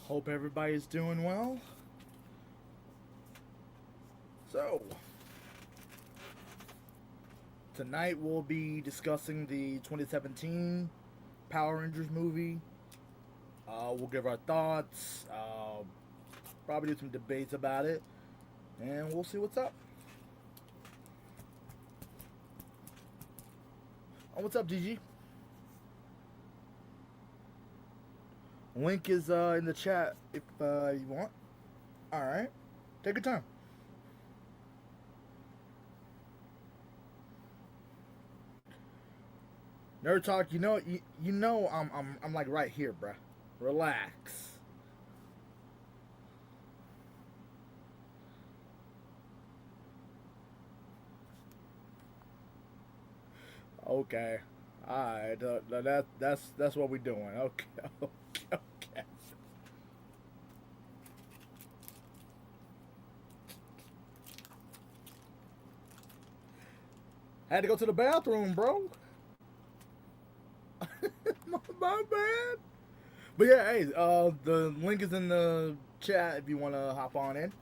Hope everybody's doing well. So, tonight we'll be discussing the 2017 Power Rangers movie. We'll give our thoughts, probably do some debates about it, and we'll see what's up. Oh, what's up, DG? Link is in the chat if you want. All right, take your time. Nerd talk, you know, I'm like right here, bruh. Relax. Okay. All right. That's what we're doing. Okay. Okay. Okay. Had to go to the bathroom, bro. My bad. But yeah, hey, the link is in the chat if you want to hop on in.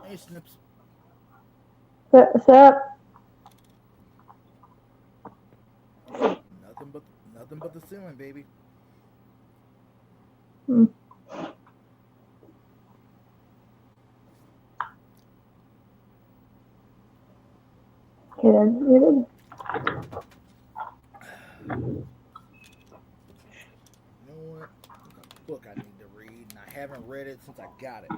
Hey, Snips. What's up? Nothing but nothing but the ceiling, baby. Hmm. Get You know what? There's a book I need to read, and I haven't read it since I got it.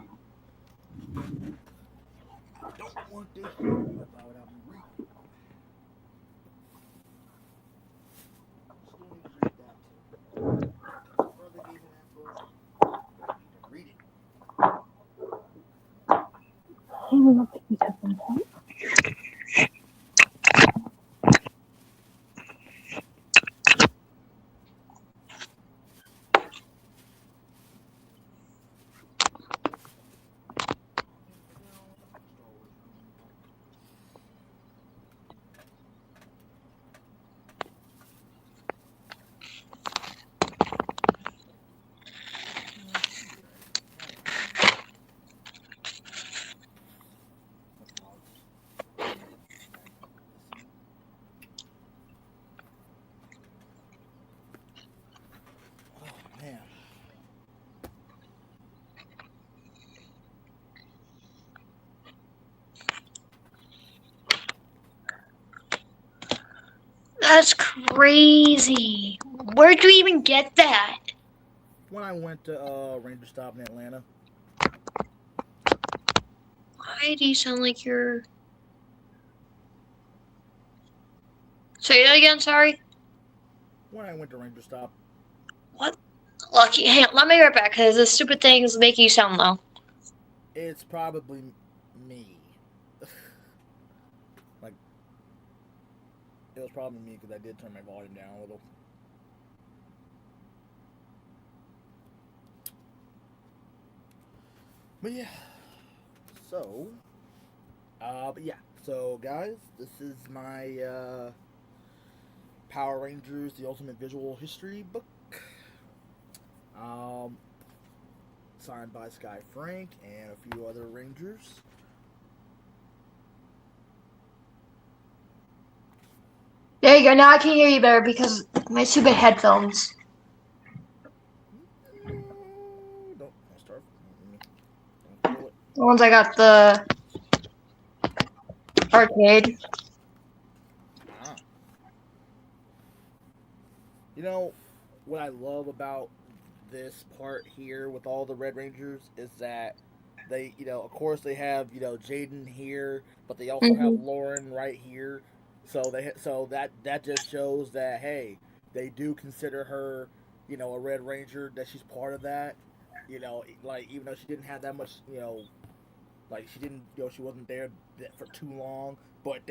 I don't want to hear you about it. I'm reading. Still need to read that too. Because my brother gave me that book. I need to read it. Hang up each other. Star Wars reading book. That's crazy. Where'd you even get that? When I went to Ranger Stop in Atlanta. Why do you sound like you're... Say that again, sorry. When I went to Ranger Stop. What? Lucky, hang on, let me right back, because the stupid things make you sound low. It's probably me. Like, it was probably me because I did turn my volume down a little. But yeah. So, so guys, this is my Power Rangers: The Ultimate Visual History book. Signed by Sky Frank and a few other Rangers. There you go, now I can hear you better because my stupid headphones. Don't start. Don't feel it. The ones I got the arcade. You know, what I love about this part here with all the Red Rangers is that they, of course they have, Jaden here, but they also have Lauren right here. So that just shows that, hey, they do consider her, a Red Ranger, that she's part of that. Like, even though she didn't have that much, like she didn't, she wasn't there for too long. But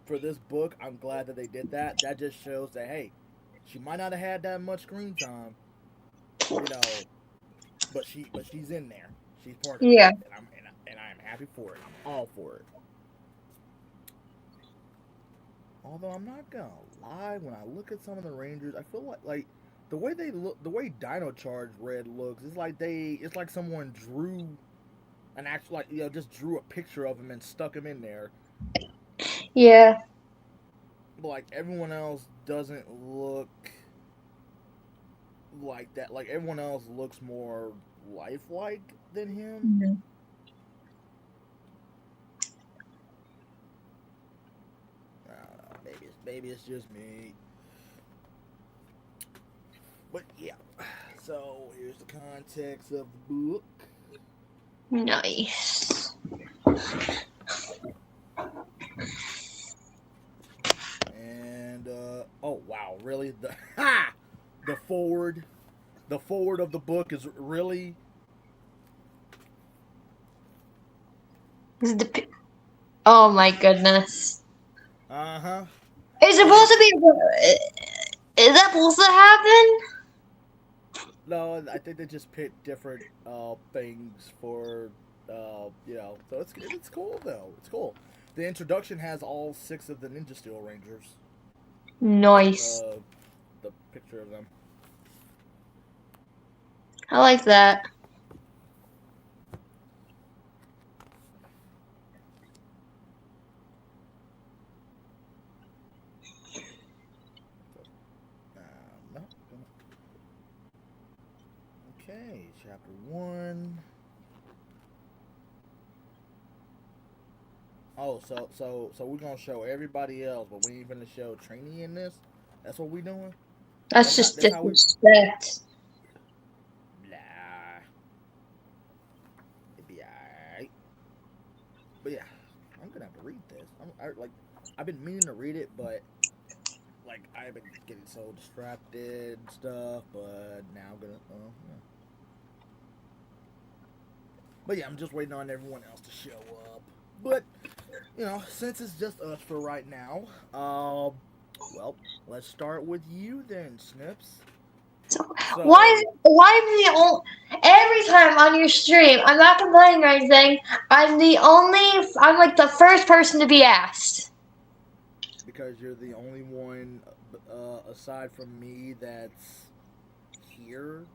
for this book, I'm glad that they did that. That just shows that, hey, she might not have had that much screen time, but she's in there. She's part of it, and I'm happy for it. I'm all for it. Although I'm not gonna lie, when I look at some of the Rangers, I feel like the way they look, the way Dino Charge Red looks, it's like someone drew an actual, like, just drew a picture of him and stuck him in there. Yeah. But like everyone else doesn't look like that. Like everyone else looks more lifelike than him. I don't know. Maybe it's just me. But yeah. So here's the context of the book. Nice. And oh wow, really the forward of the book is really Oh my goodness. Uh-huh. Is it supposed to be? Is that supposed to happen? No, I think they just picked different things for so it's cool though. It's cool. The introduction has all 6 of the Ninja Steel Rangers. Nice. The picture of them. I like that. No. Okay, chapter 1. Oh, so we're gonna show everybody else, but we ain't gonna show Trini in this. That's what we doing. That's just disrespect. Blah. It'd be alright. But yeah, I'm gonna have to read this. I've been meaning to read it, but like I've been getting so distracted and stuff. But now I'm gonna. Yeah. But yeah, I'm just waiting on everyone else to show up. But since it's just us for right now, well, let's start with you then, Snips. So, why is the only every time on your stream? I'm not complaining or anything. I'm like the first person to be asked. Because you're the only one aside from me that's here,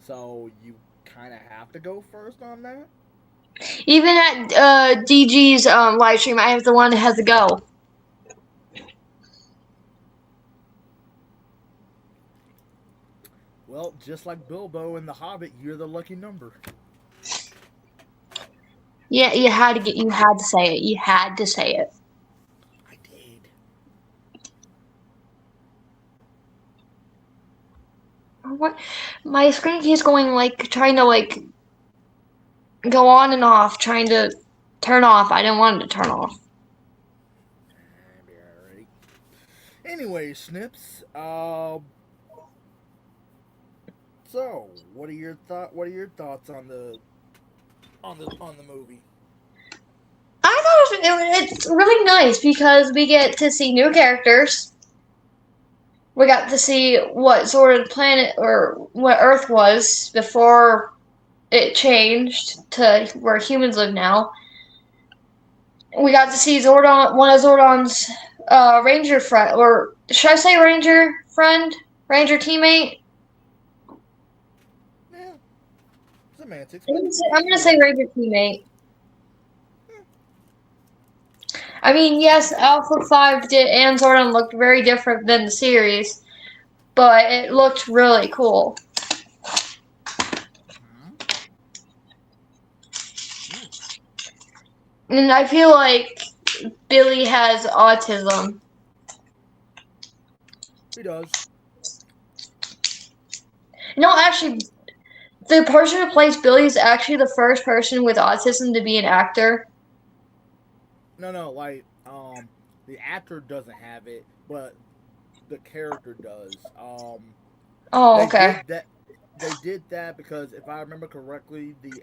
so you kind of have to go first on that. Even at DG's live stream, I am the one that has to go. Well, just like Bilbo in The Hobbit, you're the lucky number. Yeah, you had to say it. You had to say it. I did. What? My screen keeps going like trying to like go on and off, trying to turn off. I didn't want it to turn off. Be alright. Anyway, Snips. So, what are your thoughts on the movie? I thought it's really nice because we get to see new characters. We got to see what sort of planet or what Earth was before it changed to where humans live now. We got to see Zordon, one of Zordon's Ranger friend, or should I say Ranger friend, Ranger teammate? Yeah, semantics. I'm gonna say Ranger teammate. I mean, yes, Alpha 5 did and Zordon looked very different than the series, but it looked really cool. And I feel like Billy has autism. He does. No, actually, the person who plays Billy is actually the first person with autism to be an actor. No, like the actor doesn't have it, but the character does. Oh, They okay. did that because if I remember correctly, the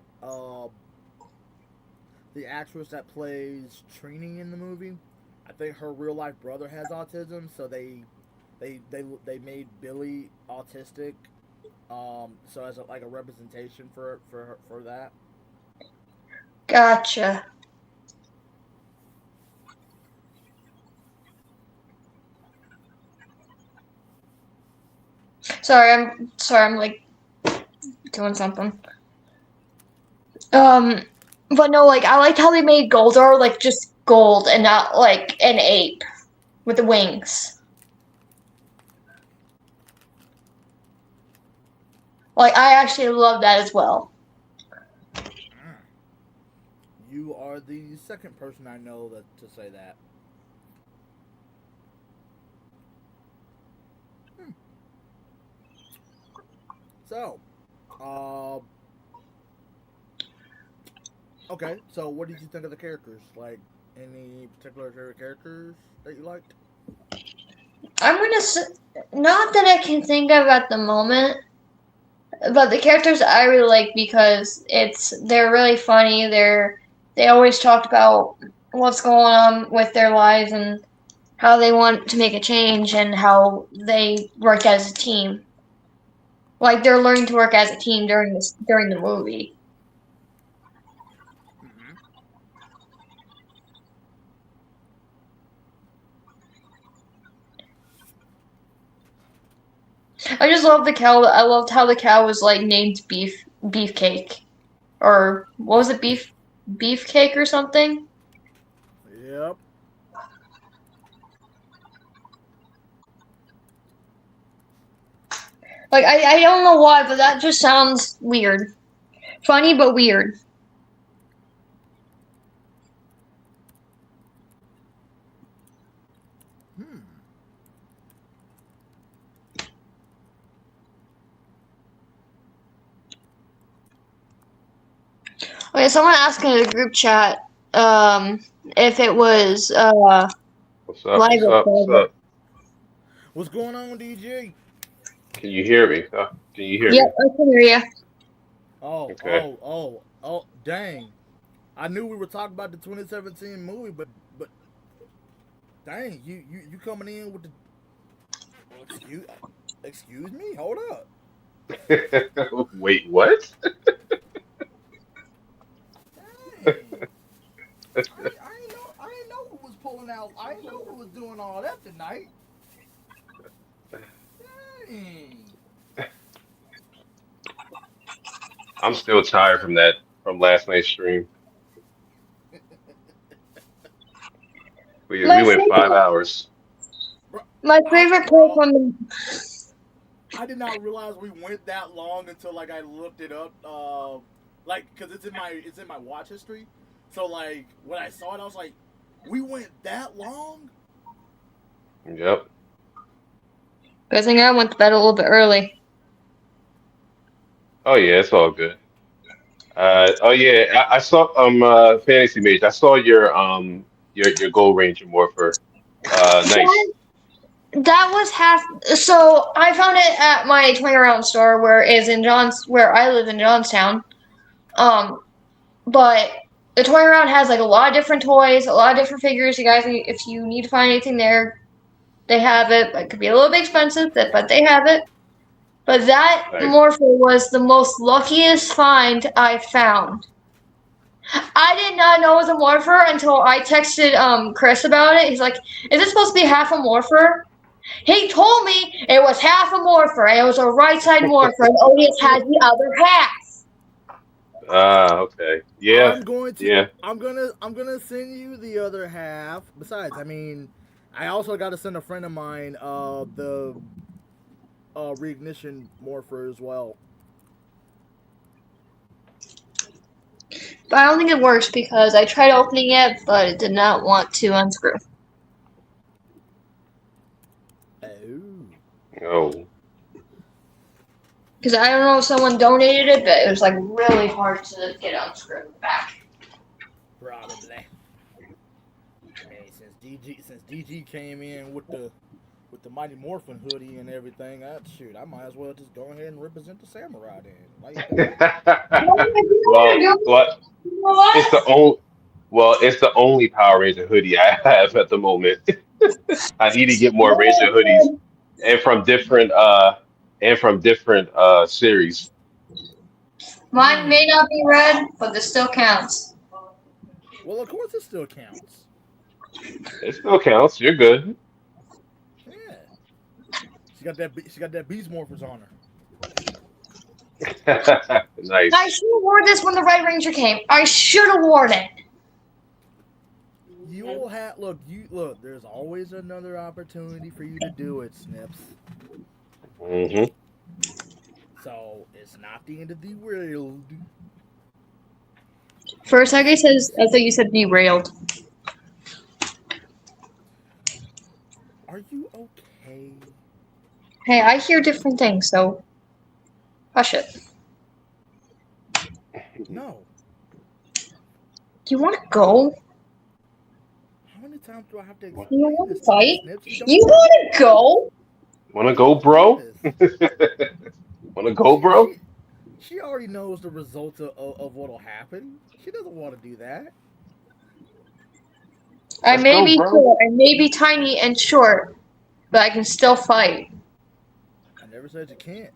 actress that plays Trini in the movie, I think her real life brother has autism, so they made Billy autistic, so as like a representation for that. Gotcha. I'm like doing something. But no, like I liked how they made Goldar like just gold and not like an ape with the wings. Like I actually love that as well. You are the second person I know to say that. So, okay. So, what did you think of the characters? Like, any particular favorite characters that you liked? I'm gonna say, not that I can think of at the moment, but the characters I really like because they're really funny. They always talk about what's going on with their lives and how they want to make a change and how they work as a team. Like they're learning to work as a team during the movie. Mm-hmm. I just love the cow. I loved how the cow was like named Beefcake, or what was it, Beefcake or something? Yep. Like I don't know why, but that just sounds weird. Funny but weird. Hmm. Okay, someone asked in the group chat if it was What's up? live What's up? What's recorded. up? What's going on, DJ? Can you hear me? Can you hear me? Yep, I can hear you. Okay. Dang. I knew we were talking about the 2017 movie, but dang, you coming in with the excuse me? Hold up. Wait, what? Dang. I ain't know who was pulling out. I ain't know who was doing all that tonight. Dang. I'm still tired from last night's stream. My We went favorite, 5 hours. my favorite part from the I did not realize we went that long until like I looked it up. Like because it's in my watch history. So like when I saw it, I was like, we went that long. Yep. good thing I went to bed a little bit early. Oh yeah, it's all good. Oh yeah, I saw Fantasy Mage. I saw your Gold Ranger Morpher. Nice. That was half. So I found it at my toy around store, where I live in Johnstown. Um, but the toy around has like a lot of different toys, a lot of different figures. You guys, if you need to find anything there, they have it. It could be a little bit expensive, but they have it. But that Nice. Morpher was the most luckiest find I found. I did not know it was a Morpher until I texted Chris about it. He's like, "Is it supposed to be half a Morpher?" He told me it was half a Morpher, and it was a right side Morpher, and Odious had the other half. Ah, okay. Yeah, I'm going to. yeah. I'm gonna send you the other half. Besides, I mean, I also got to send a friend of mine the reignition morpher as well. But I don't think it works because I tried opening it, but it did not want to unscrew. Oh. Oh, Because I don't know if someone donated it, but it was like really hard to get unscrewed back. Probably. Hey, since DG came in with the Mighty Morphin hoodie and everything, I might as well just go ahead and represent the samurai then. Like, well, it's the only it's the only Power Ranger hoodie I have at the moment. I need to get more Ranger hoodies, and from different series. Mine may not be red, but this still counts. well, of course it still counts. It still counts. You're good. Yeah. She got that beast morphers on her. Nice. I should have worn this when the Red Ranger came. I should have worn it. You will have look. There's always another opportunity for you to do it, Snips. Hmm. So it's not the end of the world. First, I thought you said derailed. Are you okay? Hey, I hear different things, so hush it. No. Do you want to go? How many times do I have to What? explain You want this to fight? Snips? You want to go? Wanna go, bro? Wanna go, bro? She already knows the results of what'll happen. She doesn't want to do that. I Let's may go, be bro. short, I may be tiny and short, but I can still fight. I never said you can't.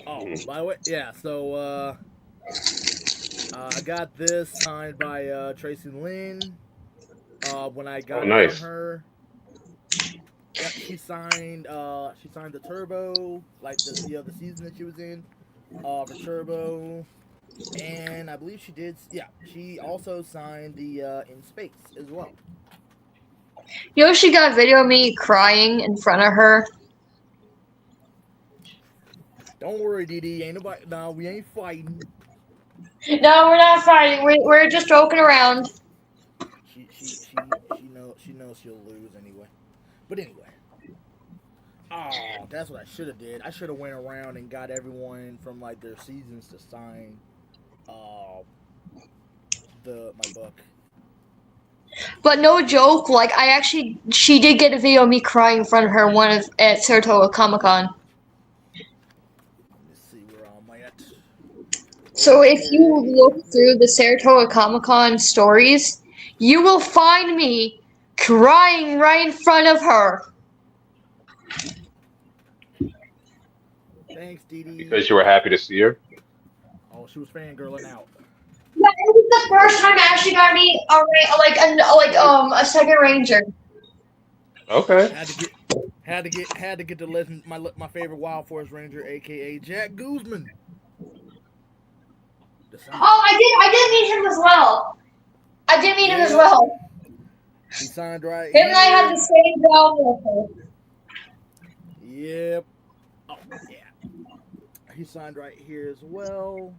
Oh, by the way, yeah. So I got this signed by Tracy Lynn. When I got Oh, it nice. from her, yeah, she signed the Turbo, like the season that she was in, for Turbo, and I believe she did. Yeah, she also signed the In Space as well. You know, she got a video of me crying in front of her. Don't worry, DD. Ain't nobody. No, we ain't fighting. No, we're not fighting. We're just joking around. She knows she'll lose anyway. But anyway. Oh, that's what I should have did. I should have went around and got everyone from like their seasons to sign my book. But no joke, like she did get a video of me crying in front of her at Saratoga Comic Con. Let's see where I'm at. So if you look through the Saratoga Comic Con stories, you will find me crying right in front of her. Thanks, DD. Because you were happy to see her. Oh, she was fangirling out. Yeah, it was the first time Ashley got me a second ranger. Okay. Had to get to listen my favorite Wild Force Ranger, aka Jack Guzman. Oh, I did meet him as well. I did meet him as well. He signed right Him and I had the same job. Yep. Oh yeah. He signed right here as well.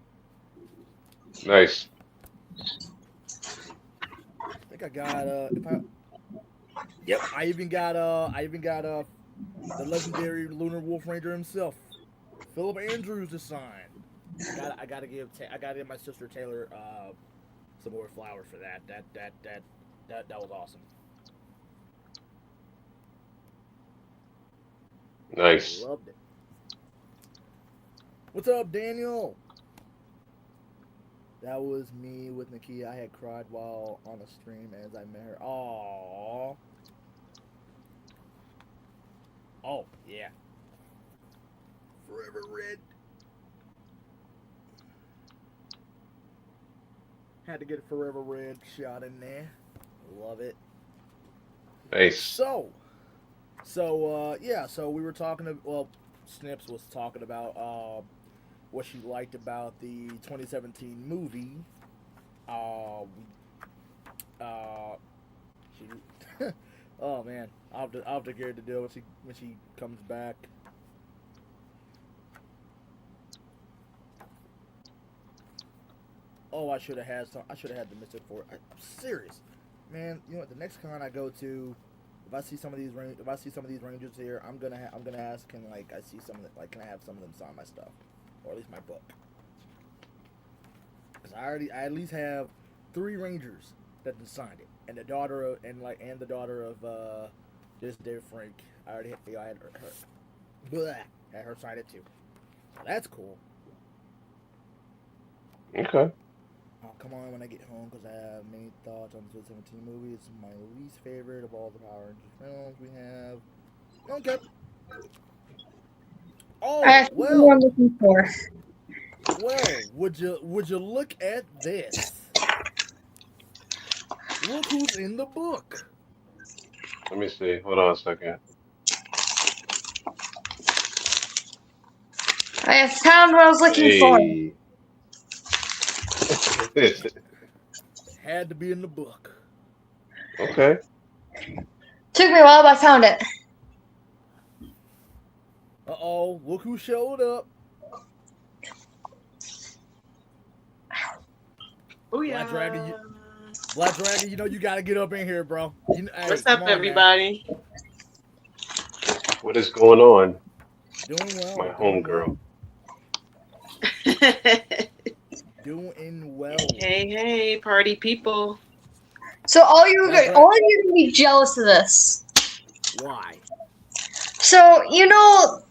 Nice. I think I got yep, I even got the legendary Lunar Wolf Ranger himself, Philip Andrews, is signed. I gotta give my sister Taylor some more flowers for that. That was awesome. Nice. Loved it. What's up, Daniel? That was me with Nakia. I had cried while on a stream as I met her. Aww. Oh, yeah. Forever Red. Had to get a Forever Red shot in there. Love it. Nice. So we were talking. Well, Snips was talking about what she liked about the 2017 movie. She, oh man, I'll have to get her to do it when she comes back. Oh, I should have had the Mystic Four. I'm serious, man. You know what? The next con I go to, if I see some of these rangers here, I'm gonna ask, can I see some of the, can I have some of them sign my stuff, or at least my book? Because I at least have 3 rangers that signed it, and the daughter of this Dave Frank. I already I had her sign it too. So that's cool. Okay. Oh, come on when I get home, because I have many thoughts on the 2017 movie. It's my least favorite of all the Power Rangers films we have. Okay. Oh, That's what I'm looking for. well, would you look at this? Look who's in the book. Let me see. Hold on a second. I have found what I was looking for. Had to be in the book. Okay. Took me a while, but I found it. Uh-oh, look who showed up. Oh yeah. Black Dragon, you know you gotta get up in here, bro. Hey, what's up, on, everybody? What is going on? Doing well. My homegirl. Doing well. Hey, party people. So all of you are That's right. gonna be jealous of this. Why? So you know,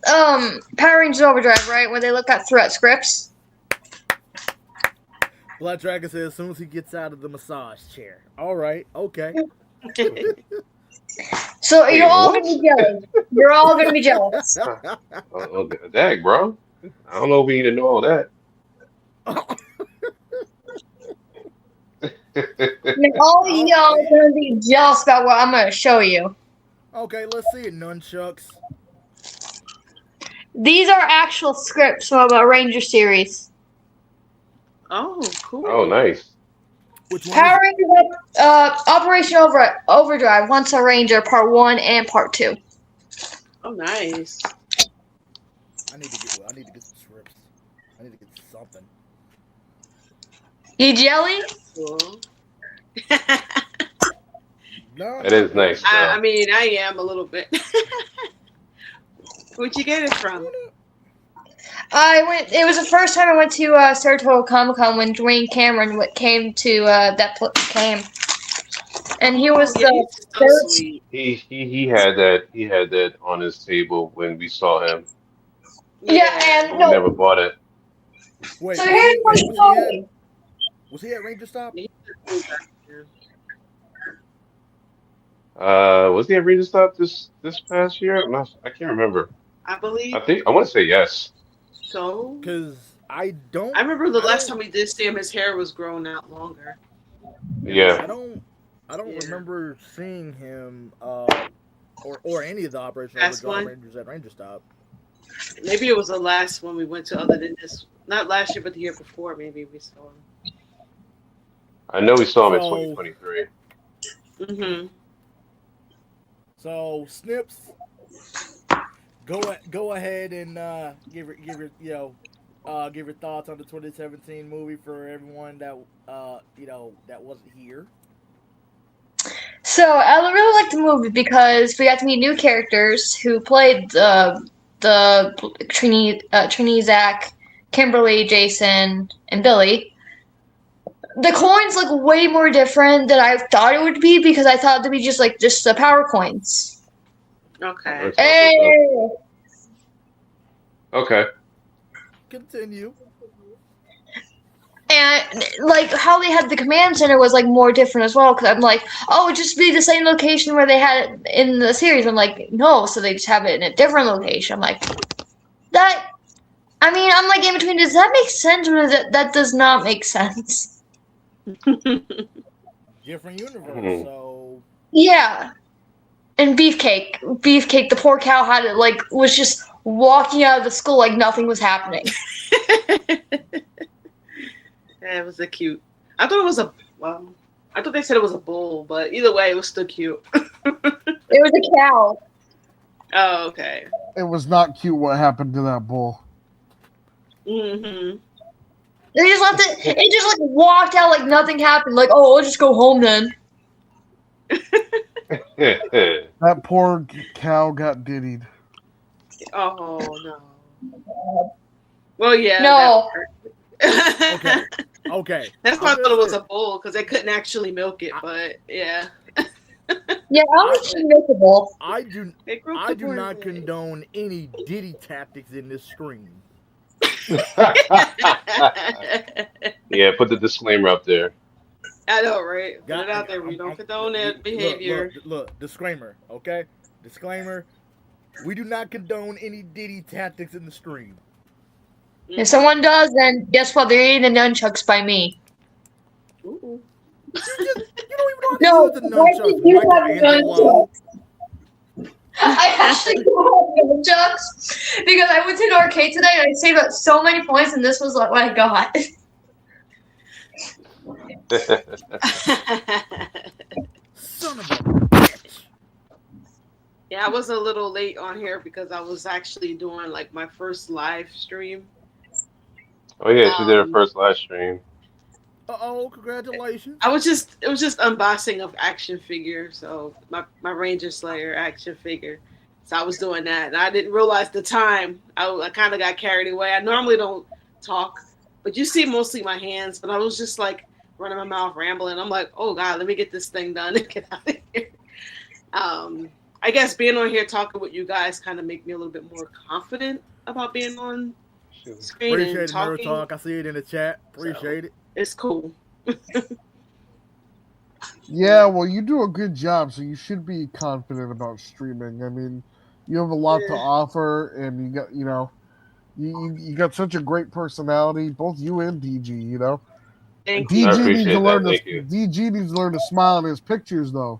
Power Rangers Overdrive, right? Where they look at threat scripts. Black Dragon says as soon as he gets out of the massage chair. All right, okay. So Wait, you're all what? gonna be jealous. You're all gonna be jealous. Oh, dag, bro. I don't know if we need to know all that. And all of y'all are gonna be jealous about what I'm gonna show you. Okay, let's see it, nunchucks. These are actual scripts from a Ranger series. Oh, cool. Oh, nice. Which one? Power Rangers, Operation Overdrive, Once a Ranger, Part 1 and Part 2. Oh, nice. I need to get some scripts. I need to get something. You jelly? Cool. No. That is nice. I mean, I am a little bit. Where'd you get it from? It was the first time I went to Saratoga Comic Con when Dwayne Cameron came to came, and he was Yeah, the he's so third. sweet. He had that on his table when we saw him. Yeah, and We no. never bought it. Wait, So here's my story. was he at Ranger Stop? Was he at Regent Stop this past year? I can't remember. I believe I want to say yes. so. Because I don't. I remember the last time we did see him, his hair was grown out longer. Yeah. I don't Yeah. remember seeing him or any of the Operation Last Overdrive one? Rangers at Ranger Stop. Maybe it was the last one we went to, other than this. Not last year, but the year before. Maybe we saw him. I know we saw him in So- 2023. Mm-hmm. So Snips, go ahead and give your thoughts on the 2017 movie for everyone that that wasn't here. So I really liked the movie because we got to meet new characters who played the Trini, Zach, Kimberly, Jason, and Billy. The coins look way more different than I thought it would be because I thought it'd be just the power coins. Okay. Hey, Okay. Continue. and like how they had the command center was like more different as well. Because I'm like, oh, it'd just be the same location where they had it in the series. I'm like, no, so they just have it in a different location. I'm like, that. I mean, I'm like in between. Does that make sense, or that does not make sense? Different universe. Hmm. So Yeah. And Beefcake, the poor cow had it like was just walking out of the school like nothing was happening. Yeah, it was a cute. I thought it was a. Well, I thought they said it was a bull, but either way, it was still cute. It was a cow. Oh, okay. It was not cute what happened to that bull. Mm-hmm. They just left it. It just like walked out like nothing happened. Like, oh, I'll just go home then. That poor cow got diddied. Oh no. Well, yeah. No. okay, okay. That's why I I'm thought it was gonna a bull because they couldn't actually milk it, but yeah. Yeah, I was miserable. I do They grew I the do not boy. condone any Diddy tactics in this stream. Yeah, put the disclaimer up there. I know, right? Put Got- it out there. We don't condone that behavior. Look, disclaimer, okay? Disclaimer. We do not condone any Diddy tactics in the stream. If someone does, then guess what? They're eating the nunchucks by me. Ooh. You don't even No, know how to use the why did you have Michelangelo. I actually got nunchucks because I went to an arcade today and I saved up so many points, and this was like what I got. Son of a bitch. Yeah, I was a little late on here because I was actually doing like my first live stream. Oh yeah, she did her first live stream. Uh-oh, congratulations. It was just unboxing of action figure, so my Ranger Slayer action figure. So I was doing that, and I didn't realize the time. I kind of got carried away. I normally don't talk, but you see mostly my hands. But I was just like running my mouth, rambling. I'm like, oh God, let me get this thing done and get out of here. I guess being on here talking with you guys kind of make me a little bit more confident about being on screen Appreciate and it, Nerd talking. Talk. I see it in the chat. Appreciate it. It's cool. Yeah, well, you do a good job, so you should be confident about streaming. I mean, you have a lot to Yeah. offer, and you got, you got such a great personality, both you and DG. You know, Thank you. I DG needs appreciate to learn that. to Thank you. DG needs to learn to smile in his pictures, though.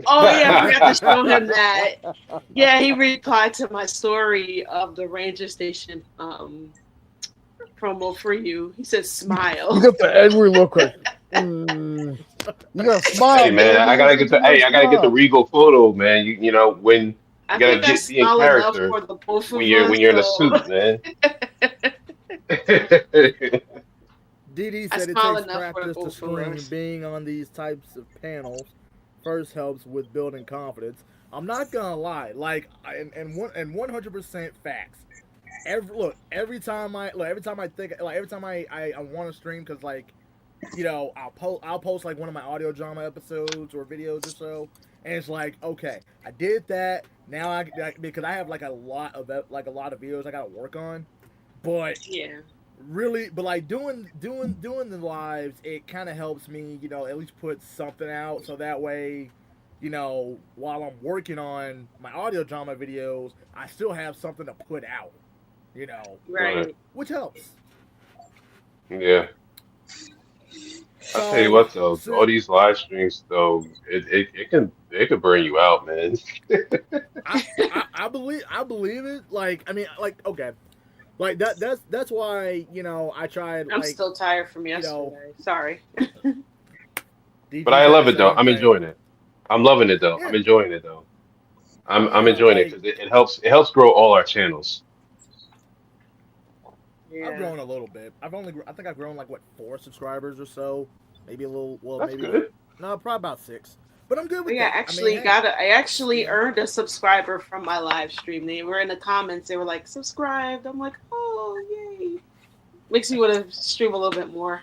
Oh yeah, I forgot to show him that. Yeah, he replied to my story of the Ranger Station promo for you. He said, You "Smile." got the angry look, like, you got to smile. Hey man, I gotta get the Regal photo, man. You know when I you gotta think I be in smile enough character for the both of when you're in a us, suit, man. DD I said it smile takes enough for practice to both of stream. us. Being on these types of panels first helps with building confidence. I'm not gonna lie, like, and 100% facts. Every time I think, like, every time I want to stream, because, like, you know, I'll post like one of my audio drama episodes or videos or so, and it's like, okay, I did that. Now because I have like a lot of videos I gotta work on, but Yeah. really, but like doing the lives, it kind of helps me, you know, at least put something out, so that way, you know, while I'm working on my audio drama videos, I still have something to put out, you know, Right. which helps. Yeah. I'll tell you what though, all these live streams though, it can burn you out, man. I believe it. Like, I mean, like, okay, like that's why, you know, I tried. I'm like, still tired from you know, yesterday. Sorry. DG But I said love the it though. same I'm thing. enjoying it. I'm loving it though. Yeah. I'm enjoying it though. I'm Yeah, enjoying it like, because it helps grow all our channels. Yeah. I've grown a little bit. I think I've grown like what 4 subscribers or so, maybe a little. Well, That's maybe good. no, probably about 6. But I'm good with Yeah, that. actually I actually earned a subscriber from my live stream. They were in the comments. They were like, "Subscribed." I'm like, "Oh, yay!" Makes me want to stream a little bit more.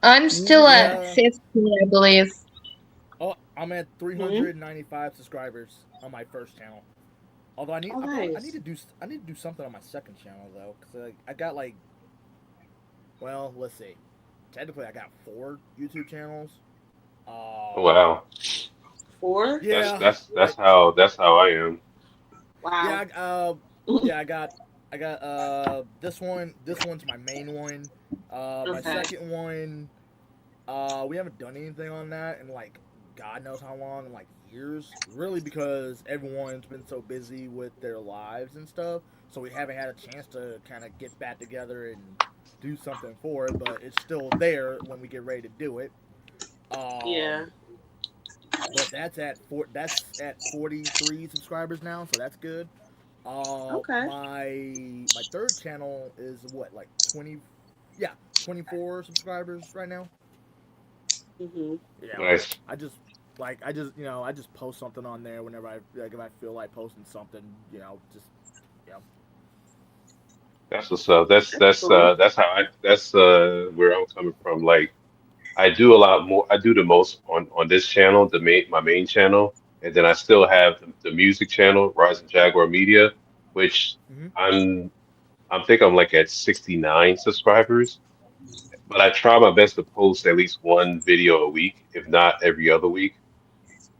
I'm still at Yeah. 50, I believe. Oh, I'm at Hmm? 395 subscribers on my first channel. Although I need, Oh, I nice. need to do, I need to do something on my second channel though, because I got like, well, let's see. Technically, I got 4 YouTube channels. Wow. 4? Yeah, That's how I am. Wow. yeah, yeah. I got this one. This one's my main one. My Okay. second one, we haven't done anything on that in like God knows how long, in like years. Really, because everyone's been so busy with their lives and stuff, so we haven't had a chance to kind of get back together and do something for it. But it's still there when we get ready to do it. Yeah. But that's at 43 subscribers now, so that's good. Okay. My third channel is what, like 20, yeah, 24 subscribers right now. Hmm. Yeah, Nice. I just I just post something on there whenever I like, if I feel like posting something, just yeah. That's what's up. Cool. That's where I'm coming from. Like I do a lot more. I do the most on this channel, my main channel, and then I still have the music channel, Rising Jaguar Media, which Hmm. I'm I think I'm like at 69 subscribers. But I try my best to post at least one video a week, if not every other week.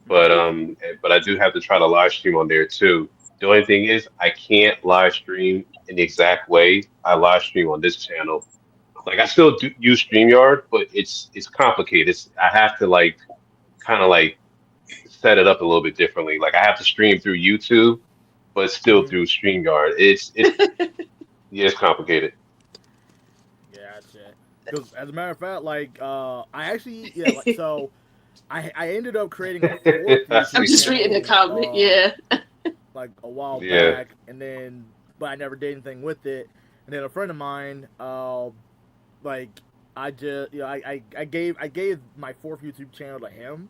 Hmm. But I do have to try to live stream on there too. The only thing is I can't live stream in the exact way I live stream on this channel. Like I still do use StreamYard, but it's complicated. I have to like kind of like set it up a little bit differently. Like I have to stream through YouTube, but still Hmm. through StreamYard. It's yeah, it's complicated. Yeah, that's it. Because as a matter of fact, like I actually like so I ended up creating a fourth I I'm YouTube see. just reading the comment. channel Yeah. like a while Yeah. back, and then but I never did anything with it. And then a friend of mine, like I just I gave my fourth YouTube channel to him.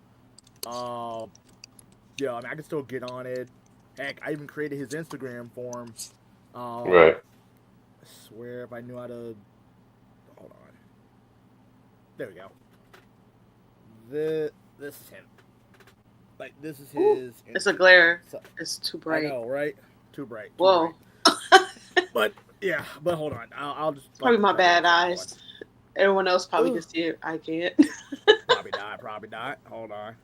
Uh, yeah, I mean I can still get on it. Heck, I even created his Instagram for him. Right. I swear if I knew how to hold on. There we go. This is him. Like this is Ooh, his. it's a glare. So, It's too I bright. know, right? Too bright. Too Whoa. bright. But yeah, but hold on. I'll just Probably my bad hold on. eyes. Everyone else probably Ooh. can see it. I can't. Probably not. Hold on.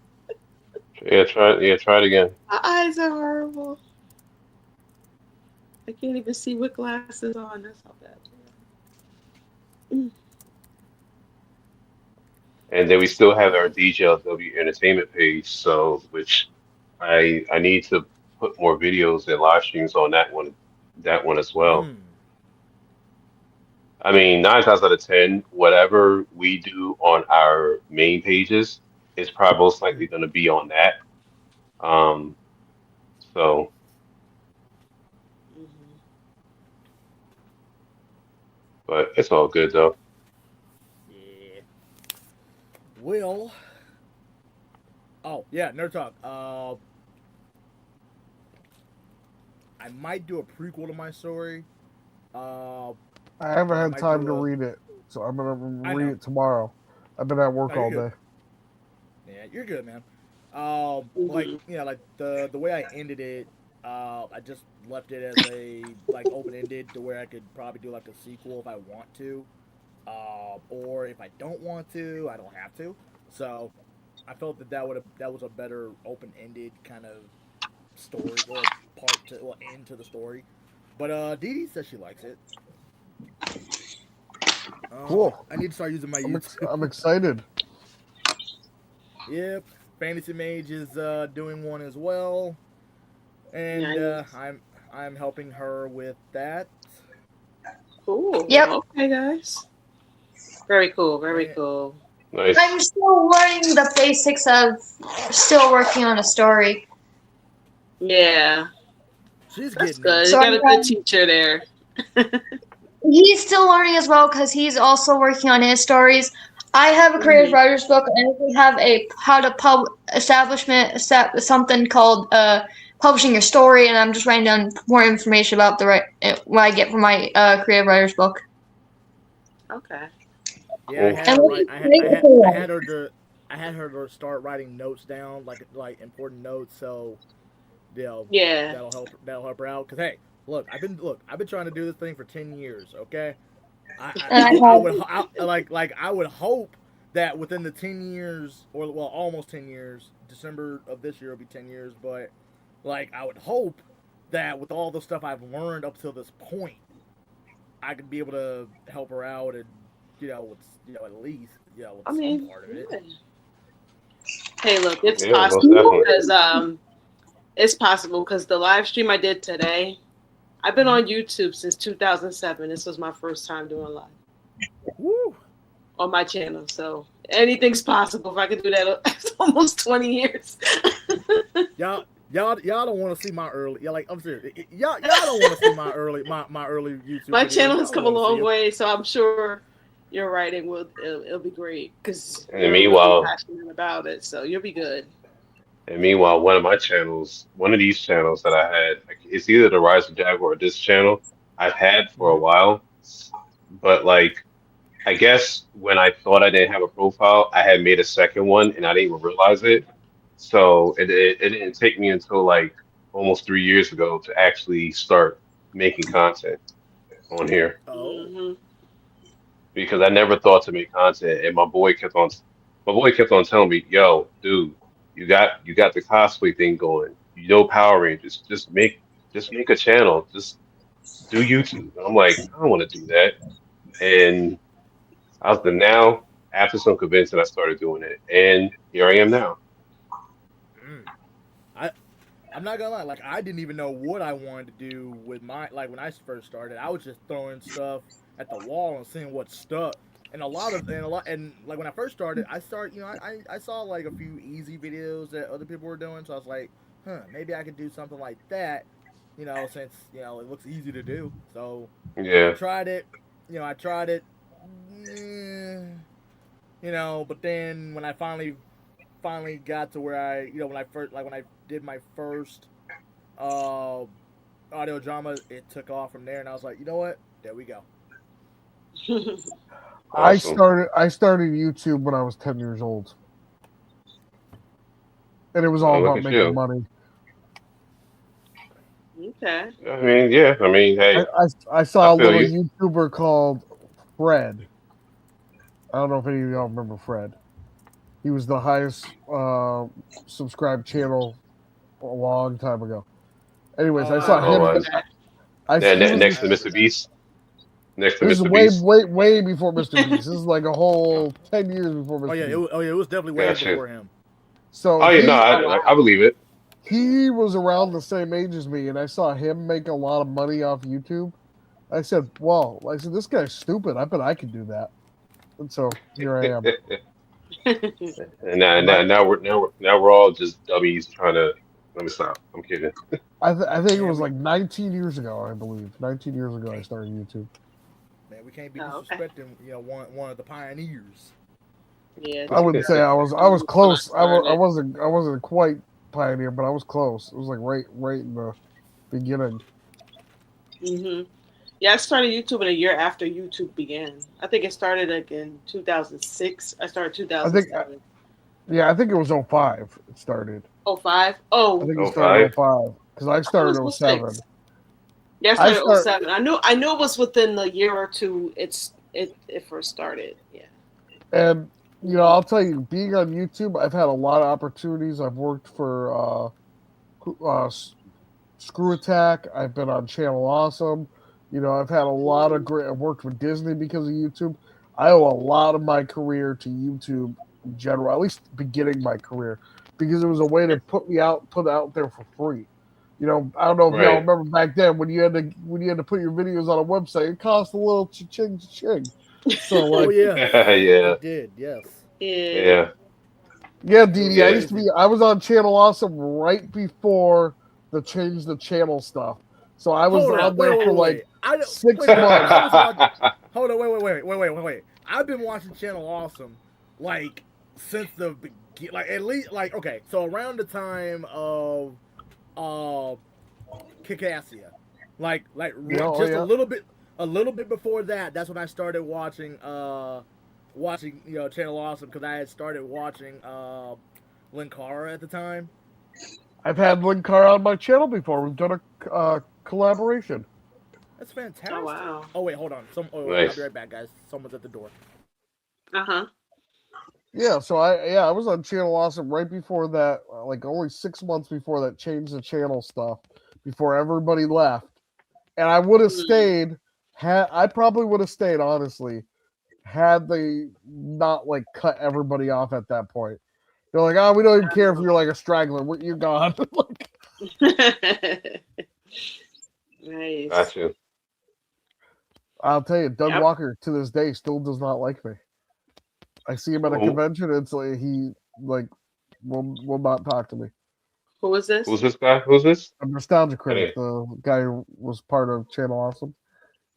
Try it again. My eyes are horrible. I can't even see with glasses on. That's how bad. And then we still have our DJLW Entertainment page, so which I need to put more videos and live streams on that one as well. Mm. I mean, 9 times out of 10, whatever we do on our main pages is probably most likely going to be on that. Um, so Mhm. but it's all good though. Yeah. Will. Oh yeah, Nerd Talk. I might do a prequel to my story. I haven't had might time do to a- read it, so I'm gonna I read know. it tomorrow. I've been at work No, you're all good. day. Yeah, you're good, man. Like Mhm. like the way I ended it, I just left it as a like open ended to where I could probably do like a sequel if I want to, or if I don't want to, I don't have to. So I felt that was a better open ended kind of story or end to the story. But Dee Dee says she likes it. Cool. I need to start using my YouTube. I'm excited. Yep, Fantasy Mage is doing one as well, and Nice. I'm helping her with that. Cool. Yep. Okay, guys. Very cool. Very Yeah. cool. Nice. I'm still learning the basics of still working on a story. Yeah, She's that's getting good. it. You So got a I'm- good teacher there. He's still learning as well because he's also working on his stories. I have a creative writer's book, and we have a how to something called publishing your story, and I'm just writing down more information about what I get from my creative writer's book. Okay. Yeah, I Cool. had And her what write, do you think of that? I had her to start writing notes down, like important notes, so Yeah. that'll help her out. Cause hey, I've been trying to do this thing for 10 years. Okay, And I would hope that within the 10 years, or well, almost 10 years, December of this year will be 10 years, but like I would hope that with all the stuff I've learned up till this point, I could be able to help her out and at least with I some mean, part of it. yeah. Hey, look, it's Yeah, most possible definitely. because it's possible because the live stream I did today, I've been on YouTube since 2007. This was my first time doing live Woo! on my channel, so anything's possible. If I could do that, it's almost 20 years. Y'all don't want to see my early. Yeah, like I'm serious. Y'all don't want to see my early YouTube. My videos. channel has Y'all come a wanna see long it. way, so I'm sure your writing it'll be great because And you're meanwhile- really passionate about it, so you'll be good. And meanwhile, one of these channels that I had, like, it's either the Rise of Jaguar or this channel I've had for a while. But like, I guess when I thought I didn't have a profile, I had made a second one and I didn't even realize it. So it didn't take me until like almost 3 years ago to actually start making content on here Oh, Hmm. because I never thought to make content. And my boy kept on telling me, "Yo, dude, you got the cosplay thing going. You know Power Rangers. Just make a channel. Just do YouTube." And I'm like, I don't want to do that. And now, after some convincing, I started doing it, and here I am now. I'm not gonna lie. Like I didn't even know what I wanted to do with when I first started. I was just throwing stuff at the wall and seeing what stuck. And like when I first started, I saw like a few easy videos that other people were doing. So I was like, maybe I could do something like that. Since it looks easy to do. So I Yeah. tried it. But then when I finally got to where when I did my first audio drama, it took off from there, and I was like, you know what? There we go. I Awesome. started YouTube when I was 10 years old, and it was all Oh, look about at making you. money. Okay. I mean, yeah. I mean, hey, I saw I a feel little you. YouTuber called Fred. I don't know if any of y'all remember Fred. He was the highest subscribed channel a long time ago. Anyways, I saw Oh, him. next to Mr. Beast. Next to This is Mr. way, Beast. way before Mr. Beast. This is like a whole 10 years before Mr. Beast. It was definitely way Gotcha. before him. So Oh yeah, no, I believe it. he was around the same age as me, and I saw him make a lot of money off YouTube. I said, "Well," I said, "This guy's stupid. I bet I could do that." And so here I am. And now we're all just dummies trying to. Let me stop. I'm kidding. I think it was like 19 years ago, I believe. 19 years ago, I started YouTube. Man, we can't be Oh, okay. disrespecting one of the pioneers. Yeah. I wouldn't say I was close. I started. wasn't quite pioneer, but I was close. It was like right in the beginning. Hmm. Yeah, I started YouTube in a year after YouTube began. I think it started like in 2006. I started 2007. Yeah, I think it was 05 it started. 05? I Oh, think it started 05 because I started it was 07. 06. Yeah, I started 07. I knew it was within the year or two it first started. Yeah. And I'll tell you, being on YouTube, I've had a lot of opportunities. I've worked for Screw Attack. I've been on Channel Awesome. I've had a lot of great. I've worked with Disney because of YouTube. I owe a lot of my career to YouTube in general, at least beginning my career, because it was a way to put out there for free. I don't know if y'all Right. remember back then when you had to put your videos on a website, it cost a little cha-ching. So Oh like, yeah, Yeah, it did. Yes. yeah. yeah, Dee, Yeah. I was on Channel Awesome right before the change the channel stuff. So I was Hold on up, there wait, for wait, like wait. 6 wait, months. I was on, hold on, wait. I've been watching Channel Awesome like since the like at least like okay, so around the time of uh Kikassia. Yeah, oh Just yeah. a little bit before that, that's when I started watching Channel Awesome because I had started watching Linkara at the time. I've had Linkar on my channel before. We've done a collaboration. That's fantastic. Oh wow. Oh wait, hold on. I'll Nice. be right back, guys. Someone's at the door. Uh-huh. Yeah, so I was on Channel Awesome right before that, like only 6 months before that changed the channel stuff, before everybody left, and I would have Mm. stayed. I probably would have stayed, honestly, had they not like cut everybody off at that point. They're like, oh, we don't even care if you're like a straggler. You're gone. Like, Nice. Gotcha. I'll tell you, Doug Yep. Walker to this day still does not like me. I see him at a Who- convention. It's like he like will not talk to me. Who is this? Who's this guy? Who's this? A nostalgia critic, Hey. the guy who was part of Channel Awesome.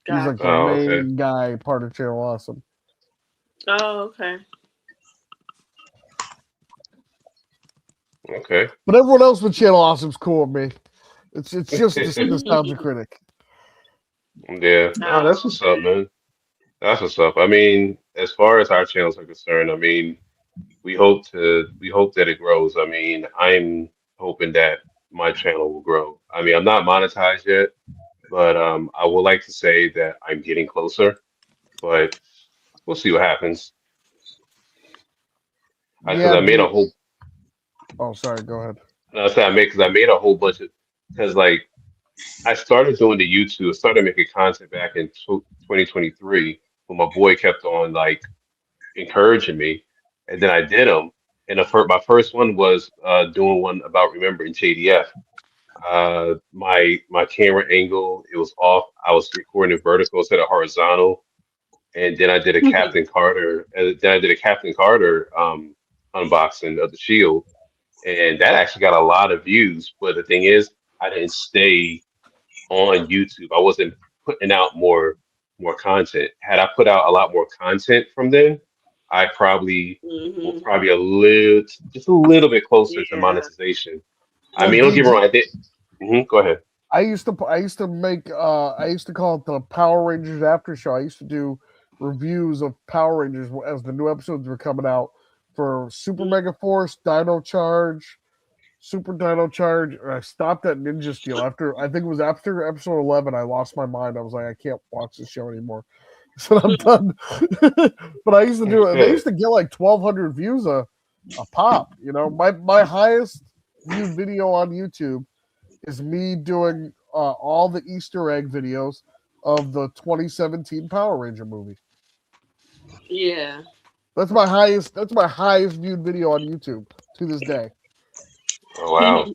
He's like the Oh, main okay. guy part of Channel Awesome. Oh, okay. Okay. But everyone else with Channel Awesome's cool with me. It's just this nostalgia critic. Yeah. No, that's what's up, man. That's what's up. I mean, as far as our channels are concerned, I mean, we hope that it grows. I mean, I'm hoping that my channel will grow. I mean, I'm not monetized yet, but I would like to say that I'm getting closer, but we'll see what happens. Because I made a whole Oh, sorry. Go ahead. no, I made because I made a whole bunch of because like I started doing the YouTube, started making content back in 2023 when my boy kept on like encouraging me, and then I did them. And my first one was doing one about remembering JDF. My camera angle it was off. I was recording vertical instead of horizontal, and then I did a Captain Carter. Then I did a Captain Carter unboxing of the Shield, and that actually got a lot of views. But the thing is, I didn't stay on YouTube. I wasn't putting out more content. Had I put out a lot more content from then, I probably will Mhm. probably just a little bit closer to Yeah. monetization. I Well, mean, don't get me DG wrong. I did. Go ahead. I used to make I used to call it the Power Rangers After Show. I used to do reviews of Power Rangers as the new episodes were coming out for Super Mega Force, Dino Charge, Super Dino Charge. And I stopped at Ninja Steel after I think it was after episode 11. I lost my mind. I was like, I can't watch this show anymore. So I'm done. But I used to do it. They used to get like 1,200 views a pop. You know, my highest viewed video on YouTube is me doing all the Easter egg videos of the 2017 Power Ranger movie. Yeah. That's my highest. That's my highest viewed video on YouTube to this day. Oh wow,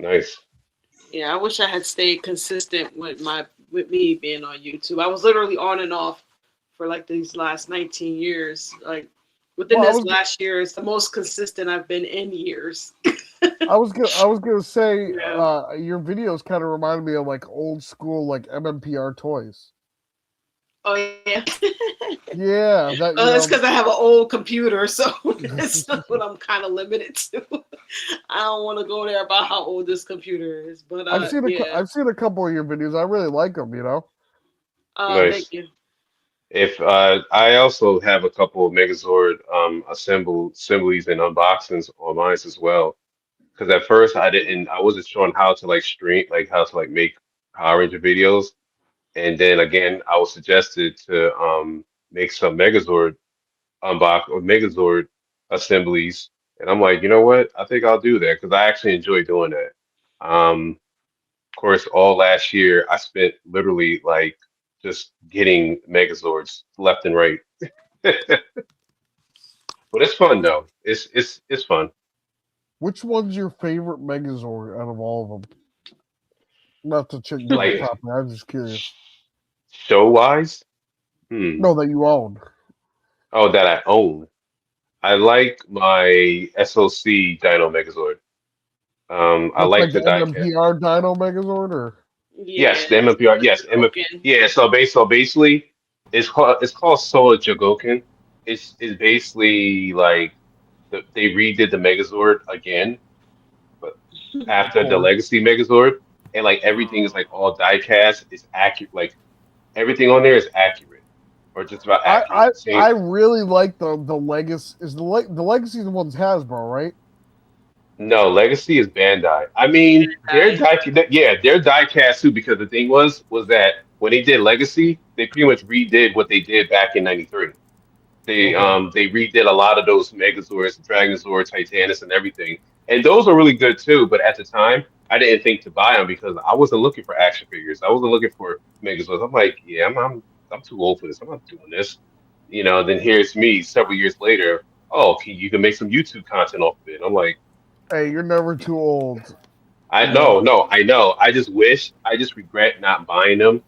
nice. Yeah, I wish I had stayed consistent with me being on YouTube. I was literally on and off for like these last 19 years. Like within Well, this last year, it's the most consistent I've been in years. I was gonna say Yeah. your videos kind of remind me of like old school like MMPR toys. Oh yeah. Yeah, that That's because I have an old computer, so that's what I'm kind of limited to. I don't want to go there about how old this computer is, but I've seen I've seen a couple of your videos. I really like them. You know. Nice. Thank you. If I also have a couple of Megazord assemblies and unboxings on mine as well. Because at first I wasn't sure on how to like stream, like how to like make Power Ranger videos. And then again, I was suggested to make some Megazord or Megazord assemblies, and I'm like, you know what? I think I'll do that because I actually enjoy doing that. Of course, all last year I spent literally like just getting Megazords left and right, but it's fun though. It's fun. Which one's your favorite Megazord out of all of them? Not to check Like topic. I'm just curious. show wise, No, that you own. oh, that I own. I like my SOC Dino Megazord. I Looks like like the the diecast. MMPR Dino Megazord, or Yes, Yeah. the MMPR. Yes, Broken. Yeah. So basically, it's called Soul Jogoken. It's basically like they redid the Megazord again, but after the Cool. Legacy Megazord, and like everything is like all die cast. It's accurate. Like everything on there is accurate, or just about I, accurate. I Same. I really like the legacy. Is the legacy the one's Hasbro, right? No, Legacy is Bandai. I mean, they're die cast too because the thing was that when they did Legacy, they pretty much redid what they did back in '93. Okay. They redid a lot of those Megazords, Dragonzord, Titanus, and everything, and those are really good too. But at the time, I didn't think to buy them because I wasn't looking for action figures. I wasn't looking for Megazords. I'm like, yeah, I'm too old for this. I'm not doing this. Then here's me several years later. Oh, you can make some YouTube content off of it. I'm like. Hey, you're never too old. I You know. know, no, I know. I just regret not buying them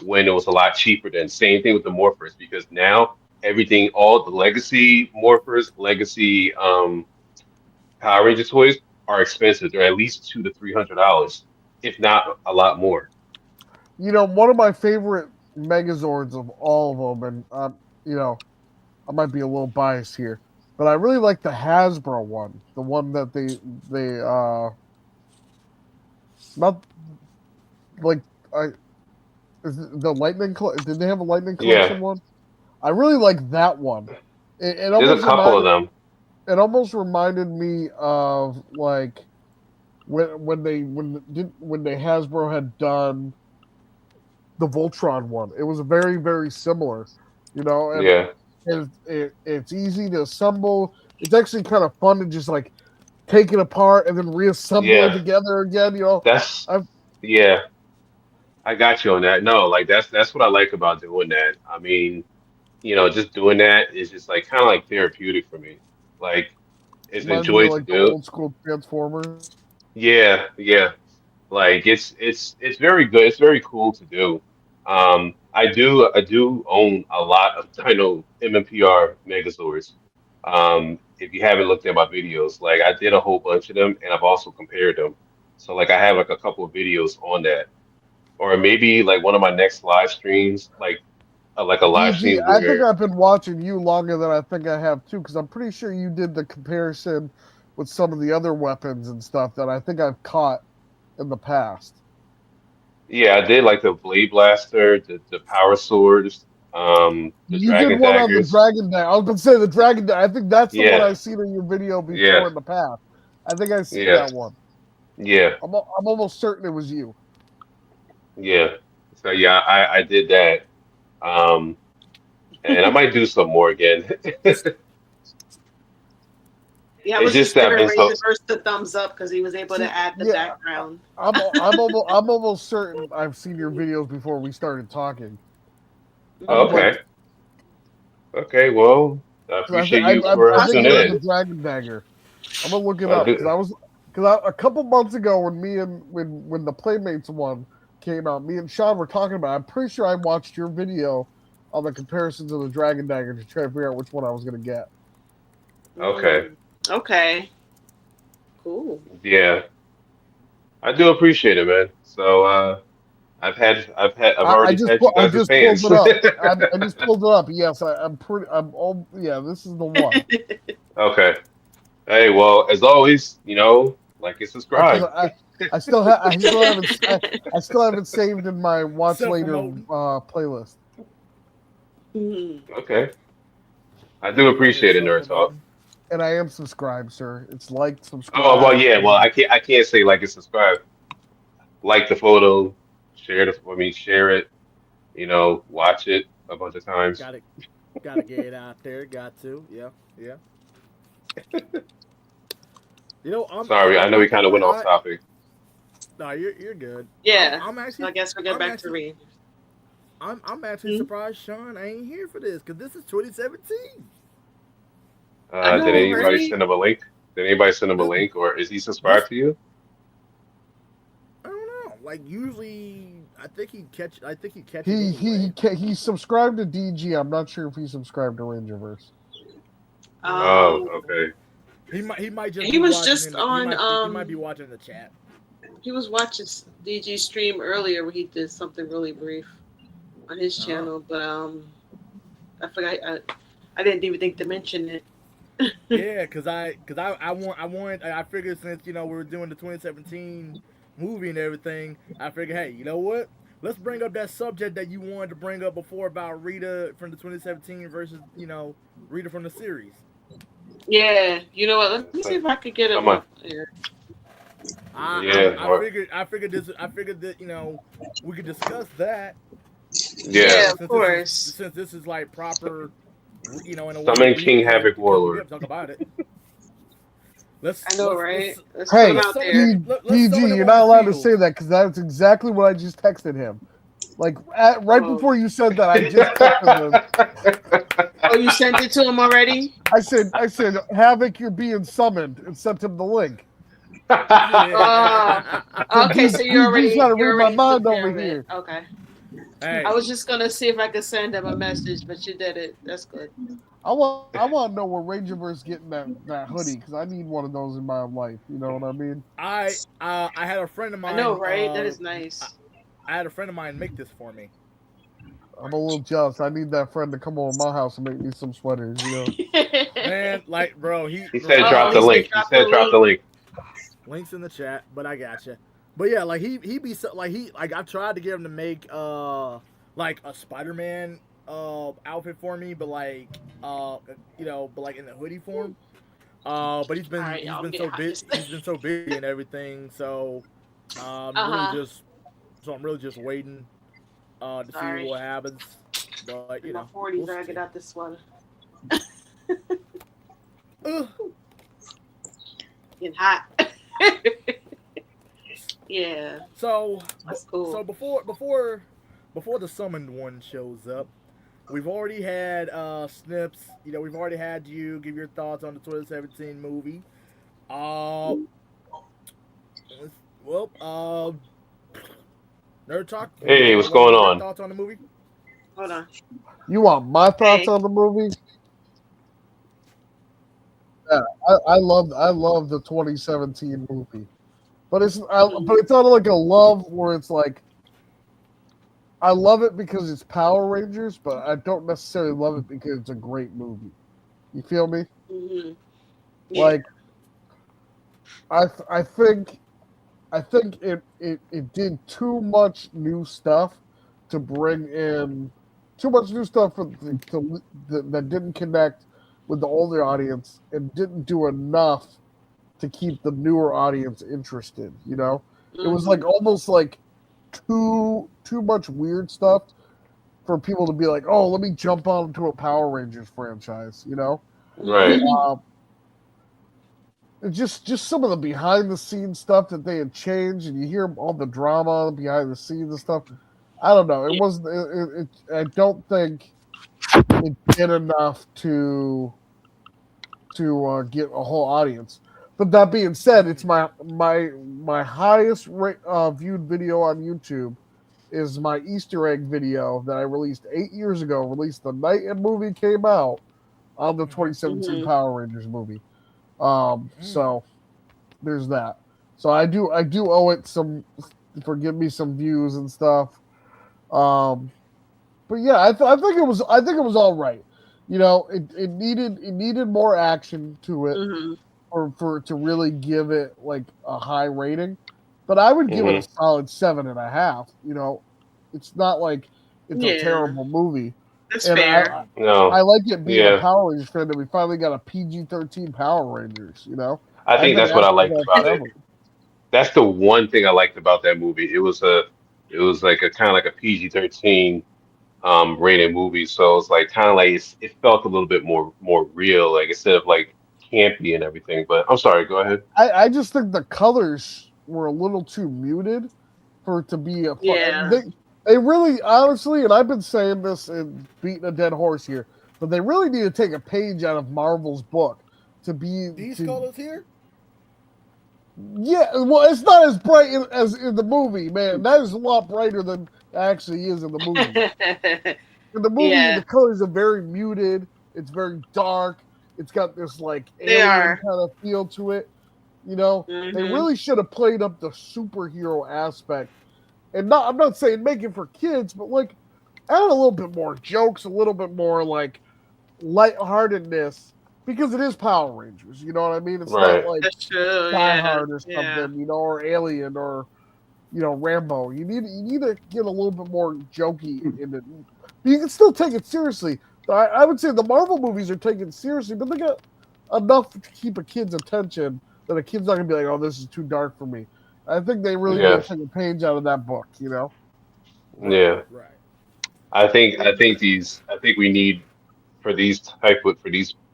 when it was a lot cheaper. Than same thing with the Morphers because now everything, all the Legacy Morphers, Legacy Power Ranger toys are expensive. They're at least $200 to $300, if not a lot more. One of my favorite Megazords of all of them, and I might be a little biased here, but I really like the Hasbro one, the one that they not like I is it the did they have a Lightning Yeah, Collection one? I really like that one. It there's a almost couple of reminded them. it almost reminded me of like when they Hasbro had done the Voltron one. It was very very similar, and Yeah, it's easy to assemble. It's actually kind of fun to just like take it apart and then reassemble it yeah. together again. That's I've yeah. I got you on that. No, like that's what I like about doing that. I mean, just doing that is just like kind of like therapeutic for me. Like it's a reminds me of joy to like the do. old school Transformers. Yeah, yeah. Like it's very good. It's very cool to do. I do own a lot of Dino MMPR Megazords. If you haven't looked at my videos, like I did a whole bunch of them, and I've also compared them. So like I have like a couple of videos on that, or maybe like one of my next live streams, like a live DG, stream I think where I've been watching you longer than I think I have too, because I'm pretty sure you did the comparison with some of the other weapons and stuff that I think I've caught in the past. yeah, I did like the Blade Blaster, the Power Swords, the You did Dragon one on the Daggers. Dragon Dagger. I was going to say the Dragon Dagger. I think that's the one Yeah, I've seen in your video before yeah, in the past. I think I've seen yeah, that one. yeah, I'm almost certain it was you. yeah. So yeah, I did that. Um, and I might do some more again. Yeah, I It's was just just that I've giving been so. Razor first the thumbs up because he was able See, to add the yeah, background. I'm almost certain I've seen your videos before we started talking. Oh, I'm like, okay, okay. Well, I 'cause appreciate you for I think it tuning was Possibly. the in. Dragon Dagger. I'm gonna look it I up because do. a couple months ago when the Playmates one came out, me and Sean were talking about it. I'm pretty sure I watched your video on the comparisons of the Dragon Dagger to try to figure out which one I was gonna get. Okay. Mm, okay. Cool. Yeah, I do appreciate it, man. So I've already had you I guys as just pulled fans. it up. I just pulled it up. Yes, I'm pretty. I'm all. Yeah, this is the one. Okay. Hey, well, as always, like and Because subscribe. I still haven't saved in my watch later Self-promoting. playlist. Mhm. Okay. I do There you go. They're appreciate it, Nerd Talk. self-promoting. And I am subscribed, sir. It's liked, Oh, well, subscribed. yeah. Well, I can't say like and subscribe. Like the photo, share it. Watch it a bunch of times. Gotta get it out there. Got to. Yeah. Yeah. Sorry, I know we kind of went off I topic. no, you're good. Yeah. I'm So I actually guess we'll get I'm back to actually Rangers. I'm actually Hmm? surprised Sean ain't here for this because this is 2017. I Did know, anybody right? send him a link? Did anybody send him a This link, or is he this subscribed to you? I don't know. Like usually, I think he'd catch it He anyway. he subscribed to DG. I'm not sure if he subscribed to Rangerverse. Oh, Um, okay. He might just he be was watching just in the on. he might be watching in the chat. He was watching DG stream earlier where he did something really brief on his Uh, channel, but I forgot. I didn't even think to mention it. Yeah, I figured since we were doing the 2017 movie and everything, I figured, hey, you know what? Let's bring up that subject that you wanted to bring up before about Rita from the 2017 versus Rita from the series. Yeah, you know what? Let me see if I could get it Come on. up here. I figured that we could discuss that. Yeah. Of course. Since this is like proper, in a way. Summon King Havoc Warlord. Talk about it. I know, right? Let's Hey, put them out there. PG, you're not allowed to say that because that's exactly what I just texted him. Like right before you said that, I just texted him. Oh, you sent it to him already? I said, Havoc, you're being summoned, and sent him the link. Okay, so you're already trying to read my mind over preparing it. here. Okay. Hey, I was just gonna see if I could send him a message, but you did it. That's good. I want to know where Rangerverse getting that hoodie because I need one of those in my life. You know what I mean? I had a friend of mine. I know, right? That is nice. I had a friend of mine make this for me. I'm a little jealous. I need that friend to come over my house and make me some sweaters. Man, like, bro, he said drop the link. He said drop the link. Links in the chat, but I gotcha. But yeah, like he be so, like I tried to get him to make like a Spider-Man outfit for me, but like but like in the hoodie form. But he's been so busy and everything, so I'm really just waiting to see what happens. But my 40s, I get out this sweater. Getting hot. Yeah. So that's cool. So before the summoned one shows up, we've already had Snips. We've already had you give your thoughts on the 2017 movie. Nerd Talk. Hey, what's going on? Thoughts on the movie? Hold on. You want my thoughts on the movie? Yeah, I love the 2017 movie, but it's not like a love where it's like I love it because it's Power Rangers, but I don't necessarily love it because it's a great movie. You feel me? Mm-hmm. Yeah. Like I think it did too much new stuff to bring in too much new stuff that didn't connect with the older audience and didn't do enough to keep the newer audience interested. It was like almost like too much weird stuff for people to be like, oh, let me jump onto a Power Rangers franchise. Right. Just some of the behind the scenes stuff that they had changed, and you hear all the drama behind the scenes and stuff. I don't know. It wasn't. I don't think it did enough to get a whole audience. But that being said, it's my highest viewed video on YouTube is my Easter egg video that I released 8 years ago. Released the night a movie came out on the 2017 Power Rangers movie. So there's that. So I do owe it some. Forgive me some views and stuff. But yeah, I think it was all right. It needed more action to it for to really give it like a high rating. But I would give it a solid 7.5. It's not like it's a terrible movie. That's fair. I like it being a Power Rangers fan that we finally got a PG-13 Power Rangers. I think that's what I liked about it. That's the one thing I liked about that movie. It was like a kind of like a PG-13 rated movie, so it's like kind of like it felt a little bit more real, like instead of like campy and everything. But I'm sorry, go ahead. I just think the colors were a little too muted for it to be a They really, honestly, and I've been saying this and beating a dead horse here, but they really need to take a page out of Marvel's book to be these colors here. Yeah, well, it's not as bright as in the movie, man. That is a lot brighter than it actually is in the movie. In the movie, the colors are very muted. It's very dark. It's got this like alien kind of feel to it. They really should have played up the superhero aspect. And I'm not saying make it for kids, but like add a little bit more jokes, a little bit more like lightheartedness, because it is Power Rangers. You know what I mean? It's not Right. like That's true. Die Yeah. Hard or Yeah. something, you know, or Alien or Rambo. You need to get a little bit more jokey in it. But you can still take it seriously. I would say the Marvel movies are taken seriously, but they got enough to keep a kid's attention that a kid's not gonna be like, "Oh, this is too dark for me." I think they really need Yeah. to take a page out of that book. Yeah. Right. I think we need for these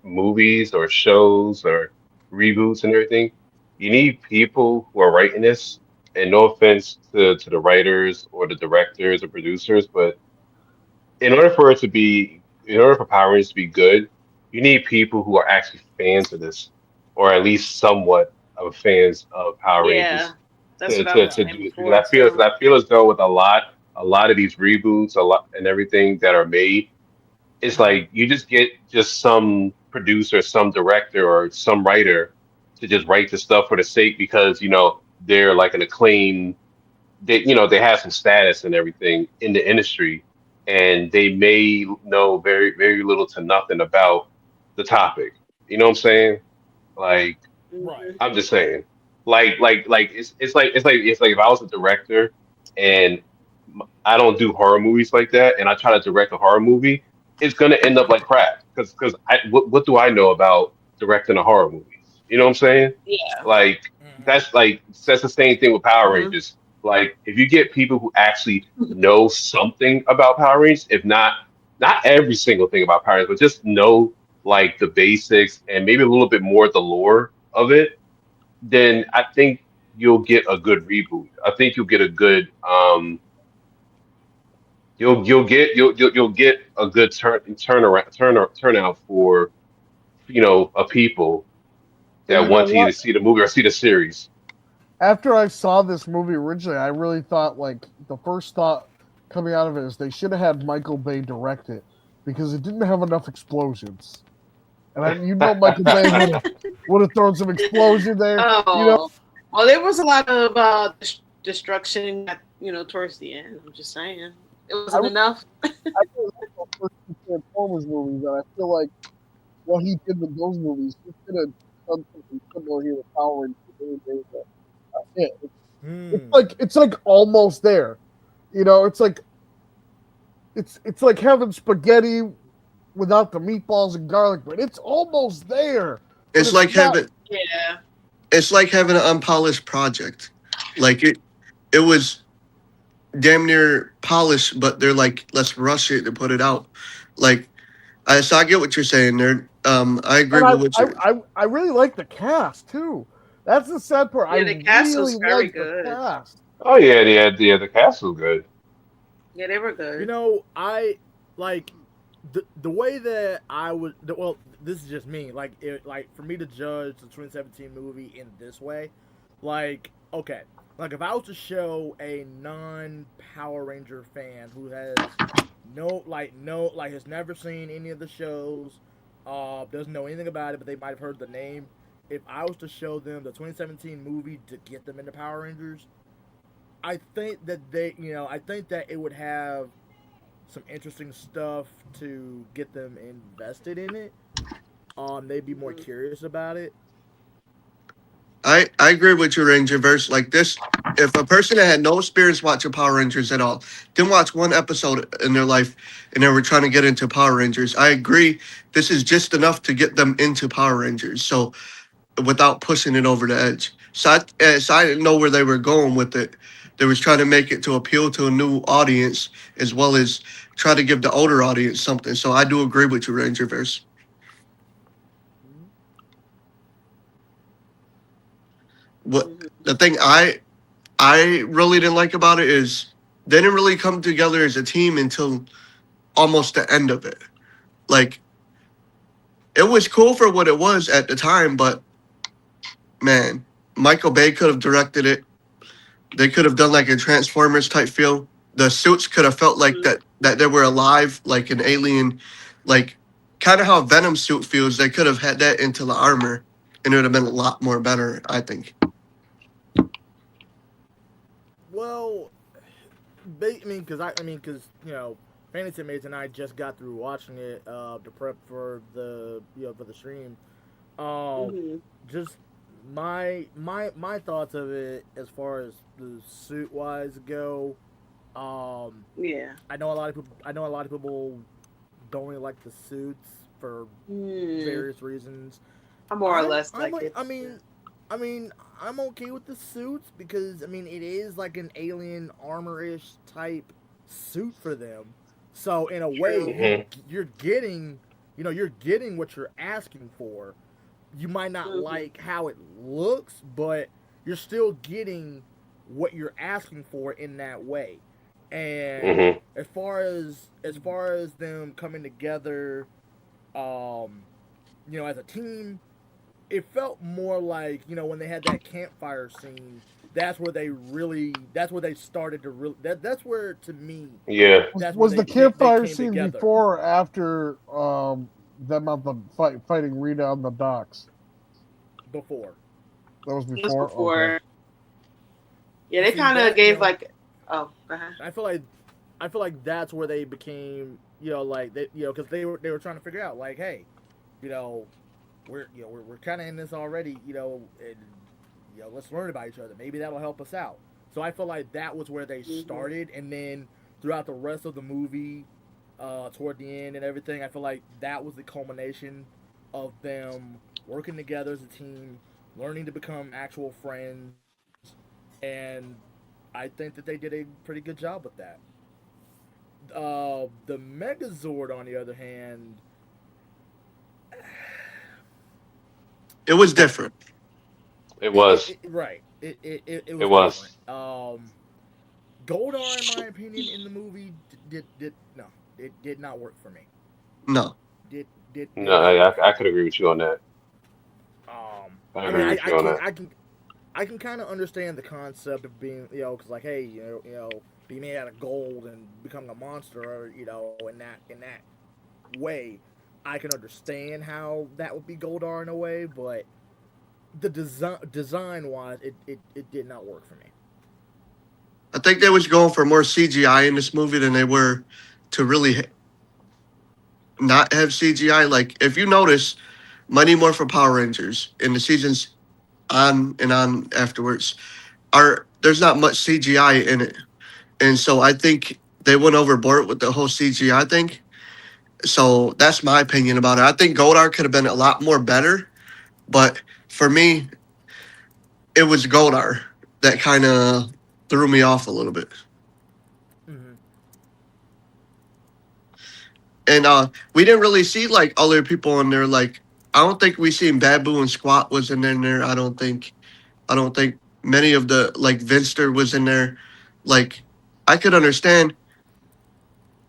movies or shows or reboots and everything, you need people who are writing this. And no offense to the writers or the directors or producers, but in order for Power Rangers to be good, you need people who are actually fans of this, or at least somewhat of fans of Power Yeah. Rangers That's what I was to saying do it. before Because too. I feel as though with a lot of these reboots, a lot and everything that are made, it's like you just get just some producer, some director, or some writer to just write the stuff for the sake because they're like an acclaimed they have some status and everything in the industry, and they may know very very little to nothing about the topic. You know what I'm saying? Like Right. Mhm. I'm just saying, like it's like if I was a director and I don't do horror movies like that, and I try to direct a horror movie, it's gonna end up like crap because what do I know about directing a horror movie? You know what I'm saying? Yeah. Like Hmm. that's the same thing with Power Mhm. Rangers. Like if you get people who actually know something about Power Rangers, if not every single thing about Power Rangers, but just know like the basics and maybe a little bit more the lore of it, then I think you'll get a good reboot. I think you'll get a good you'll get a good turnout for a people And that you know want to either what? see the movie or see the series. After I saw this movie originally, I really thought like the first thought coming out of it is they should have had Michael Bay direct it because it didn't have enough explosions. And Michael Bay would have thrown some explosion there. Oh. Well, there was a lot of destruction towards the end. I'm just saying. It I, wasn't enough. I really like the first two Transformers movies, and I feel like what he did with those movies, he could have done something similar here with Power Rangers. Really made it a hit. It's like almost there. It's like having spaghetti without the meatballs and garlic bread. It's almost there, but It's like it's not. Yeah. it's like having an unpolished project. Like it was damn near polished, but they're like, let's rush it and put it out. Like so I get what you're saying there. I agree And with what you. I really like the cast too. That's the sad part. I Yeah, the cast really was very like the good. cast. Oh yeah, the cast was good. Yeah, they were good. I like the way that I would. Well, this is just me. Like for me to judge the 2017 movie in this way, okay, like if I was to show a non-Power Ranger fan who has has never seen any of the shows, doesn't know anything about it, but they might have heard the name. If I was to show them the 2017 movie to get them into Power Rangers, I think that I think that it would have some interesting stuff to get them invested in it. They'd be more Mhm. curious about it. I agree with you, Ranger Verse. Like this, if a person that had no experience watching Power Rangers at all, didn't watch one episode in their life, and they were trying to get into Power Rangers, I agree. This is just enough to get them into Power Rangers. So without pushing it over the edge. So I didn't know where they were going with it. They was trying to make it to appeal to a new audience as well as try to give the older audience something. So I do agree with you, Ranger Verse. What Mhm. the thing I really didn't like about it is they didn't really come together as a team until almost the end of it. Like it was cool for what it was at the time, but man, Michael Bay could have directed it. They could have done like a Transformers type feel. The suits could have felt like Mhm. that they were alive, like an alien, like kind of how a Venom suit feels. They could have had that into the armor, and it would have been a lot more better, I think. Well, I mean, because Fantasy Mates and I just got through watching it to prep for the for the stream. Mhm. Just my thoughts of it as far as the suit wise go. Yeah. I know a lot of people don't really like the suits for Hmm. various reasons. I more or I'm, less I'm like it. I mean, I'm okay with the suits because I mean it is like an alien armor-ish type suit for them. So in a way, True. you're getting, you're getting what you're asking for. You might not Mhm. like how it looks, but you're still getting what you're asking for in that way. And Hmm. as far as them coming together, um, as a team, it felt more like when they had that campfire scene. That's where they started to really. That's where to me Yeah. that's where Was they the campfire came scene together. before or after them on the fighting Rita on the docks? Before. That was Just before. before. Okay. Yeah, they See, kind of that, gave like. Oh, uh-huh. I feel like that's where they became, like they, because they were trying to figure out, like, hey, we're kind of in this already, and let's learn about each other. Maybe that'll help us out. So I feel like that was where they started, and then throughout the rest of the movie, toward the end and everything, I feel like that was the culmination of them working together as a team, learning to become actual friends, and I think that they did a pretty good job with that. The Megazord, on the other hand, It was different. It was. right. It It was was. different. Goldar, in my opinion, in the movie did no, it did not work for me. No. No, Did not work for I me. could agree with you on that. I I mean, agree with you on that. I can kind of understand the concept of being, because like, hey, be made out of gold and becoming a monster, or, in that way, I can understand how that would be Goldar in a way, but the design wise, it did not work for me. I think they was going for more CGI in this movie than they were to really not have CGI. Like, if you notice, Mighty Morphin Power Rangers in the seasons on and on afterwards there's not much CGI in it. And so I think they went overboard with the whole CGI thing. So that's my opinion about it. I think Goldar could have been a lot more better, but for me, it was Goldar that kind of threw me off a little bit. Mm-hmm. And we didn't really see like other people in there. Like, I don't think we seen Babu and Squat was in there. I don't think many of the, like, Vinster was in there. Like, I could understand.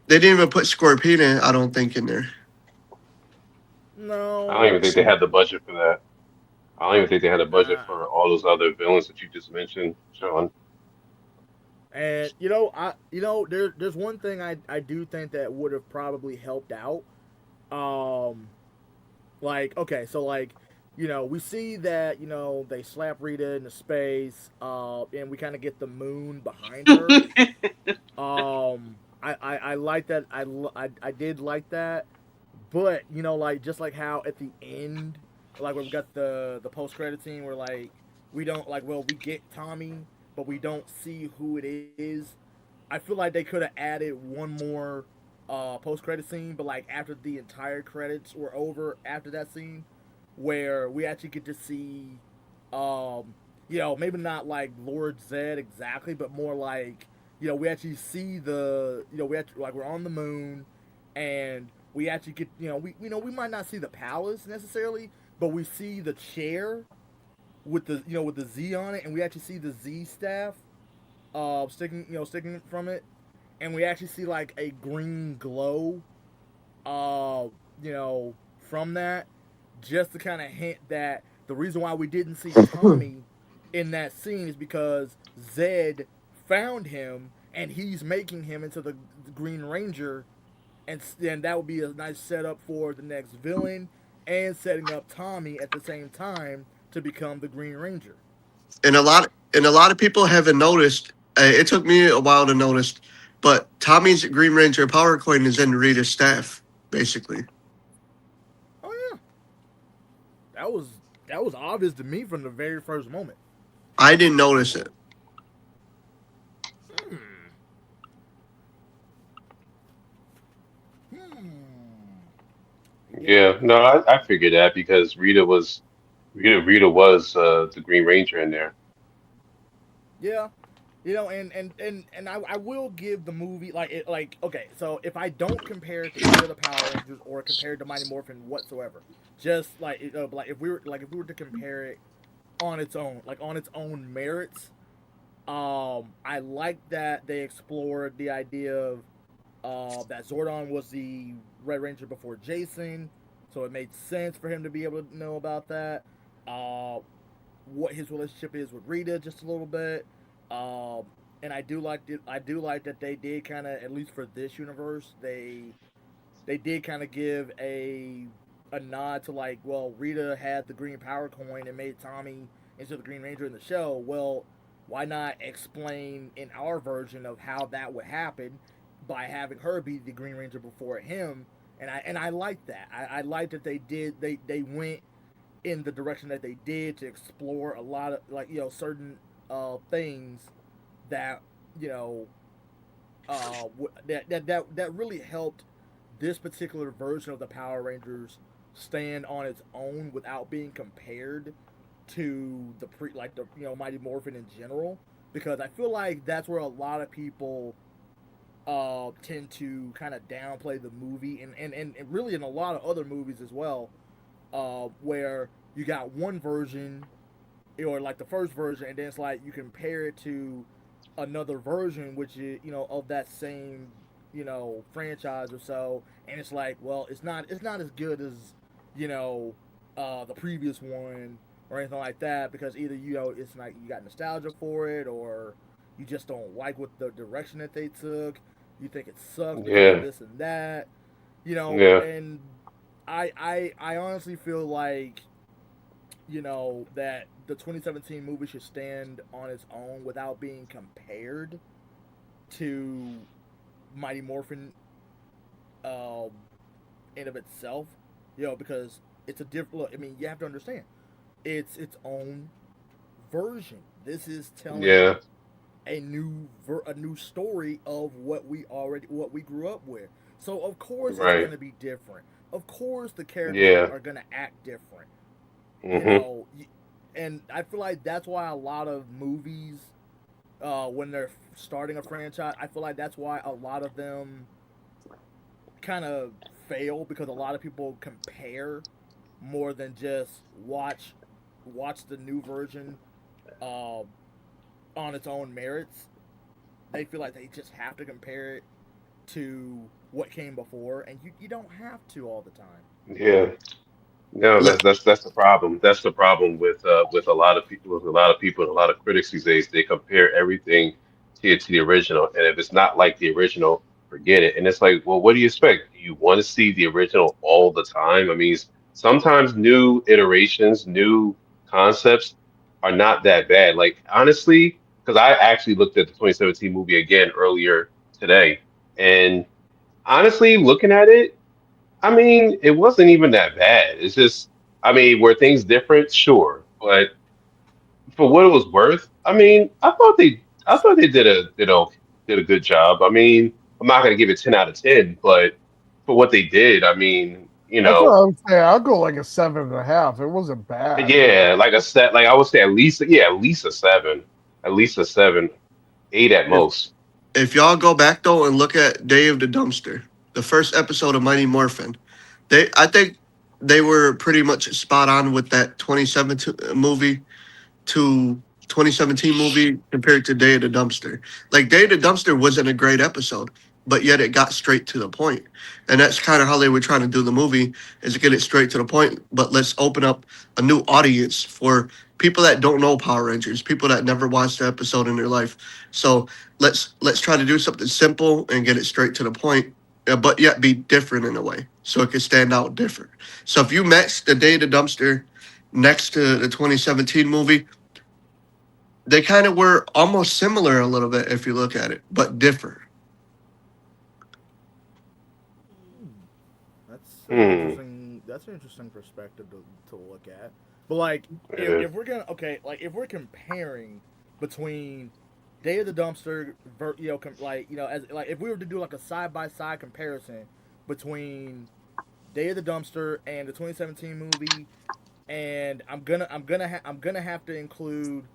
They didn't even put Scorpion, I don't think, in there. I don't No, even think they had the budget for that. I don't even think they had a budget nah. for all those other villains that you just mentioned, Sean. And there's one thing I do think that would have probably helped out. Um, like, okay, so like, we see that they slap Rita into space, and we kind of get the moon behind her. I like that. I did like that, but like just like how at the end, like when we got the post credit scene where like we don't like well we get Tommy, but we don't see who it is. I feel like they could have added one more post credit scene, but like after the entire credits were over, after that scene, where we actually get to see, maybe not like Lord Zed exactly, but more like we actually see we actually like we're on the moon, and we actually get we might not see the palace necessarily, but we see the chair with the Z on it, and we actually see the Z staff sticking from it, and we actually see like a green glow from that, just to kind of hint that the reason why we didn't see Tommy in that scene is because Zed found him and he's making him into the Green Ranger, and that would be a nice setup for the next villain and setting up Tommy at the same time to become the Green Ranger. And a lot of people haven't noticed. It took me a while to notice But Tommy's Green Ranger power coin is in Rita's staff, basically. Oh yeah, that was obvious to me from the very first moment. I didn't notice it. Hmm. Hmm. Yeah, no, I figured that because Rita was the Green Ranger in there. Yeah, I will give the movie okay. So if I don't compare it to any of the Power Rangers or compare it to Mighty Morphin whatsoever, just like if we were to compare it on its own merits, I like that they explored the idea of that Zordon was the Red Ranger before Jason, so it made sense for him to be able to know about that. Uh, what his relationship is with Rita, just a little bit. Um, and I do like that they did kind of, at least for this universe, they did kind of give a nod to like, well, Rita had the green power coin and made Tommy into the Green Ranger in the show. Well, why not explain in our version of how that would happen by having her be the Green Ranger before him? And I like that. I like that they went in the direction that they did to explore a lot of certain things that you know that really helped this particular version of the Power Rangers stand on its own without being compared to the Mighty Morphin in general, because I feel like that's where a lot of people tend to kind of downplay the movie, and really in a lot of other movies as well, where you got one version or like the first version, and then it's like you compare it to another version, which is of that same franchise or so, and it's like, well, it's not as good as the previous one or anything like that, because either it's like you got nostalgia for it, or you just don't like what the direction that they took. You think it sucks because of Yeah, this and that, yeah, and I honestly feel like that the 2017 movie should stand on its own without being compared to Mighty Morphin um, in of itself, because it's a different look. I mean, you have to understand, it's its own version. This is telling yeah, a new story of what we grew up with. So of course it's right, going to be different. Of course the characters yeah, are going to act different. You hmm, know, and I feel like that's why a lot of movies, when they're starting a franchise, I feel like that's why a lot of them kind of fail, because a lot of people compare more than just watch the new version uh, on its own merits. They feel like they just have to compare it to what came before, and you don't have to all the time. yeah. No, Let, that's the problem. That's the problem with a lot of people, and a lot of critics these days. They compare everything to the original, and if it's not like the original, forget it. And it's like, well, what do you expect? Do you want to see the original all the time? I mean, sometimes new iterations, new concepts are not that bad. Like honestly, because I actually looked at the 2017 movie again earlier today, and honestly, looking at it. I mean, it wasn't even that bad. It's just, I mean, were things different? Sure, but for what it was worth, I mean, I thought they did a good job. I mean, I'm not gonna give it 10 out of 10, but for what they did, I mean, That's what I would say. I'll go like a 7.5. It wasn't bad. yeah, like a set, like I would say at least a seven, at least a seven, eight at if most. if y'all go back though and look at Day of the Dumpster, the first episode of Mighty Morphin, I think they were pretty much spot on with that 2017 movie to 2017 movie compared to Day of the Dumpster. Like Day of the Dumpster wasn't a great episode, but yet it got straight to the point. And that's kind of how they were trying to do the movie, is to get it straight to the point, but let's open up a new audience for people that don't know Power Rangers, people that never watched the episode in their life. So let's try to do something simple and get it straight to the point, but yet be different in a way so it can stand out different. So if you match the Day of the Dumpster next to the 2017 movie, they kind of were almost similar a little bit if you look at it, but different. an Hmm. interesting. That's an interesting perspective to look at. But like, Yeah. if we're gonna if we're comparing between Day of the Dumpster, as if we were to do like a side by side comparison between Day of the Dumpster and the 2017 movie, and I'm gonna have to include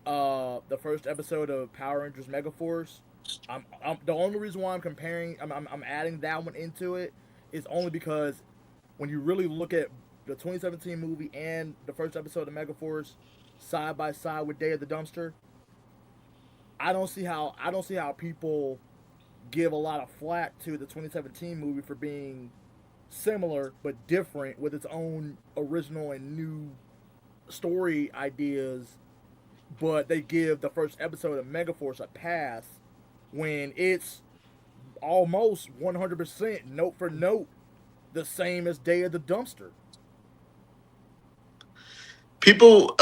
the first episode of Power Rangers Megaforce. The only reason why I'm adding that one into it is only because when you really look at the 2017 movie and the first episode of Megaforce side by side with Day of the Dumpster, I don't see how people give a lot of flack to the 2017 movie for being similar but different with its own original and new story ideas, but they give the first episode of Megaforce a pass when it's almost 100% note for note the same as Day of the Dumpster. People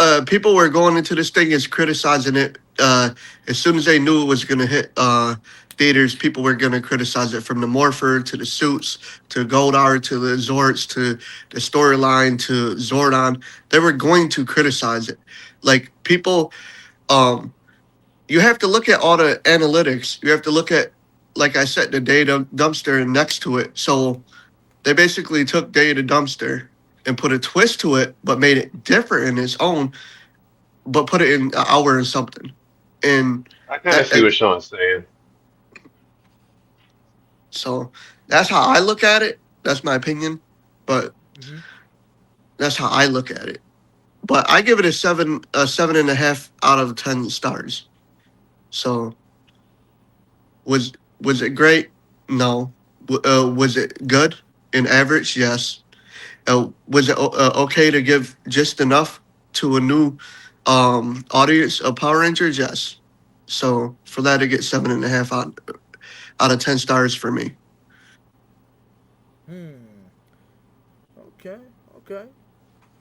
were going into this thing as criticizing it. As soon as they knew it was gonna hit theaters, people were gonna criticize it, from the Morpher to the suits to Goldar to the Zords to the storyline to Zordon. They were going to criticize it. Like, people, you have to look at all the analytics. You have to look at, like I said, the data dumpster next to it. So they basically took Day of the Dumpster and put a twist to it, but made it different in its own, but put it in an hour and something. And I kind of see what Sean's saying. so that's how I look at it. That's my opinion, but that's how I look at it. But I give it a 7.5 out of 10 stars. So was it great? No. Was it good and average? Yes. Was it okay to give just enough to a new audience of Power Rangers? Yes. So for that, it gets 7.5 out of 10 stars for me. Okay.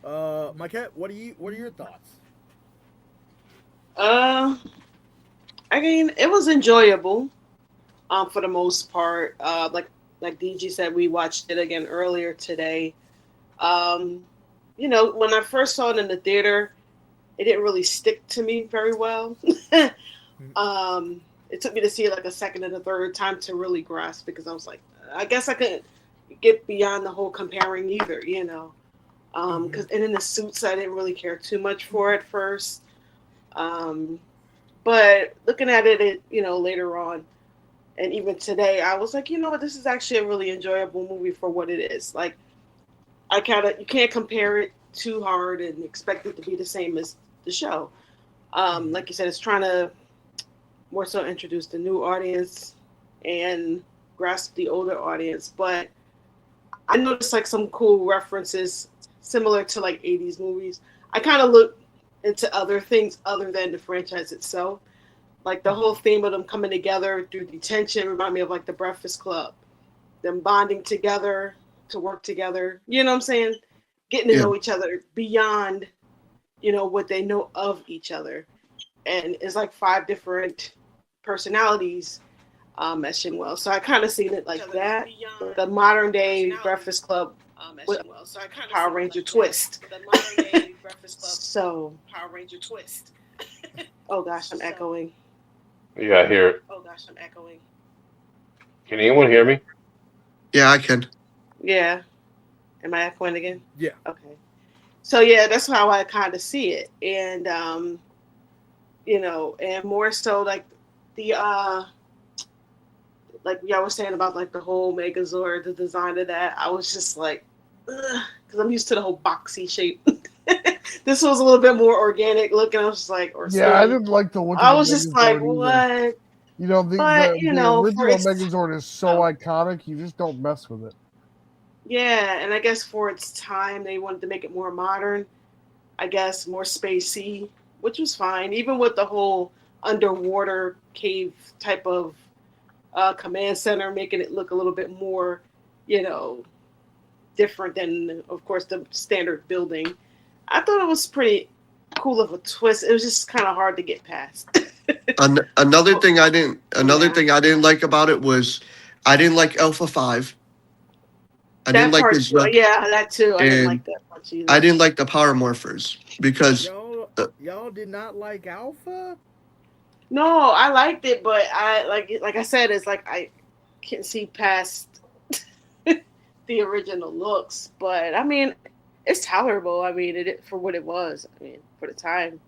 My cat, what are your thoughts? I mean, it was enjoyable, for the most part. Like DG said, we watched it again earlier today. You know, when I first saw it in the theater, it didn't really stick to me very well. It took me to see it like a second and a third time to really grasp, because I was like, I guess I couldn't get beyond the whole comparing either, you know. And in the suits, I didn't really care too much for at first. But looking at it, you know, later on, and even today, I was like, you know what, this is actually a really enjoyable movie for what it is. Like, you can't compare it too hard and expect it to be the same as the show. Like you said, it's trying to more so introduce the new audience and grasp the older audience. But I noticed like some cool references similar to like 80s movies. I kind of look into other things other than the franchise itself. Like the whole theme of them coming together through detention remind me of like the Breakfast Club. Them bonding together to work together. You know what I'm saying? Getting to know each other beyond, you know, what they know of each other. And it's like 5 different personalities at Shinwell. So I kind of seen it like that. The modern day Breakfast Club with Power Ranger twist. So Power Ranger twist. Oh gosh, I'm echoing. Yeah, I hear it. Oh gosh, I'm echoing. Can anyone hear me? Yeah, I can. Yeah. Am I echoing again? Yeah. Okay. So yeah, that's how I kind of see it. And you know, and more so like the like y'all were saying about like the whole Megazord, the design of that, I was just like, because I'm used to the whole boxy shape. This was a little bit more organic looking. I was just like, I didn't like the look. I was just like, what? You know, the original Megazord is so iconic. You just don't mess with it. Yeah, and I guess for its time, they wanted to make it more modern. I guess more spacey, which was fine. Even with the whole underwater cave type of command center, making it look a little bit more, you know, different than, of course, the standard building. I thought it was pretty cool of a twist. It was just kind of hard to get past. Another thing I didn't like about it was I didn't like Alpha 5. I didn't That like part his too. Yeah, that too. I didn't and like that much either. I didn't like the Power Morphers because Y'all did not like Alpha? No, I liked it, but like I said, it's like I can't see past the original looks. But I mean, it's tolerable. I mean, it for what it was. I mean, for the time,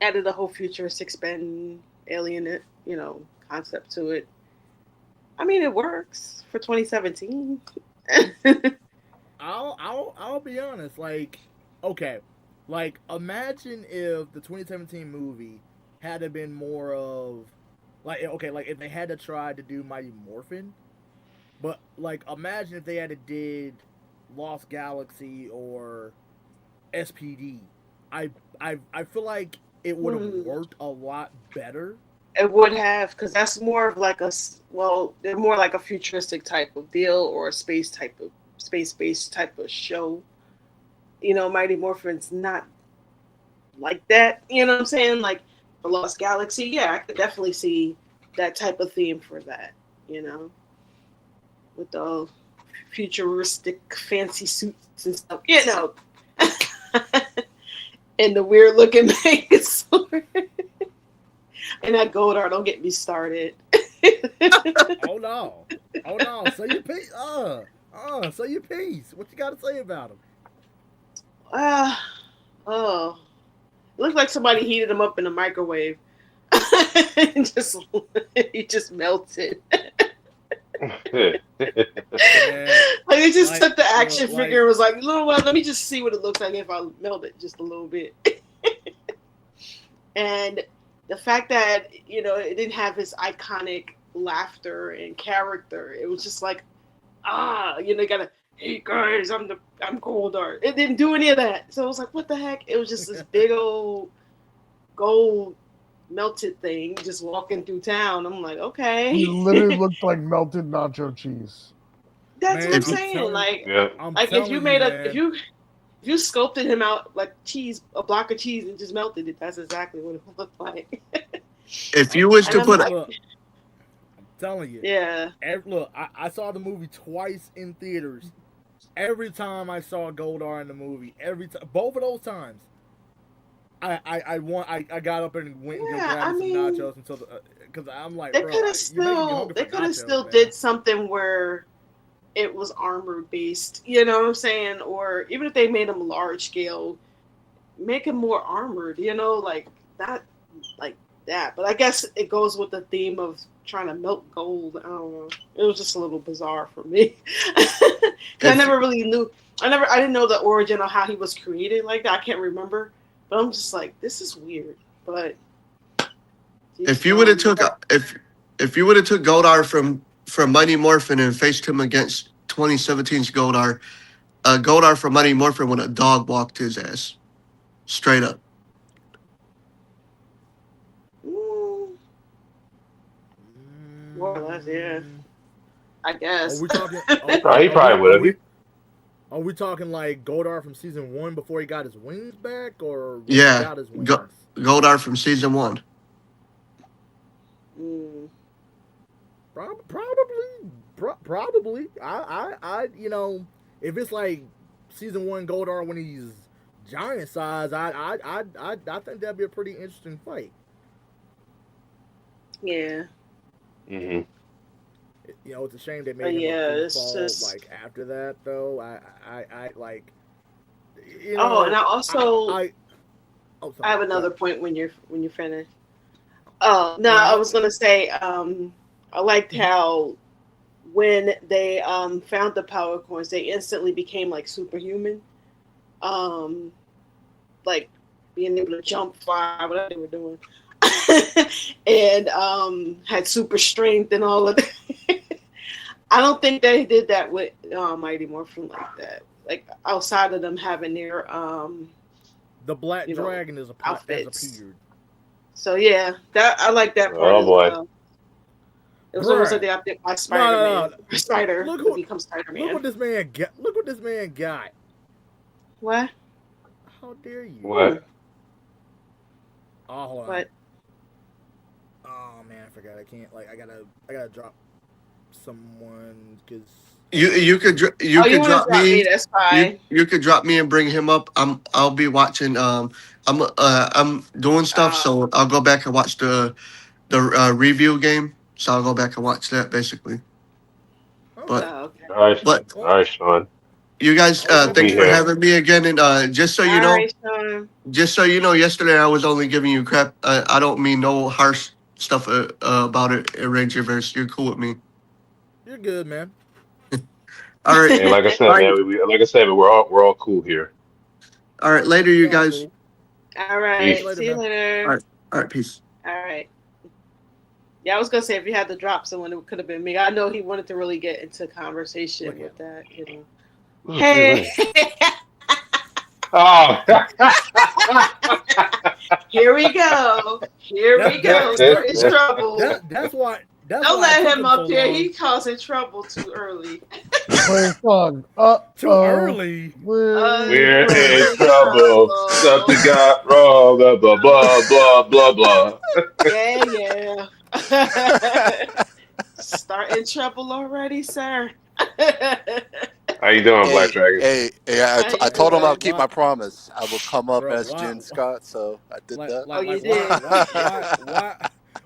added the whole futuristic spin alien, concept to it. I mean, it works for 2017. I'll be honest. Like, okay, like imagine if the 2017 movie had to been more of like if they had to try to do Mighty Morphin, but like imagine if they had to did Lost Galaxy or SPD. I feel like it would have worked a lot better. It would have, because that's more of like they're more like a futuristic type of deal or a space-based type of show. Mighty Morphin's not like that. You know what I'm saying? Like the Lost Galaxy, yeah, I could definitely see that type of theme for that. With the futuristic fancy suits and stuff. And the weird looking Megazord. And that Goldar, don't get me started. Oh no. Say your piece. Say your piece. What you got to say about him? It looked like somebody heated him up in a microwave. And he just melted. Like they just took the action figure and was like, let me just see what it looks like if I melt it just a little bit. And the fact that it didn't have his iconic laughter and character, it was just like, you gotta, hey guys, I'm Goldar. It didn't do any of that, so it was like, what the heck? It was just this big old gold melted thing just walking through town. I'm like, okay. He literally looked like melted nacho cheese. That's what I'm saying. If you made if you sculpted him out like cheese, a block of cheese, and just melted it, that's exactly what it looked like. If you was to put, I'm telling you. Yeah. Look, I saw the movie twice in theaters. Every time I saw Goldar in the movie, both of those times, I got up and went and grabbed some nachos until because I'm like, they could have still did something where it was armor based, you know what I'm saying? Or even if they made him large scale, make him more armored, like that. But I guess it goes with the theme of trying to melt gold. I don't know. It was just a little bizarre for me. I never really knew. I didn't know the origin of how he was created like that. I can't remember. But I'm just like, this is weird. But if you would have took Goldar from Mighty Morphin and faced him against 2017's Goldar, Goldar from Mighty Morphin would have dog walked his ass, straight up. More or less, yeah. I guess. Are we talking? He probably would have. Are we talking like Goldar from season 1 before he got his wings back, or he got his wings? Goldar from season 1. Probably. I if it's like season 1 Goldar when he's giant size, I think that'd be a pretty interesting fight. Yeah. Mm-hmm. It's a shame they made him fall like after that though. I like. And I also I have another point when you're finished. Oh no, I was gonna say I liked how when they found the power coins, they instantly became like superhuman, like being able to jump, fly, whatever they were doing. And had super strength and all of that. I don't think they did that with Mighty Morphin like that. Like outside of them having their the Black Dragon is outfits. Has appeared. So yeah, that I like that part. Oh boy. Well. It was almost like they update my Spider-Man. No. Spider look become Spider-Man. Look what this man got. Look what this man got. What? How dare you? What? Oh, hold on. What? Oh man, I forgot. I can't. Like, I gotta drop someone because You could Oh, you could want drop to drop me? me. That's fine. You could drop me and bring him up. I'll be watching. I'm doing stuff, so I'll go back and watch the review game. So I'll go back and watch that basically. But Okay. but All right, Sean. you guys, We'll be thanks for here. having me again. And just so you All know, right, Sean. yesterday I was only giving you crap. I don't mean no harsh stuff about it. Rangerverse, you're cool with me. You're good, man. All right, And like I said, all right, man, like I said, we're all cool here. all right. Later, you All guys. cool. All right. Peace. See you later. All right. All right, peace. All right. Yeah, I was gonna say if you had to drop someone, it could have been me. I know he wanted to really get into conversation Look with that. Look, Hey, Oh. here we go. Here we go. It's trouble. That's why. Don't why it let took him up so here. long. He causing trouble too early. Play a song. Too early. We're in trouble. Something got wrong. Blah blah blah blah blah. Yeah. Starting trouble already, sir. How you doing, Black Dragon? I told him I'll keep my promise. I will come up Bro, as why- Jen Scott, so I did that. Oh, you did.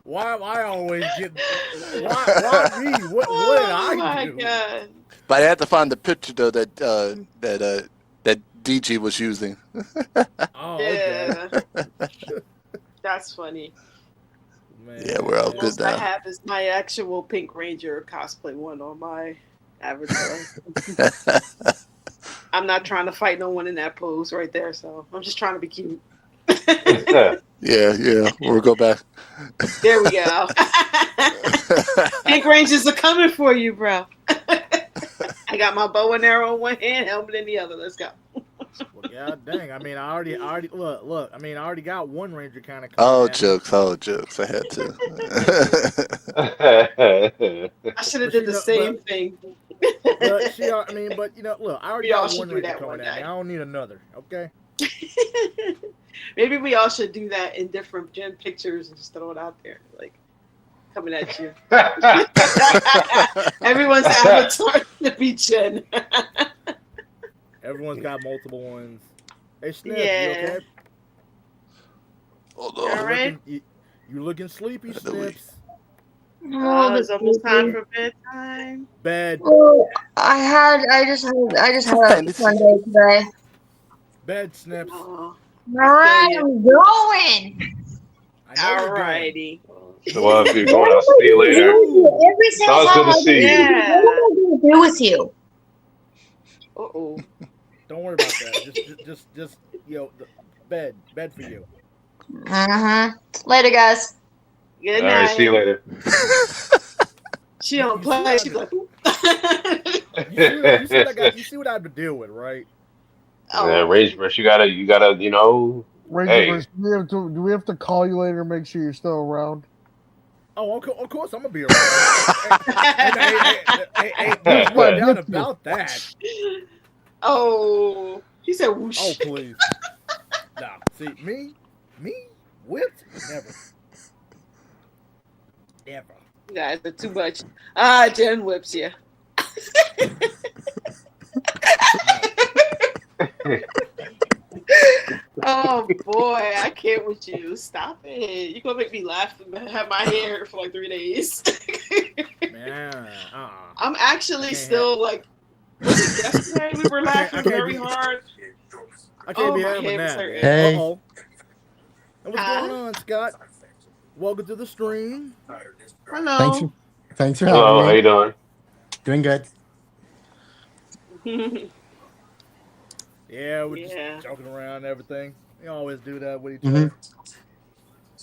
Why am I always getting? Why me? What did I my do? God. But I had to find the picture though that DG was using. Oh, okay. Yeah. That's funny. Man. Yeah, we're all good Most I now. have is my actual Pink Ranger cosplay one on my avatar. I'm not trying to fight no one in that pose right there, so I'm just trying to be cute. Yeah, we'll go back. There we go. Pink Rangers are coming for you, bro. I got my bow and arrow in one hand, helmet in the other. Let's go. Well, God dang! I mean, I already look. I mean, I already got one ranger kind of. Oh, jokes. I had to. I should have But did the you know, same thing. But you know, look, I already We all got should one do ranger that coming one at me. day. I don't need another. Okay. Maybe we all should do that in different Gen pictures and just throw it out there, like coming at you. Everyone's avatar to be Jen. Everyone's got multiple ones. Hey, Sniff, Yeah. you okay? Hold All on. right. You looking sleepy, I know we- Snips? It's almost time for bedtime. Bed, Well, I just had a fun day today. bed, Snips. Oh, All right, I'm going. I know you're going. alrighty. Well, if you're going, I'll see you later. Every single Sounds time good to see you. Yeah. What am I going to do with you? Uh-oh. Don't worry about that. Just the bed for you. Later, guys. Good All night. right, see you later. She don't play. She's like, You see what I have to deal with, right? Yeah, Rangeverse, you gotta, you know. Rangerverse, do we have to call you later and make sure you're still around? Oh, of course I'm gonna be around. Hey, there's no doubt about that. oh. He said, whoosh. Oh, please. Nah, see, me, whipped, never. Ever. You guys are too much. Jen whips you. Oh boy, I can't with you. Stop it. You're gonna make me laugh and have my hair for like 3 days. Man, I'm actually still like, was it yesterday? We were laughing very hard. I can't be my having head was that. hurting. Hey. Uh-oh. And what's Hi. going on, Scott? Welcome to the stream. Hello. Thanks for Hello, how having you me. doing? Doing good. Yeah, we're Yeah. just joking around and everything. We always do that with each Mhm. other.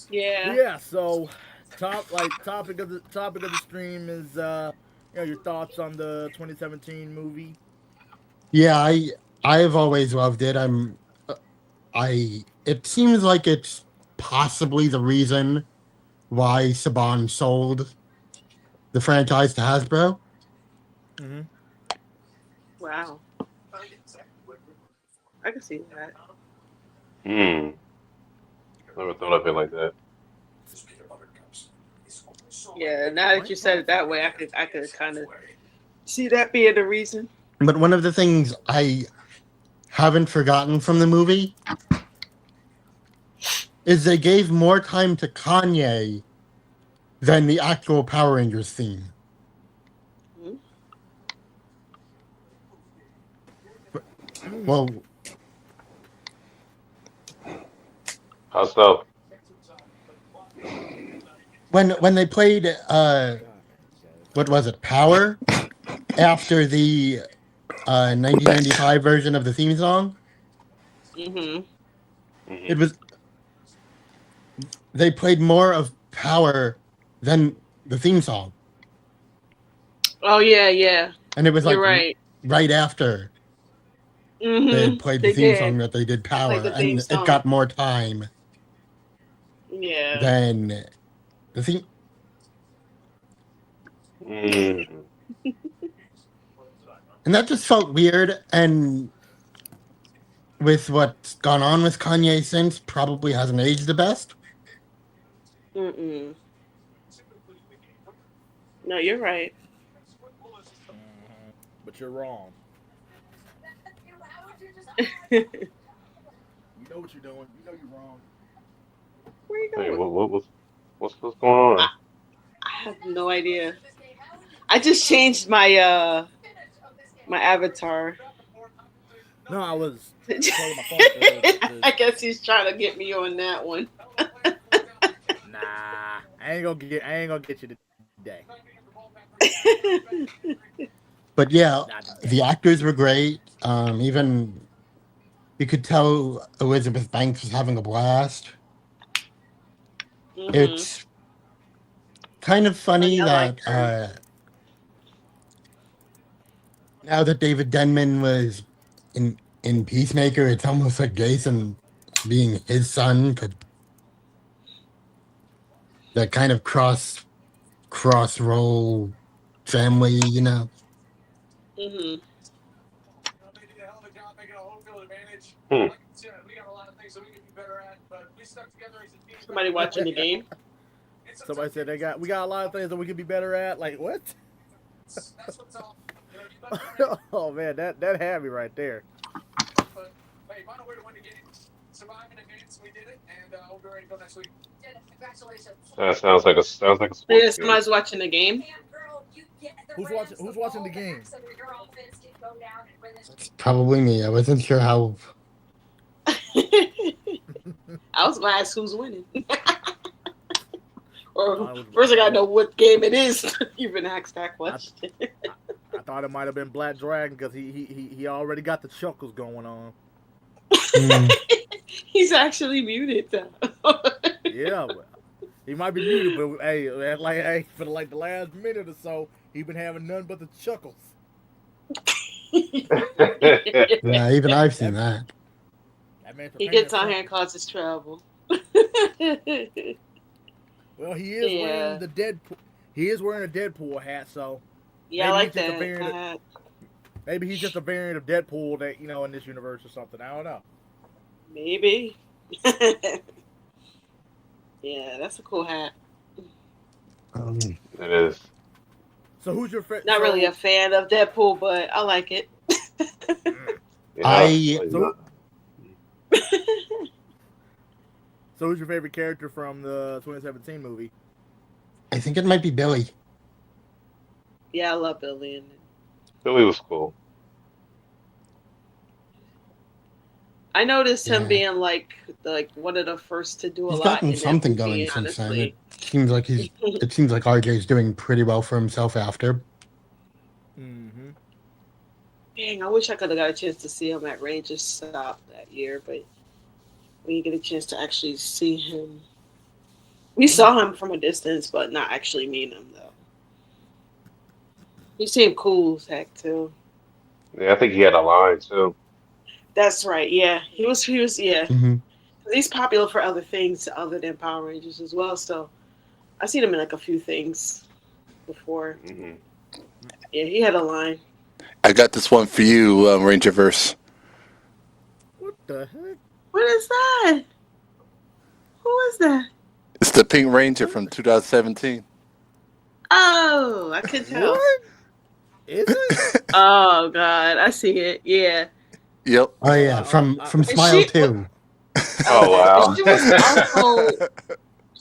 Yeah. Yeah, so topic of the stream is your thoughts on the 2017 movie. Yeah, I've always loved it. It seems like it's possibly the reason why Saban sold the franchise to Hasbro. Mm-hmm. Wow. I can see that. Never thought of it like that. Yeah, now that you said it that way, I could kind of See that being the reason. But one of the things I haven't forgotten from the movie is they gave more time to Kanye than the actual Power Rangers theme. Well, How so? when they played what was it, Power, after the 1995 version of the theme song, it was they played more of Power than the theme song. Oh yeah. And it was like You're right. right after they had played the theme song that they did Power, the theme and song. it got more time Yeah. than the theme. And that just felt weird, and with what's gone on with Kanye since, probably hasn't aged the best. No, you're right. But you're wrong. You know what you're doing. You know you're wrong. Where you Hey, going? what's going on? I have no idea. I just changed my my avatar. No, I was playing my phone. I guess he's trying to get me on that one. Nah, I ain't gonna get you today. But yeah, the actors were great. Even you could tell Elizabeth Banks was having a blast. It's kind of funny that now that David Denman was in Peacemaker, it's almost like Jason being his son could that kind of cross role family, you know. Somebody watching the game? Somebody said we got a lot of things that we could be better at. Like what? Oh man, that had me right there. That sounds like a sports Yeah, game. somebody's watching the game. Who's watching the game? It's probably me. I wasn't sure how. I was gonna ask who's winning. Or first I gotta know what game it is. You've been asked that question. I thought it might have been Black Dragon because he already got the chuckles going on. He's actually muted though. Yeah, he might be muted, but hey, for like the last minute or so, he been having none but the chuckles. Yeah, even I've seen that. He gets on here and causes trouble. Well, he is wearing the Deadpool. He is wearing a Deadpool hat, so yeah, I like that. Maybe he's just a variant of Deadpool that in this universe or something. I don't know. Maybe. Yeah, that's a cool hat. It is. So who's your favorite? Not really a fan of Deadpool, but I like it. So who's your favorite character from the 2017 movie? I think it might be Billy. Yeah, I love Billy. Billy was cool. I noticed him being like one of the first to do a He's lot. gotten something going since then. It seems like it seems like RJ's doing pretty well for himself after. Dang, I wish I could have got a chance to see him at Rangers Stop that year, but we didn't get a chance to actually see him. We saw him from a distance, but not actually meet him though. He seemed cool as heck too. Yeah, I think he had a line too. That's right. Yeah, he was. Yeah, Mm-hmm. he's popular for other things other than Power Rangers as well. So I've seen him in like a few things before. Yeah, he had a line. I got this one for you, Rangerverse. What the heck? What is that? Who is that? It's the Pink Ranger from 2017. Oh, I could tell. What? Is it? Oh God, I see it. Yeah. Yep. Oh yeah, from Smile she- 2. Oh wow.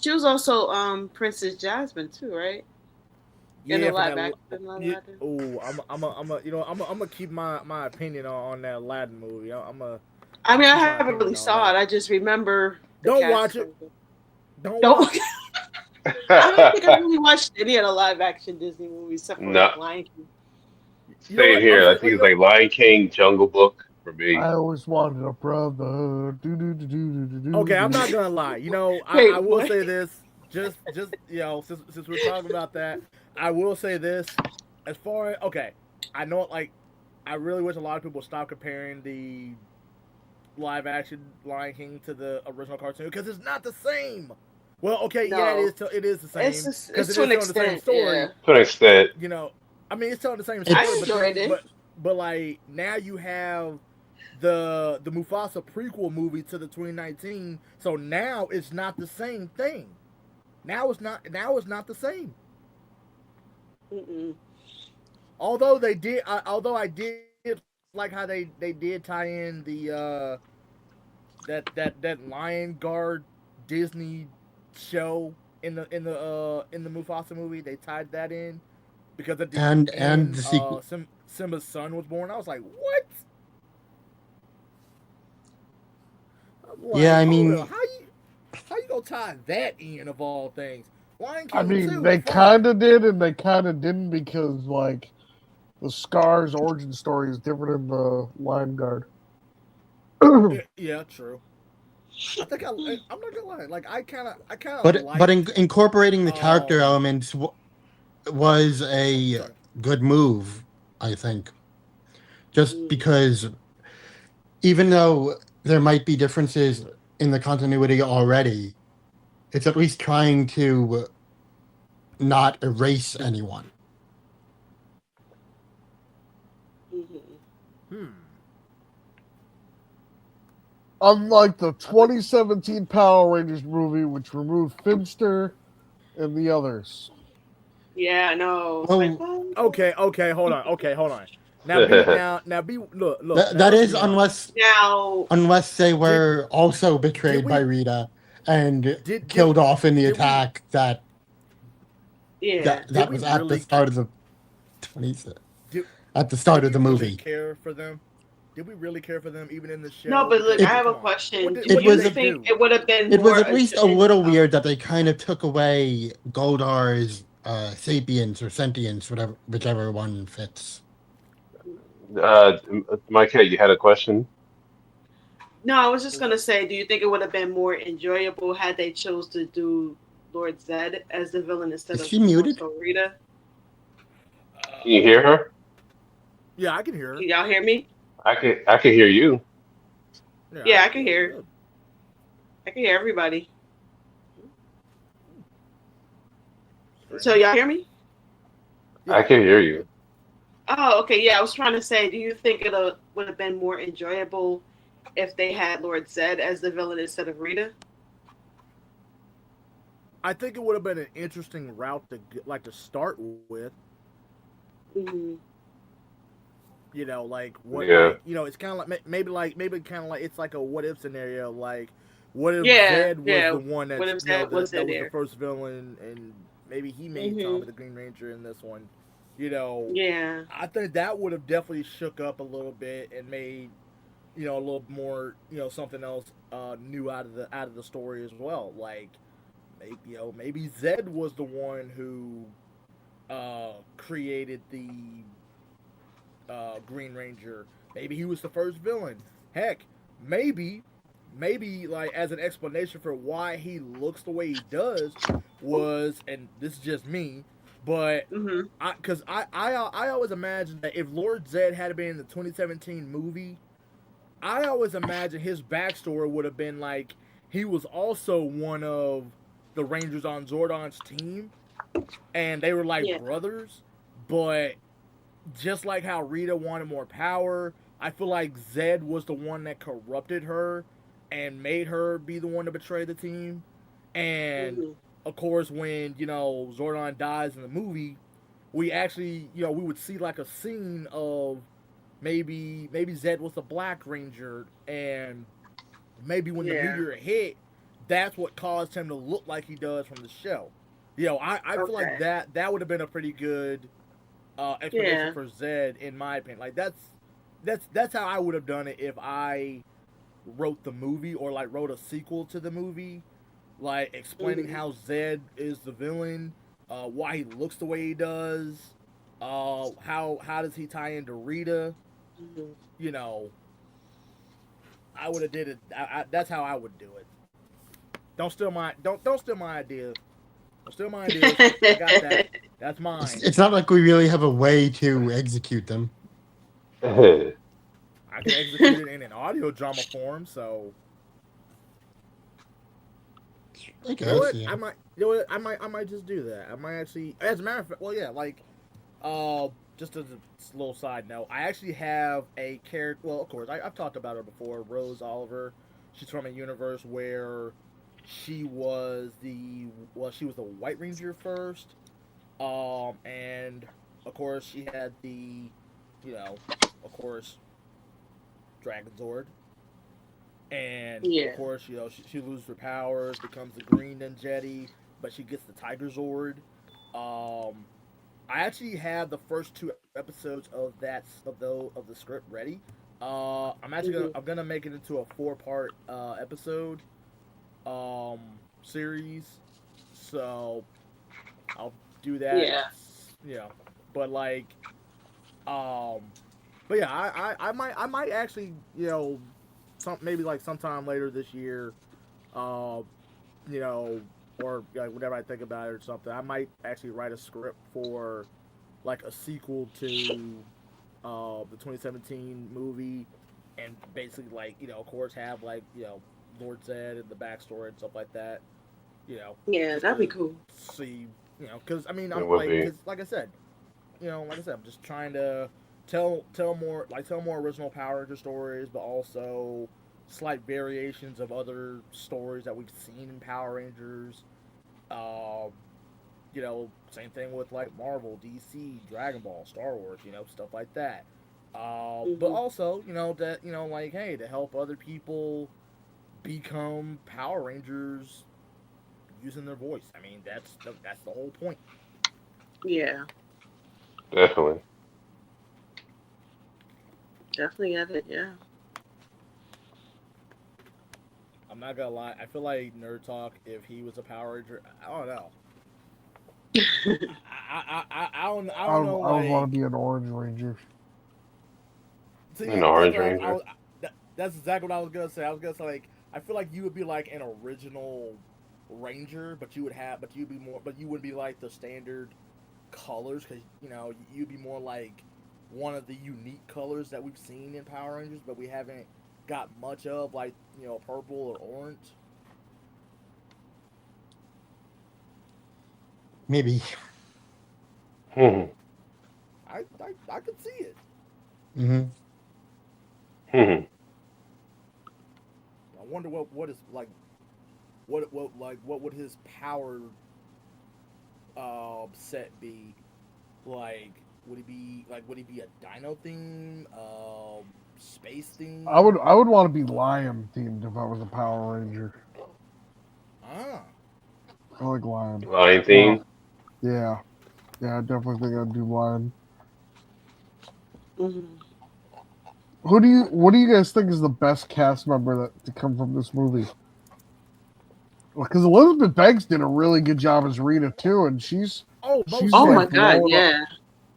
She was also Princess Jasmine too, right? In the For live that. action Yeah, Aladdin. I'm gonna keep my opinion on that Aladdin movie. I'm a. I mean, I keep my haven't opinion really on saw that. it. I just remember. The Don't cast watch it. from- Don't Don't. watch. I don't think I really watched any of the live action Disney movies except for No. like Lion King. You know Same what? here. I I'm think saying, it's like Lion King, Jungle Book for me. I always wanted a brother. Okay, I'm not gonna lie. You know, Wait, I will what? say this. Just you know, since we're talking about that, I will say this. As far as I know, like, I really wish a lot of people stop comparing the live action Lion King to the original cartoon because it's not the same. Well, okay, yeah, No. it is the same It's because to it an is telling the same extent. story. Yeah. To an extent. You know, I mean, it's telling the same It's- story. I enjoyed it. But like now you have the Mufasa prequel movie to the 2019, so now it's not the same thing. Now it's not the same. Mm-mm. Although they did, although I did like how they did tie in the that Lion Guard Disney show in the Mufasa movie. They tied that in because at the And end, the sequel. Simba's son was born. I was like, what? I'm like, Yeah, I hold mean- up, how you gonna tie that in of all things? Lion King I mean, 2, they fine. kind of did and they kind of didn't because, like, the Scar's origin story is different in the Lion Guard. Yeah, true. I think I'm not gonna lie. Like I kind of But incorporating the character um, elements was a sorry. good move, I think. Just because even though there might be differences in the continuity already, it's at least trying to not erase anyone. Mm-hmm. Unlike the 2017 Power Rangers movie, which removed Finster and the others. Yeah, I know. Oh. Like, what? Okay, hold on. Now be look. That now is let's be honest. unless they were also betrayed did we- by Rita and did- killed off in the did we- attack that Yeah. that we was at really- the start of the 20s. Did- At the start of the Did we movie. really care for them? Did we really care for them even in the show? No, but look, It- I have a Come on. question. What Do did- it you was a- think it would have been It was more at least a little weird that they kind of took away Goldar's sapience or sentience, whichever one fits. Mike, you had a question? No, I was just gonna say, do you think it would have been more enjoyable had they chose to do Lord Zed as the villain instead Is of she muted? Rita? Can you hear her? Yeah, I can hear her. Can y'all hear me? I can hear you. Yeah, I can hear. I can hear everybody. So y'all hear me? I can hear you. Oh, okay. Yeah, I was trying to say, do you think it would have been more enjoyable if they had Lord Zed as the villain instead of Rita? I think it would have been an interesting route to start with. Mm-hmm. You know, like what? Yeah. Like, you know, it's kind of like maybe kind of like it's like a what if scenario. Like, what if Yeah, Zed was yeah. the one that What if Zed was that in was there? the first villain, and maybe he made Mhm. Tommy the Green Ranger in this one. You know, Yeah. I think that would have definitely shook up a little bit and made, you know, a little more, you know, something else new out of the story as well. Like, maybe Zed was the one who created the Green Ranger. Maybe he was the first villain. Heck, maybe like as an explanation for why he looks the way he does was, and this is just me, but Mm-hmm. I always imagined that if Lord Zed had been in the 2017 movie, I always imagined his backstory would have been like he was also one of the Rangers on Zordon's team, and they were like Yeah. brothers. But just like how Rita wanted more power, I feel like Zed was the one that corrupted her and made her be the one to betray the team. And Mm-hmm. of course, when, you know, Zordon dies in the movie, we actually, you know, we would see like a scene of maybe Zed was a Black Ranger, and maybe when the Yeah. meteor hit, that's what caused him to look like he does from the show. You know, I feel like Okay. that would have been a pretty good explanation Yeah. for Zed, in my opinion. Like that's how I would have done it if I wrote the movie, or like wrote a sequel to the movie, like explaining Mhm. how Zed is the villain, why he looks the way he does, how does he tie into Rita? Mhm. You know, I would have did it. That's how I would do it. Don't steal my don't steal my idea. Don't steal my ideas. I got that. That's mine. It's not like we really have a way to execute them. I can execute it in an audio drama form. So I you know guess, what? yeah. I might. You know what? I might just do that. I might actually. As a matter of fact, well, yeah. Like, just as a little side note, I actually have a character. Well, of course, I've talked about her before. Rose Oliver. She's from a universe where she was the White Ranger first. And of course she had the, you know, of course, Dragon Zord. And Yeah. of course, you know, she loses her powers, becomes the Green Ninjetti, but she gets the Tiger Zord. I actually have the first two episodes of the script ready. I'm gonna make it into a 4-part episode series. So I'll do that. Yeah. You know, but like, um, but yeah, I might actually, you know, maybe like sometime later this year, uh, you know, or like whenever I think about it or something, I might actually write a script for like a sequel to the 2017 movie, and basically like, you know, of course have like, you know, Lord Zed and the backstory and stuff like that. You know, Yeah, just that'd be to cool. see, you know, because I mean, It I'm would like, be. cause like I said, you know, like I said, I'm just trying to tell more original Power Ranger stories, but also slight variations of other stories that we've seen in Power Rangers. Um, you know, same thing with like Marvel, DC, Dragon Ball, Star Wars, you know, stuff like that. But Mhm. also, you know, that, you know, like, hey, to help other people become Power Rangers using their voice. I mean, that's the whole point. Yeah, Definitely. definitely get it. Yeah. I'm not gonna lie. I feel like Nerd Talk, if he was a Power Ranger, I don't know. I don't know. I would want Like, to be an Orange Ranger. see, An that's Orange what Ranger. that's exactly what I was gonna say. I was gonna say, like, I feel like you would be like an original Ranger, but you'd be more, but you wouldn't be like the standard colors, because, you know, you'd be more like one of the unique colors that we've seen in Power Rangers, but we haven't got much of, like, you know, purple or orange. Maybe. Hmm. I could see it. Hmm. Hmm. I wonder what is like what would his power set be? Like, would he be a dino theme, space theme? I would want to be Lion themed if I was a Power Ranger. Ah, I like Lion. Lion Uh, theme. yeah, I definitely think I'd do Lion. Mhm. What do you guys think is the best cast member to come from this movie? Because Elizabeth Banks did a really good job as Rita too, and she's most Oh my like God. definitely. blown up. Yeah.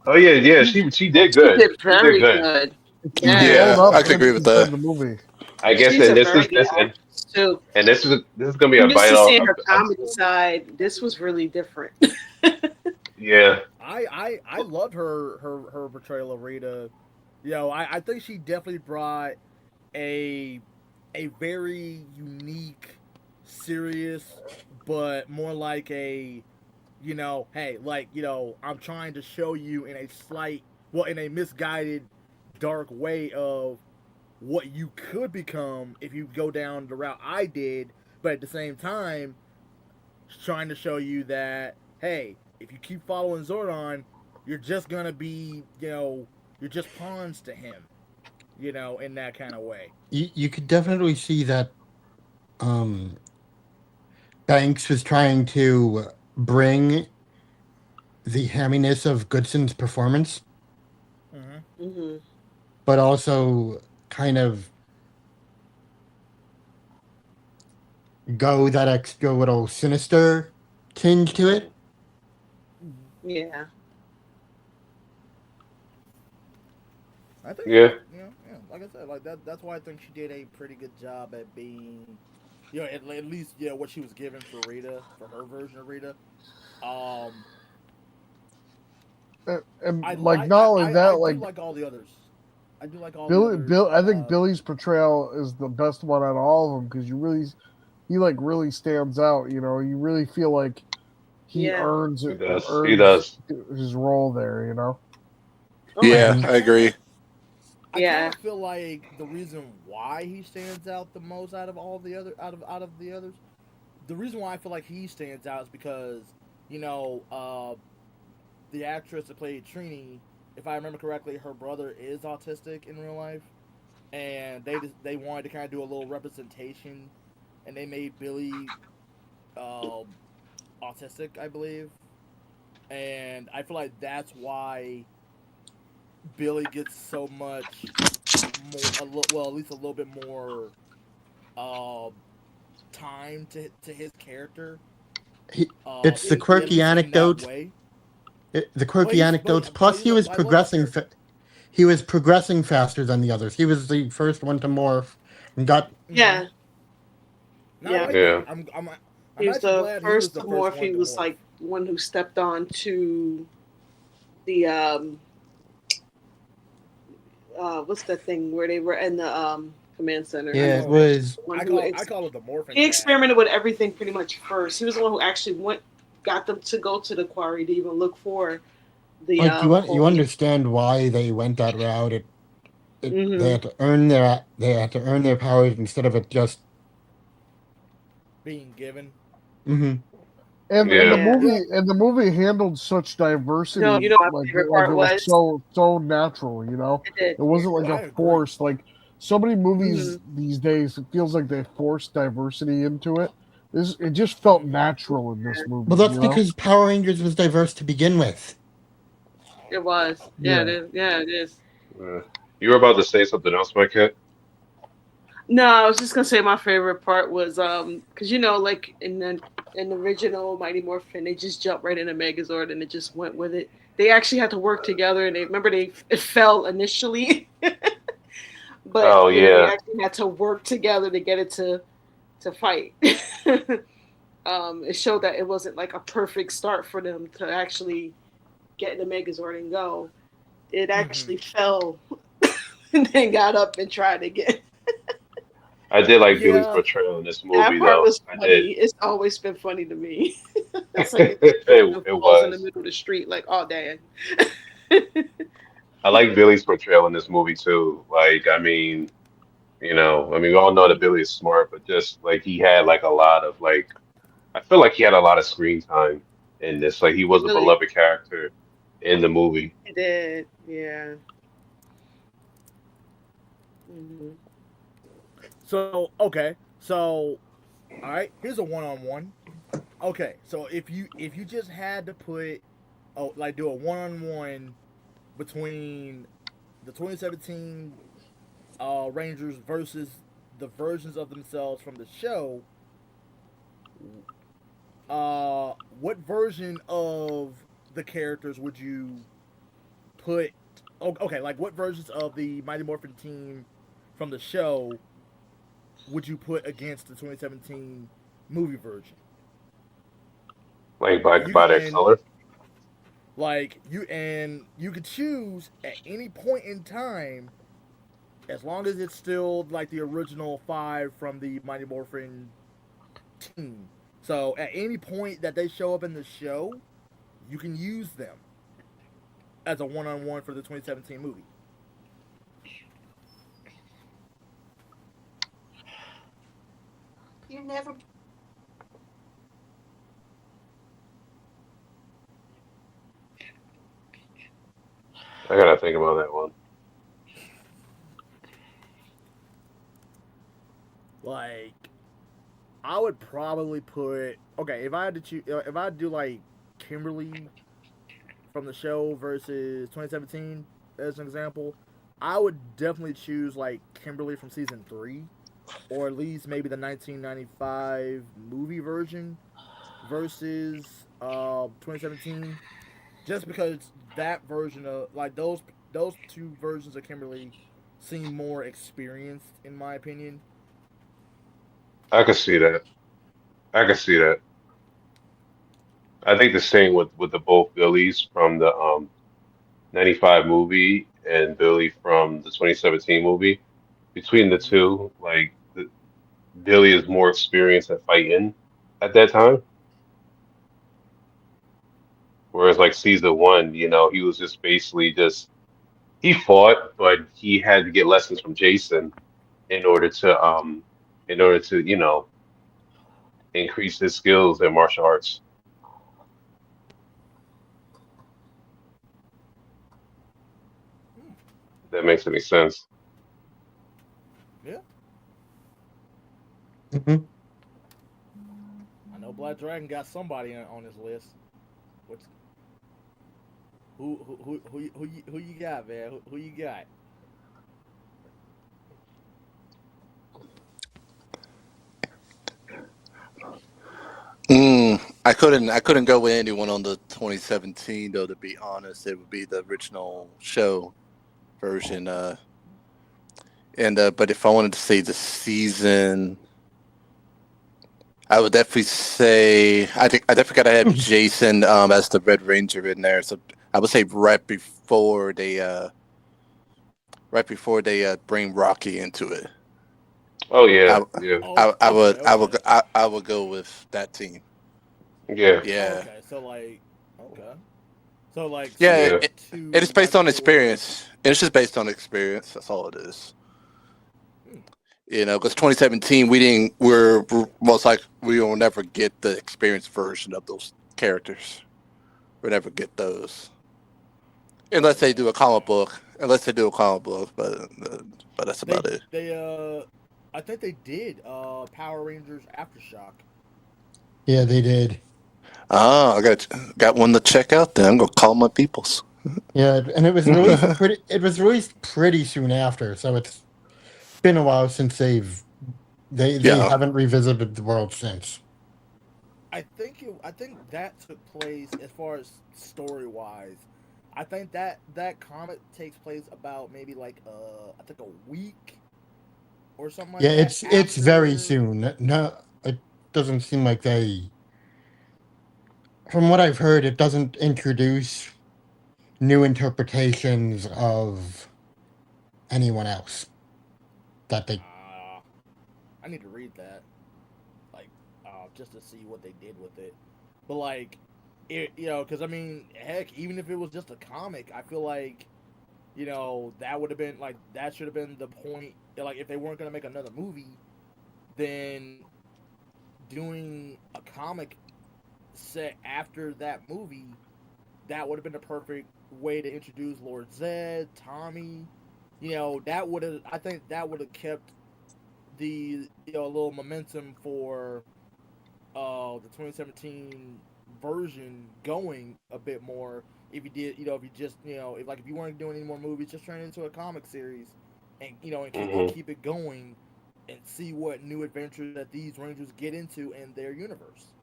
Oh yeah. She did She good. did She did very good. good. She's Yeah. Yeah, blown up I can since agree with she's been that. in the movie. I guess, She's and a very good and actress too. this is gonna be a I'm used to vital. seeing her comedy side. This was really different. Yeah. I loved her portrayal of Rita. You know, I think she definitely brought a very unique, serious, but more like a, you know, hey, like, you know, I'm trying to show you in a in a misguided, dark way of what you could become if you go down the route I did, but at the same time, trying to show you that, hey, if you keep following Zordon, you're just gonna be, you're just pawns to him, in that kind of way. You could definitely see that Banks was trying to bring the hamminess of Goodson's performance, Mm-hmm. but also kind of go that extra little sinister tinge to it. Yeah. I think, Yeah. like I said, like that's why I think she did a pretty good job at being, at least, what she was given for Rita, for her version of Rita. And I like like, not only I that, do like like all the others. I do like all the Billy, others. Bill. I think Billy's portrayal is the best one out of all of them because he like really stands out. You know, you really feel like he Yeah. earns He it, does. He does. his role there. You know. Oh, Yeah, yeah. I agree. I Yeah. kind of feel like the reason why he stands out the most out of all the other out of the others, the reason why I feel like he stands out is because the actress that played Trini, if I remember correctly, her brother is autistic in real life, and they wanted to kind of do a little representation, and they made Billy autistic, I believe, and I feel like that's why Billy gets so much more, well, at least a little bit more uh, time to his character. It's the At quirky least in that anecdotes. way. The quirky anecdotes. Plus, he was I love his progressing. character. He was progressing faster than the others. He was the first one to morph and got. Yeah. No, Yeah. I like Yeah. that. I'm He was actually the glad first he to was the first morph. one He to was morph. like one who stepped on to the what's the thing where they were in the command center? Yeah, it was. I call it the morphing. He pad. experimented with everything pretty much first. He was the one who actually got them to go to the quarry to even look for the Like you whole. understand why they went that route. They Mm-hmm. had to earn their powers instead of it just being given. Mm-hmm. And Yeah. the movie handled such diversity. No, you know what my like favorite like part it was was? so natural. You know, It did. it wasn't like I a agree. forced like so many movies these days. It feels like they forced diversity into it. It just felt natural in this movie. Well, that's you know? because Power Rangers was diverse to begin with. It was. Yeah, it is. Yeah, it is. You were about to say something else, my cat? No, I was just gonna say my favorite part was because like in the original Mighty Morphin, they just jumped right into Megazord and it just went with it. They actually had to work together, and it fell initially, but Oh, they yeah. actually had to work together to get it to fight. It showed that it wasn't like a perfect start for them to actually get in the Megazord and go. It actually fell and then got up and tried again. I did like Yeah. Billy's portrayal in this That movie, part though. was I funny. did. It's always been funny to me. It's like It falls in the was. middle of the street, like, oh damn. I like Billy's portrayal in this movie too. Like, I mean, we all know that Billy is smart, but just like he had like a lot of like, I feel like he had a lot of screen time in this. Like, he was a Really? beloved character in the movie. It did, yeah. hmm So okay, so all right, here's a one-on-one. Okay, so if you just had to put, do a one-on-one between the 2017 Rangers versus the versions of themselves from the show, what version of the characters would you put? Okay, like what versions of the Mighty Morphin team from the show would you put against the 2017 movie version? Like by their color. Like you could choose at any point in time, as long as it's still like the original 5 from the Mighty Morphin team. So at any point that they show up in the show, you can use them as a one-on-one for the 2017 movie. You never. I gotta think about that one. Like, I would probably put okay if I had to choose. If I do like Kimberly from the show versus 2017 as an example, I would definitely choose like Kimberly from season 3, or at least maybe the 1995 movie version versus 2017, just because that version of like those two versions of Kimberly seem more experienced in my opinion. I could see that. I could see that. I think the same with the both Billies from the '95 movie and Billy from the 2017 movie. Between the two, like Billy is more experienced at fighting at that time, whereas like season one, he was just basically just he fought, but he had to get lessons from Jason in order to increase his skills in martial arts. If that makes any sense. Yeah, Mhm. I know Black Dragon got somebody on his list. What's who you got, man? Who you got? I couldn't go with anyone on the 2017 though. To be honest, it would be the original show version. But if I wanted to say the season, I would definitely say I definitely gotta have Jason as the Red Ranger in there. So I would say right before they bring Rocky into it. Oh yeah, I, yeah, Oh, okay, okay, I would go with that team. yeah, Yeah, okay. So like, okay, so like yeah. season yeah. It is two, I based on think it was. experience. It's just based on experience. That's all it is. Hmm, Because 2017, we're most like we will never get the experienced version of those characters. We'll never get those unless they okay, do a comic okay. book. But that's about it. I think they did Power Rangers Aftershock. Yeah, they did. I got one to check out. Then I'm gonna call my peoples. Yeah, and it was released pretty. It was released pretty soon after, so it's been a while since they Yeah. haven't revisited the world since. I think that took place as far as story wise. I think that comic takes place about maybe like I think a week or something like Yeah, that it's very after. soon. No, it doesn't seem like they. From what I've heard, it doesn't introduce new interpretations of anyone else that they. Uh, I need to read that, like, just to see what they did with it. But like, because I mean, heck, even if it was just a comic, I feel like that would have been like that should have been the point. Like, if they weren't gonna make another movie, then doing a comic set after that movie, that would have been the perfect way to introduce Lord Zed, Tommy. That would have. I think that would have kept the a little momentum for the 2017 version going a bit more. If you did, if you just, if you weren't doing any more movies, just turn it into a comic series, and Hmm. keep it going, and see what new adventures that these Rangers get into in their universe.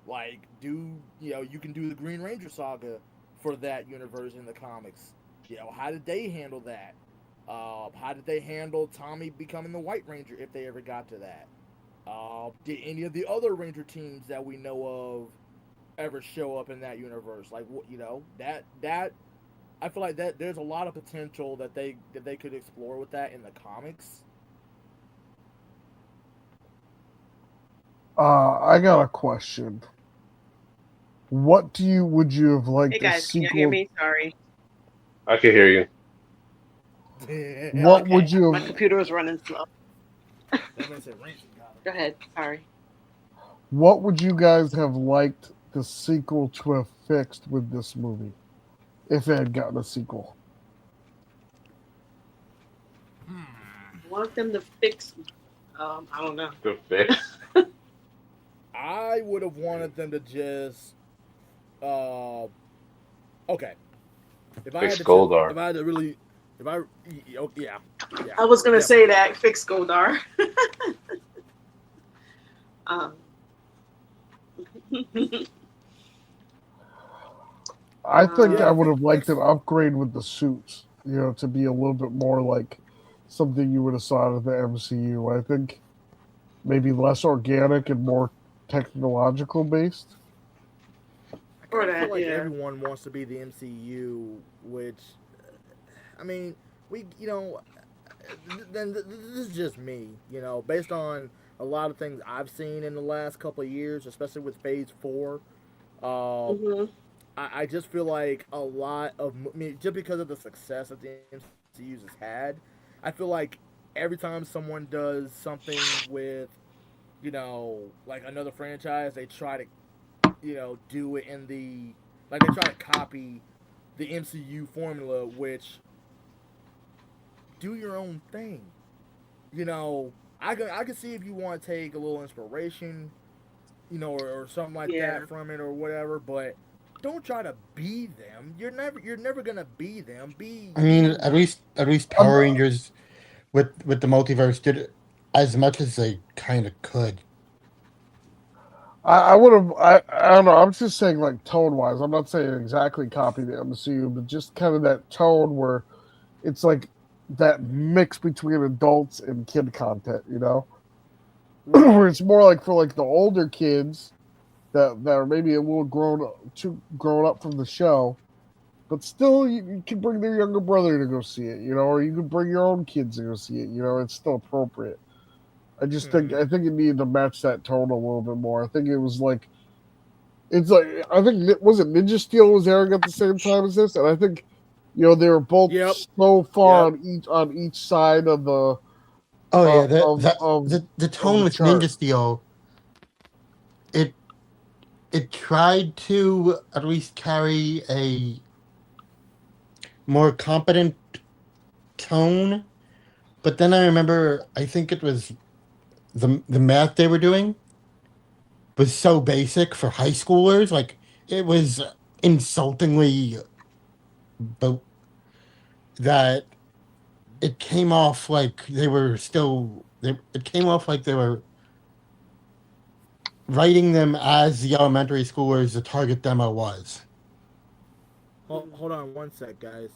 Like, you can do the Green Ranger saga for that universe in the comics. How did they handle that? How did they handle Tommy becoming the White Ranger if they ever got to that? Did any of the other Ranger teams that we know of ever show up in that universe? Like, that I feel like that there's a lot of potential that they could explore with that in the comics. I got a question. Would you have liked Hey the guys, can y'all hear sequel? me? Sorry. I can hear you. What Okay. would you My have computer was running slow. That man said Ranger got Go ahead. Sorry. What would you guys have liked the sequel to have fixed with this movie? if it had gotten a sequel. I want them to fix. I don't know. The fix. I would have wanted them to just. Okay. If I Fix had to, Goldar. if I had to really, if I, oh, yeah. I was gonna say that fix Goldar. I think Yeah, I would have liked fix- an upgrade with the suits, to be a little bit more like something you would have saw out of the MCU. I think maybe less organic and more technological based. I Or kinda feel that, like yeah. everyone wants to be the MCU, which, I mean, then this is just me, based on a lot of things I've seen in the last couple of years, especially with Phase 4. hmm I just feel like a lot of, just because of the success that the MCU's has had, I feel like every time someone does something with, like another franchise, they try to, do it in they try to copy the MCU formula, which, do your own thing. I can see if you want to take a little inspiration, or something like Yeah. that from it or whatever, but don't try to be them. You're never gonna be them. Be I mean, you. at least Power Rangers with the multiverse did as much as they kind of could. I would have. I don't know. I'm just saying, like tone wise. I'm not saying exactly copy the MCU, but just kind of that tone where it's like that mix between adults and kid content. Where it's more like for like the older kids that are maybe a little grown up from the show, but still you can bring their younger brother to go see it. Or you can bring your own kids to go see it. It's still appropriate. I just think it needed to match that tone a little bit more. I think it was like it's like I think was it Ninja Steel was airing at the same time as this, and I think they were both Yep. so far Yep. on each side of the Oh yeah, the of tone the with chart. Ninja Steel, it tried to at least carry a more competent tone, but then I remember I think it was the math they were doing was so basic for high schoolers, like it was insultingly that it came off like they were still it came off like they were writing them as the elementary schoolers the target demo was. Hold on one sec, guys.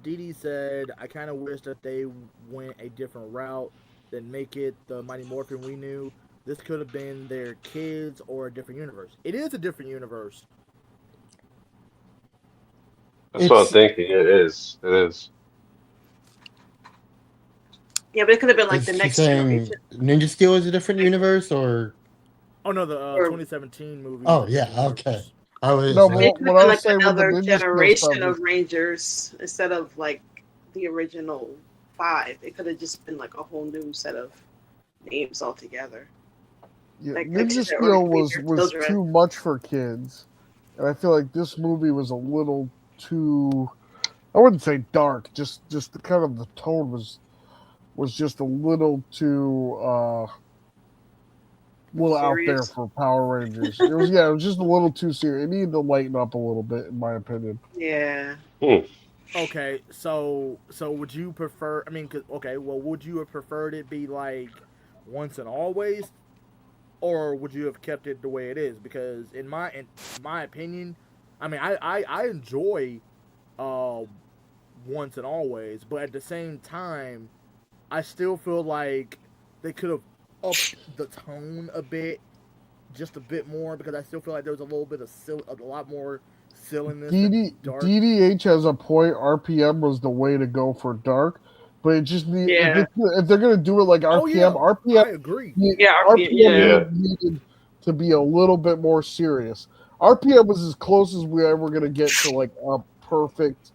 Dee Dee said, I kind of wish that they went a different route than make it the Mighty Morphin we knew. This could have been their kids or a different universe. It is a different universe. That's what I'm thinking. It is. It is. Yeah, but it could have been like Is the she next saying generation. Ninja Steel is a different universe, or? Oh no, the Or- 2017 movie. Oh yeah, okay. I was No, I mean, it could what have I been was like saying with the another Ninja Steel generation stuff of is- Rangers instead of like the original 5. It could have just been like a whole new set of names altogether. Yeah, Like Ninja the Steel early was children. too much for kids, and I feel like this movie was a little too. I wouldn't say dark, just the kind of the tone was just a little too little out there Serious? for Power Rangers. It was just a little too serious. It needed to lighten up a little bit, in my opinion. Yeah. Okay, so would you prefer? I mean, would you have preferred it be like Once and Always, or would you have kept it the way it is? Because in my opinion, I mean, I enjoy Once and Always, but at the same time, I still feel like they could have upped the tone a bit, just a bit more, because I still feel like there was a little bit of a lot more silliness and dark. DDH has a point. RPM was the way to go for dark, but it just need Yeah. if they're gonna do it like Oh RPM, yeah, RPM I agree. Yeah, RPM, needed to be a little bit more serious. RPM was as close as we ever gonna get to like a perfect.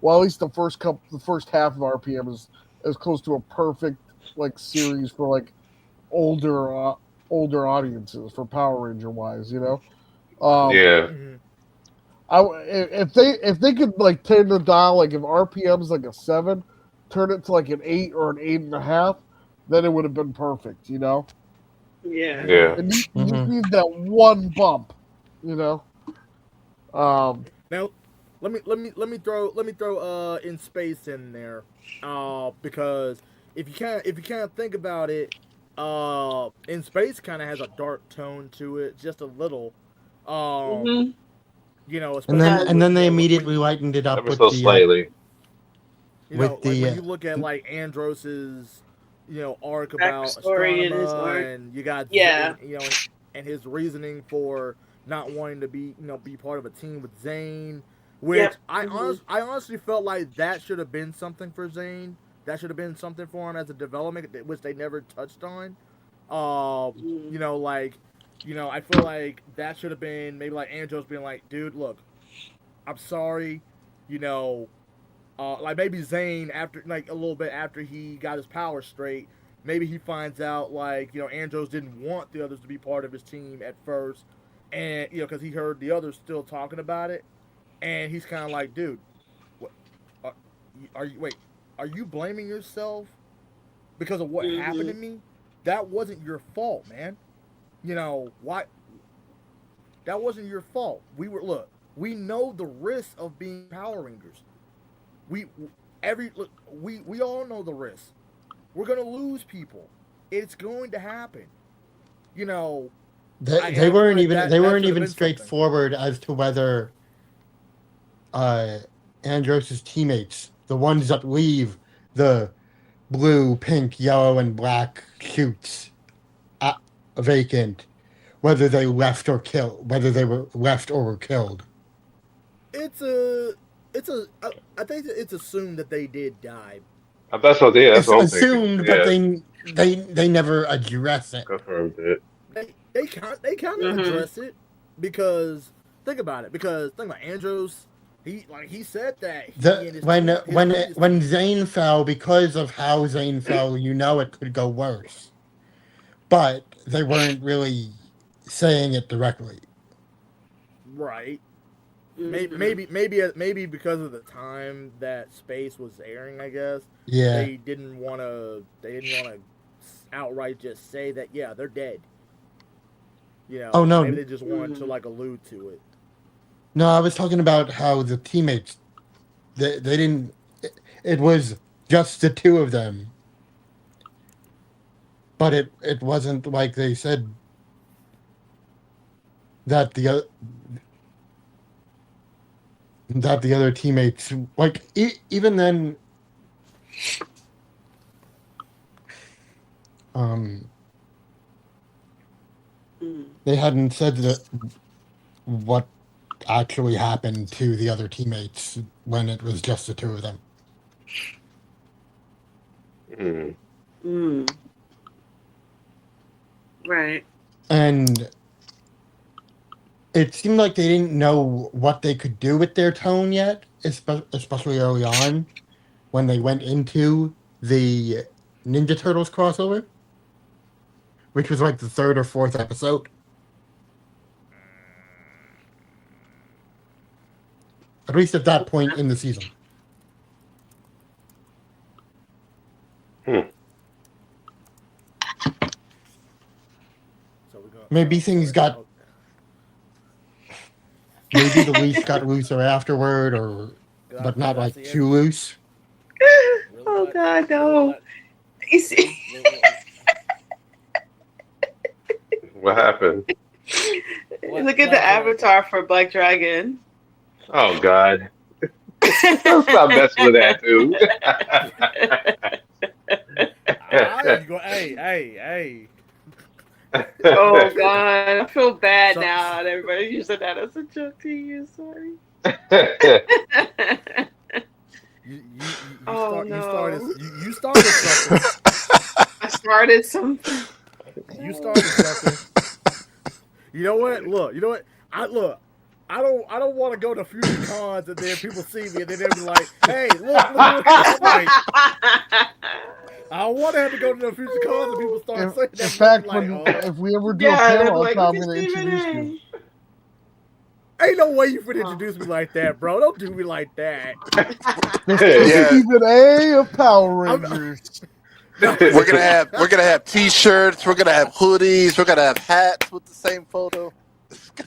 Well, at least the first half of RPM is as close to a perfect like series for like older audiences for Power Ranger wise. Yeah. Mhm. If they could like turn the dial, like if RPM's like a 7, turn it to like an 8 or an 8.5, then it would have been perfect. You know. Yeah. Yeah. And you Mhm. need that one bump. You know. Now, let me throw in space in there, because if you can't think about it, in space kind of has a dark tone to it, just a little, Mm-hmm. you know, And especially then with, they you know, immediately lightened it up Ever with so the slightly. you know, with like the when you look at like Andros's, you know, arc about Backstory in his Astronema, arc. and you got Yeah. you know, and his reasoning for not wanting to be, you know, be part of a team with Zane, which Yep. I Mhm. I honestly felt like that should have been something for Zane. That should have been something for him as a development, which they never touched on. You know, like, you know, I feel like that should have been maybe like Andros being like, dude, look, I'm sorry, you know, like maybe Zane after like a little bit after he got his power straight, maybe he finds out like, you know, Andros didn't want the others to be part of his team at first, and you know, because he heard the others still talking about it, and he's kind of like, dude, what are you? Wait, are you blaming yourself because of what happened to Mhm. me? That wasn't your fault, man. You know why? That wasn't your fault. We know the risks of being Power Rangers. We we all know the risks. We're gonna lose people. It's going to happen. You know, they I feel weren't like even that should have been something. straightforward as to whether Andros' teammates, the ones that leave the blue, pink, yellow, and black shoots vacant, whether they left or killed, whether they were left or were killed. It's a, I think it's assumed that they did die. That's what. Yeah, that's It's what I'm thinking. assumed, but Yeah, they never address it. confirmed it. They kind of Mhm. address it because think about it. Because think about Andros. He said that he and his team, his previous When team, Zane fell, because of how Zane fell, you know it could go worse. But they weren't really saying it directly. right. Mhm. Maybe because of the time that Space was airing, I guess Yeah. they didn't want to outright just say that, yeah, they're dead. You know, Oh maybe no, they just wanted to Mhm. like allude to it. no, I was talking about how the teammates they didn't. It was just the two of them, but it wasn't like they said that the other teammates like even then. Um, Mhm. they hadn't said that what actually happened to the other teammates when it was just the two of them. Hmm. Mhm. Right. And it seemed like they didn't know what they could do with their tone yet, especially early on when they went into the Ninja Turtles crossover, which was like the third or fourth episode. At least at that point in the season. Hmm. So we go. Maybe things got. Maybe the leash got looser afterward, but not like too loose. Oh God, no! You see, What happened? look at the avatar for Black Dragon. Oh God! Stop messing with that, dude. Hey. Oh God, I feel bad now. And everybody using that as a joke to you. Sorry. You started something. I started something. You started something. You know what? Look. You know what? I don't want to go to future cons and then people see me and then they'll be like, "Hey, look!" I'm like, I want to have to go to the future cons and people start saying that. In fact, like, if we ever do a yeah, panel, like, I'm going to introduce you. Ain't no way you could introduce me like that, bro. Don't do me like that. Yeah. Season A of Power Rangers. We're gonna have T-shirts. We're gonna have hoodies. We're gonna have hats with the same photo.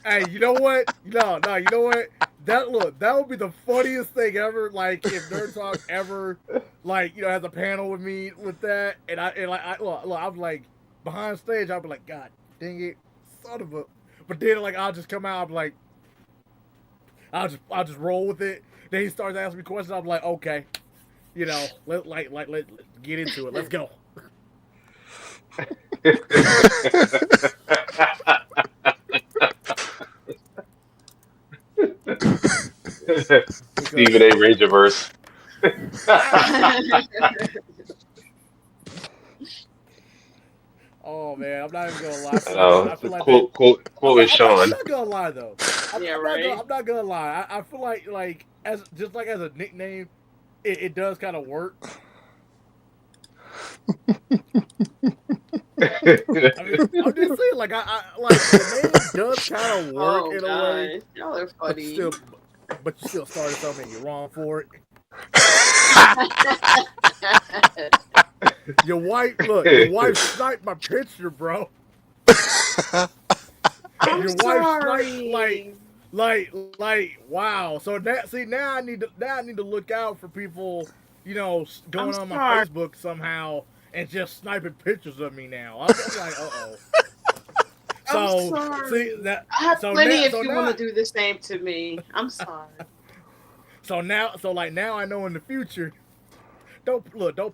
Hey, you know what? No, you know what? That would be the funniest thing ever. Like if Nerd Talk ever, like has a panel with me with that, and I'm like behind stage. I'll be like, God dang it, son of a. But then like I'll just come out. I'll be like, I'll just roll with it. Then he starts asking me questions. I'm like, okay, let's get into it. Let's go. Stephen A. Rangerverse. Oh man, I'm not even gonna lie. I feel like quote is Sean. I'm not gonna lie though. I'm not gonna lie. I feel like as a nickname, it does kind of work. I'm just saying, like the name does kind of work in a way. Y'all are funny. But you still started something you're wrong for it. Your wife sniped my picture, bro. I'm sorry. Sniped like wow. So now I need to look out for people, going on my Facebook somehow and just sniping pictures of me now. I'm like, uh-oh. I'm sorry. See that I have plenty if you want to do the same to me. I'm sorry. So now I know in the future, don't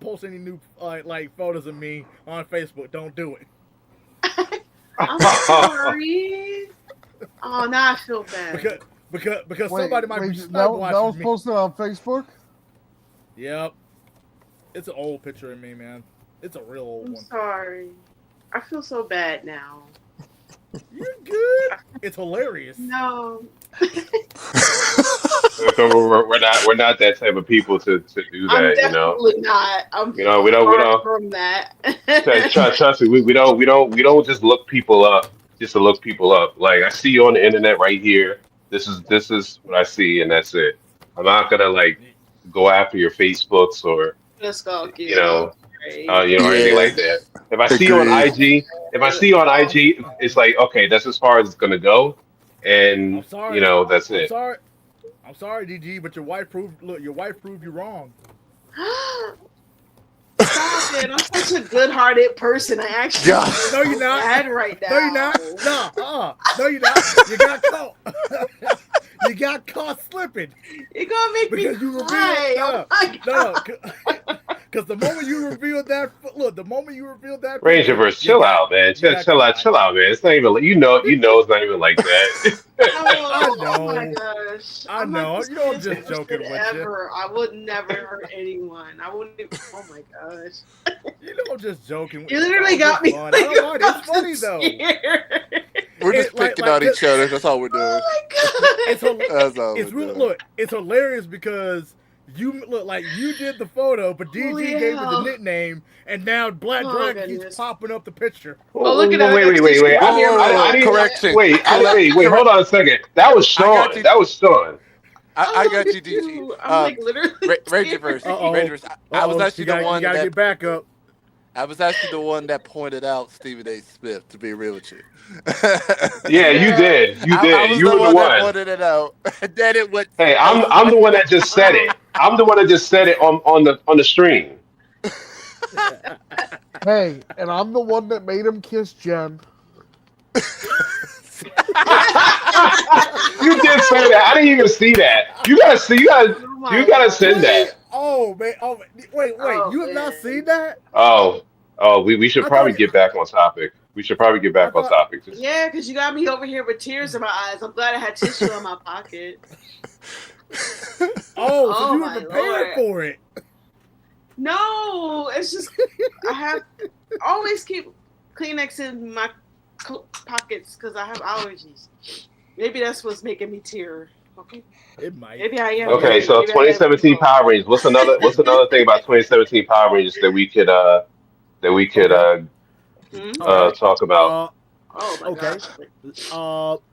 post any new like photos of me on Facebook. Don't do it. I'm sorry. Oh, now I feel bad. Because somebody might be that watching was me. posted on Facebook? Yep. It's an old picture of me, man. It's a real old one. I'm sorry. I feel so bad now. You're good. It's hilarious. No. So we're not that type of people to do that. I'm definitely not. I'm we don't from that. Trust me, we don't just look people up just to look people up. Like I see you on the internet right here. This is what I see, and that's it. I'm not gonna like go after your Facebooks or anything like that. If I see you on IG, it's like okay, that's as far as it's gonna go, and that's it. I'm sorry, DG, but your wife proved you wrong. Stop it! I'm such a good-hearted person. I actually no, you're not. Bad right now. No, you're not. No, you're not. You got caught. You got caught slipping. You're gonna make me cry. Because the moment you revealed that, Rangerverse, chill out, man. Chill out, man. It's not even like, it's not even like that. Oh my gosh. I know. I'm just joking with you. I would never hurt anyone. I wouldn't even. Oh my gosh. I'm just joking. You literally got me. It's funny though. We're just picking on each other. That's all we're doing. Oh my god. It's hilarious because you look like you did the photo, but DG gave her the nickname, and now Black Dragon keeps popping up the picture. Oh, look at that. Wait. Correction. Wait. Hold on a second. That was Sean. I got you, DG. I'm like literally. Rangerverse. I was actually the one you gotta get back up. I was actually the one that pointed out Stephen A. Smith, to be real with you. Yeah, you did. You were the one that pointed it out. Then it went. Hey, I'm the one that just said it. I'm the one that just said it on the stream. Hey, and I'm the one that made him kiss Jen. You did say that. I didn't even see that. You gotta send that. Oh man! Oh wait! You have not seen that? Oh, we should probably get back on topic. On topic. Yeah, because you got me over here with tears in my eyes. I'm glad I had tissue in my pocket. So you were prepared for it. No, it's just I always keep Kleenex in my pockets because I have allergies. Maybe that's what's making me tear. Okay. It might. Maybe I am. Okay, so 2017 Power Rangers. What's another thing about 2017 Power Rangers that we could talk about? Oh my Okay. gosh.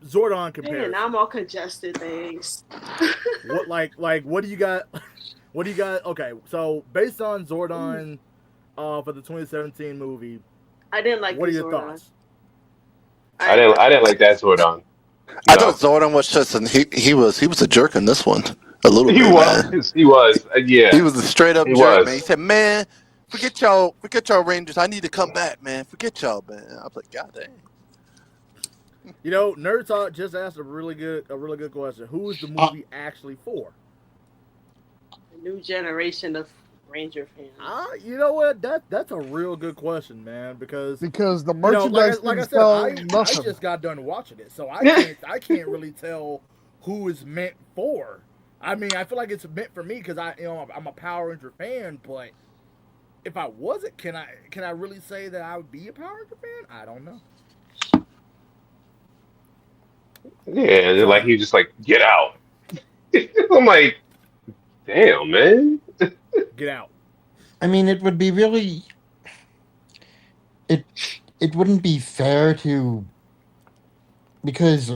Zordon Man, comparison. now I'm all congested. Thanks. What what do you got? What do you got? Okay, so based on Zordon, for the 2017 movie, I didn't like what the are your Zordon. thoughts? I didn't like I didn't like that Zordon. I thought No, Zordon was just he was a jerk in this one a little he bit, man. was. He was. He Yeah, was a straight up he jerk, man. He was. said, "Man, forget y'all Rangers. I need to come back, man. Forget y'all, man." I was like, "God dang." You know, Nerd Talk just asked a really good question. Who is the movie actually for? the new generation of Ranger fans. You know what? That's a real good question, man. Because the you know, merchandise like I didn't said, sell I nothing. just got done watching it, so I can't really tell who is meant for. I mean, I feel like it's meant for me because I'm a Power Ranger fan, but if I wasn't, can I really say that I would be a Power Ranger fan? I don't know. Yeah, and like So he was just like, get out. I'm like, damn, man. get out. I mean, it would be really it it wouldn't be fair to because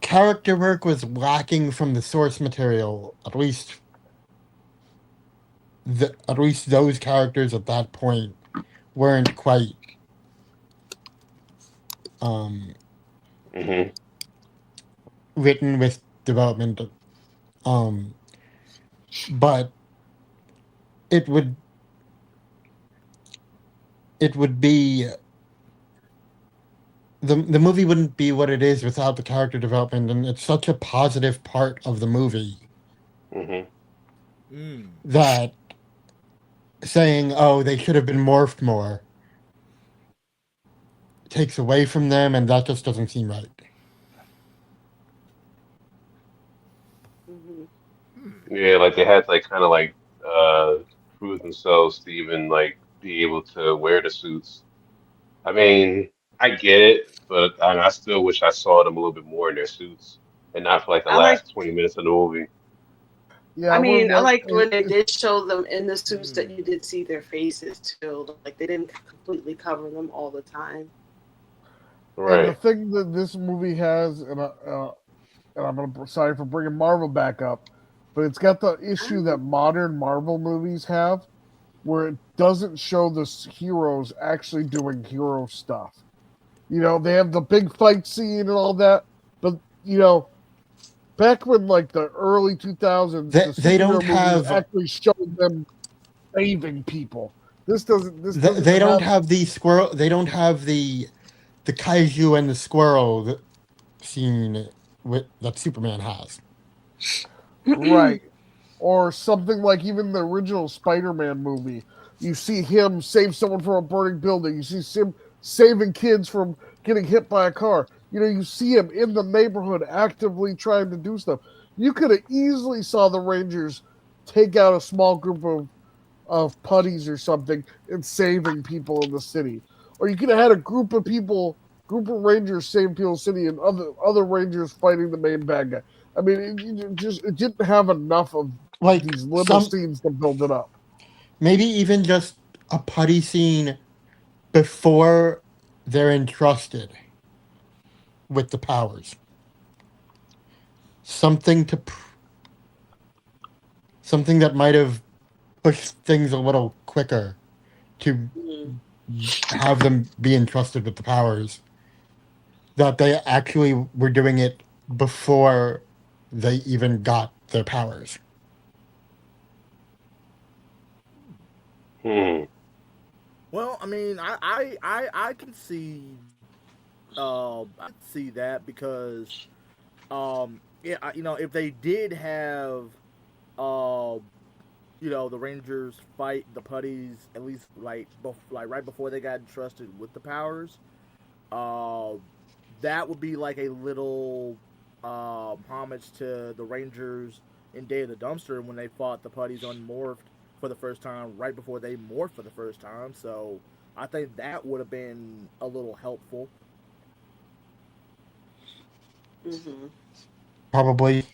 character work was lacking from the source material. At least those characters at that point weren't quite um, Hmm. written with development. Um, but it would be the movie wouldn't be what it is without the character development, and it's such a positive part of the movie Hmm. that saying, "Oh, they should have been morphed more," takes away from them, and that just doesn't seem right. Hmm. Yeah, like they had to like kind of like prove themselves to even like be able to wear the suits. I mean, I get it, but I still wish I saw them a little bit more in their suits and not for like the I like. last 20 minutes of the movie. Yeah, I mean, I liked when they it, did show them in the suits that you did see their faces too. Like they didn't completely cover them all the time. and the Right. thing that this movie has, and sorry for bringing Marvel back up, but it's got the issue that modern Marvel movies have, where it doesn't show the heroes actually doing hero stuff. You know, they have the big fight scene and all that, but back when like the early 2000s, the They don't superhero movies have actually showed them saving people. This doesn't they don't have. have the squirrel. They don't have the kaiju and the squirrel scene that Superman has. Right. Or something like even the original Spider-Man movie. You see him save someone from a burning building. You see him saving kids from getting hit by a car. You see him in the neighborhood actively trying to do stuff. You could have easily saw the Rangers take out a small group of putties or something and saving people in the city. Or you could have had a group of Rangers saving people in the city and other Rangers fighting the main bad guy. I mean, it didn't have enough of Like these little scenes to build it up. maybe even just a putty scene before they're entrusted with the powers. Something something that might have pushed things a little quicker to have them be entrusted with the powers. That they actually were doing it before they even got their powers. Hmm. Well, I mean, I can see that because yeah, if they did have uh the Rangers fight the putties at least like right before they got entrusted with the powers, uh that would be like a little homage to the Rangers in Day of the Dumpster when they fought the putties unmorphed for the first time right before they morphed for the first time. So I think that would have been a little helpful. Hmm. Probably.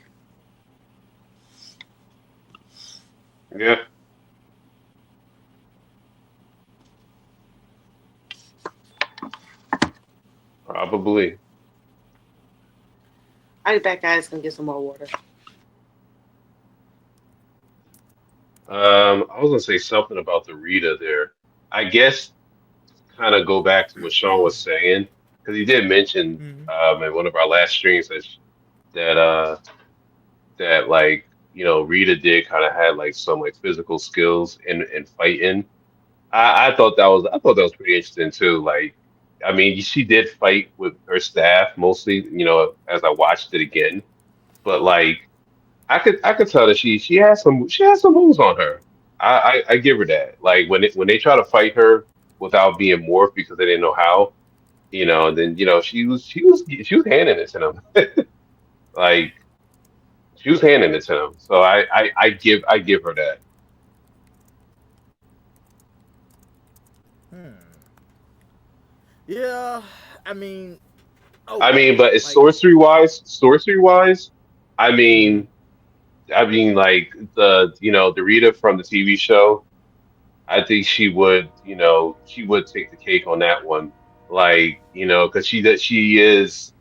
Yeah. Probably. I think that guy's gonna get some more water. I was gonna say something about the Rita there. I guess kind of go back to what Sean was saying because he did mention in one of our last streams that that like Rita did kind of had like some like physical skills in fighting. I thought that was pretty interesting too. Like, I mean, she did fight with her staff mostly, as I watched it again. But like, I could tell that she has some moves on her. I give her that. Like when they try to fight her without being morphed because they didn't know how, and then she was handing it to them. Like she was handing it to them. So I give her that. Hmm. Yeah, I mean, I mean, but it's like, sorcery wise, I mhm. mean, like the Rita from the TV show. I think she would take the cake on that one. Like, because she is,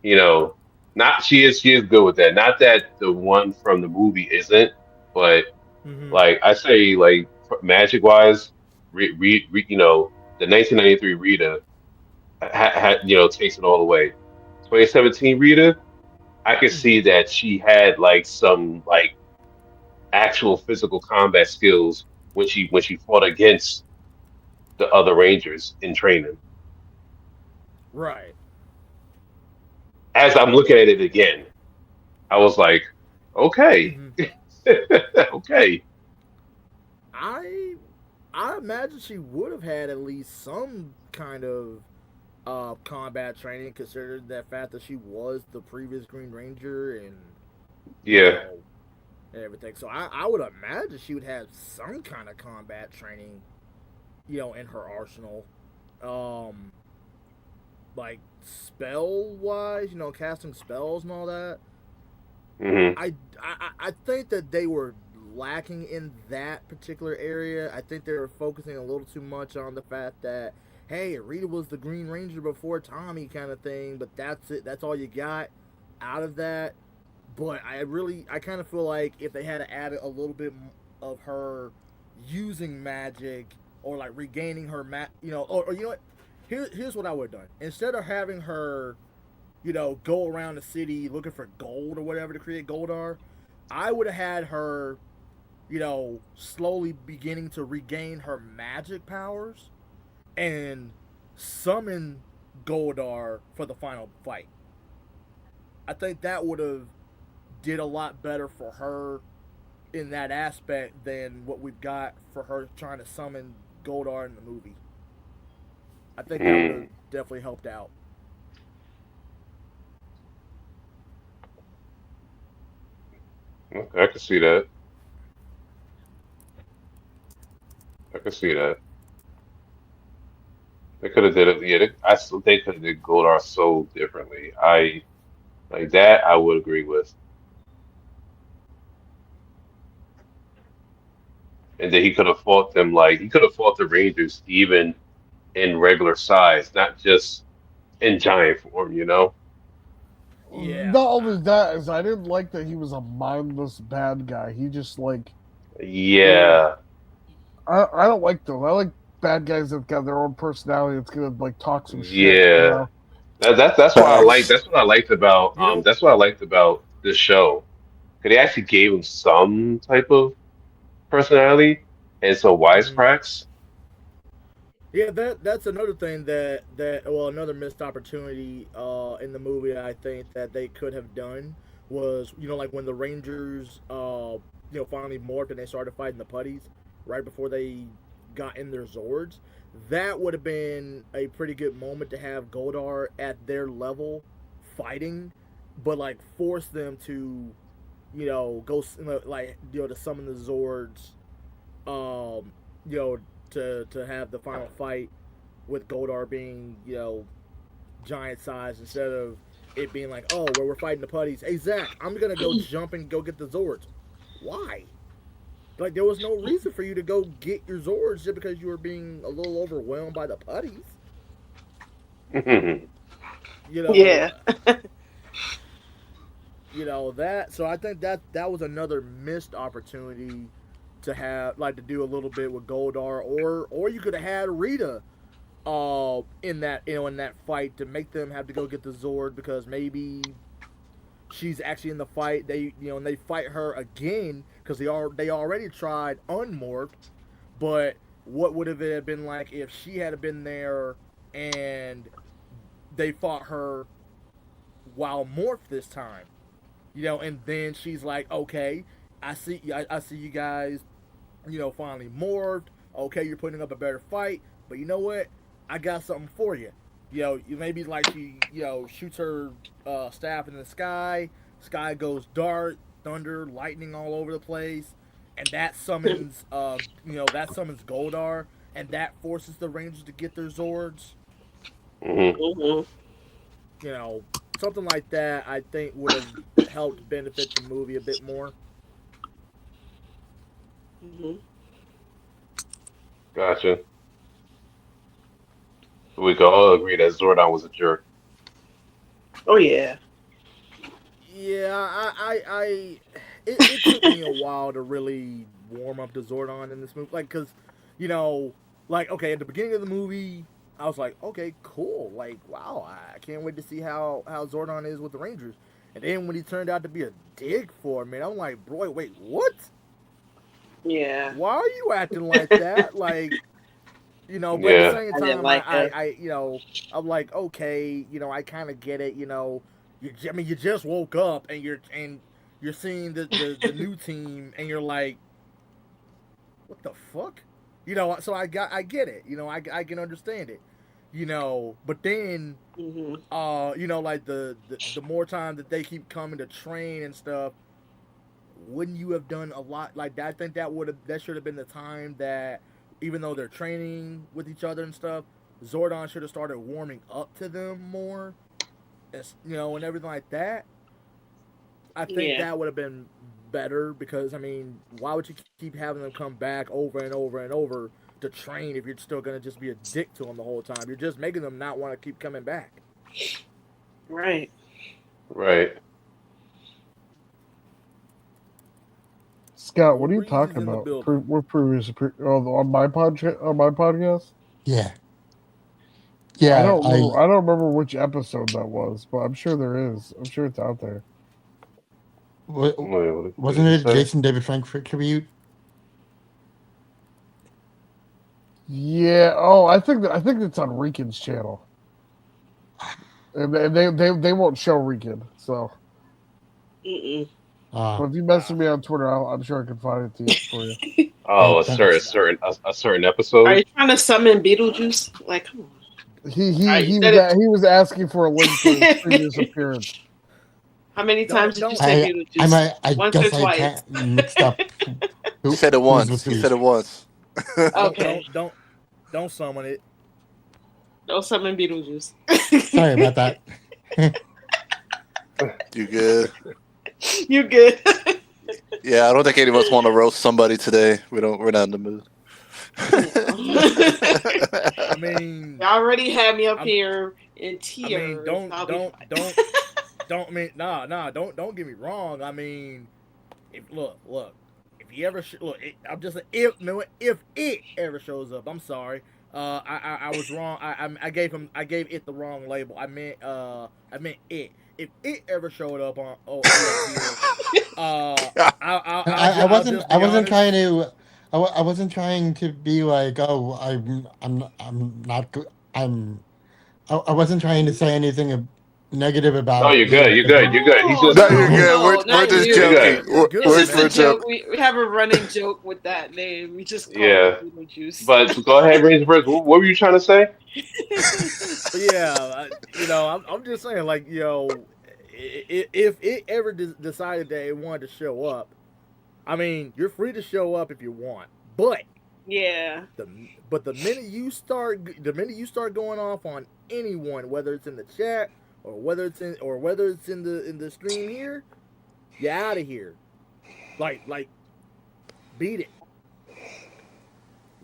you know, not she is good with that. Not that the one from the movie isn't, but Mhm. like I say, like magic wise, the 1993 Rita takes it all the way. 2017 Rita, I could see Mhm. that she had like some like actual physical combat skills when she fought against the other Rangers in training. Right. As I'm looking at it again, I was like, okay, Mhm. okay. I I imagine she would have had at least some kind of combat training, considering that fact that she was the previous Green Ranger and you Yeah. know and everything. So I would imagine she would have some kind of combat training, in her arsenal. Um, like spell wise, casting spells and all that. Hmm. I think that they were lacking in that particular area. I think they were focusing a little too much on the fact that hey, Rita was the Green Ranger before Tommy kind of thing, but that's it. That's all you got out of that. But I kind of feel like if they had added a little bit of her using magic or like regaining her or you know what? Here's what I would have done. Instead of having her go around the city looking for gold or whatever to create Goldar, I would have had her, slowly beginning to regain her magic powers and summon Goldar for the final fight. I think that would have did a lot better for her in that aspect than what we've got for her trying to summon Goldar in the movie. I think that would have Mm. definitely helped out. Okay, I can see that. I can see that. They could have did it. Yeah, they could have did Goldar so differently. I like that. I would agree with. And then he could have fought them like he could have fought the Rangers even in regular size, not just in giant form. Yeah, Not only that, is I didn't like that he was a mindless bad guy. He just like Yeah. I don't like those. I like bad guys that got their own personality. That's gonna like talk some shit. Yeah. That's what I like. Facts. That's what I liked about you know, that's what I liked about this show. 'Cause they actually gave him some type of personality and some mhm. wisecracks. Yeah, that's another thing another missed opportunity in the movie. I think that they could have done was like when the Rangers finally morphed and they started fighting the putties right before they got in their Zords. That would have been a pretty good moment to have Goldar at their level fighting, but like force them to go like to summon the Zords um, you know, to have the final fight with Goldar being, giant size instead of it being like, oh, where we're fighting the putties. Hey Zach, I'm gonna go jump and go get the Zords. Why? Like there was no reason for you to go get your Zords just because you were being a little overwhelmed by the putties. You know, Yeah. you know that. So I think that was another missed opportunity to have like to do a little bit with Goldar, or you could have had Rita in that in that fight to make them have to go get the Zord because maybe she's actually in the fight. And they fight her again because they already tried unmorphed, but what would have it been like if she had been there and they fought her while morphed this time? And then she's like, okay, I see you guys, finally morphed. Okay, you're putting up a better fight, but you know what? I got something for you. You maybe like she, shoots her staff in the sky. Sky goes dark, thunder, lightning all over the place, and that summons, Goldar, and that forces the Rangers to get their Zords. Mhm. Something like that. I think would have helped benefit the movie a bit more. Gotcha. We can all agree that Zordon was a jerk. Oh yeah. Yeah, it took me a while to really warm up to Zordon in this movie, like, cause, okay, at the beginning of the movie, I was like, okay, cool, like, wow, I can't wait to see how Zordon is with the Rangers, and then when he turned out to be a dick for a minute, I'm like, bro, wait, what? Yeah. Why are you acting like that? Like, but at the same I didn't time, like I'm like, okay, I kind of get it, you just woke up and you're seeing the new team and you're like, what the fuck? So I get it, I can understand it, but then, like the more time that they keep coming to train and stuff, wouldn't you have done a lot like that? I think that should have been the time that, even though they're training with each other and stuff, Zordon should have started warming up to them more, and everything like that. I think that would have been better because, I mean, why would you keep having them come back over and over and over to train if you're still going to just be a dick to them the whole time? You're just making them not want to keep coming back. Right. Right. Scott, what are you Breeze talking is in the about? building. We're previous on my podcast. Yeah. Yeah. I don't remember which episode that was, but I'm sure there is. I'm sure it's out there. Wasn't it Jason David Frank tribute? Yeah. Oh, I think it's on Rican's channel, and they won't show Rican. So, but if you message me on Twitter, I'm sure I can find it for you. Oh, a certain episode. Are you trying to summon Beetlejuice? Like, come on. He was asking for a link for his previous appearance. How many times did you say Beetlejuice? I Once guess or I twice? can't mixed up. He said it once. Okay. Don't summon it. Don't summon Beetlejuice. Sorry about that. You good? You good? Yeah, I don't think any of us want to roast somebody today. We're not in the mood. I mean, you already had me up here in tears. I mean, don't get me wrong. I mean, if he ever I'm just if it ever shows up, I'm sorry. I was wrong. I gave it the wrong label. I meant it. If it ever showed up on I wasn't trying to. I wasn't trying to be like, oh, I wasn't trying to say anything negative about. No, you're good. You're good. You're good. He's just. No, you're good. We're just joking. We're joking. We have a running joke with that name. We just call it Beetlejuice. But go ahead, Razorburst. What were you trying to say? Yeah, I'm just saying, like, if it ever decided that it wanted to show up, I mean, you're free to show up if you want, but yeah, the minute you start going off on anyone, whether it's in the chat or whether it's in the stream here, you're out of here. Like, beat it.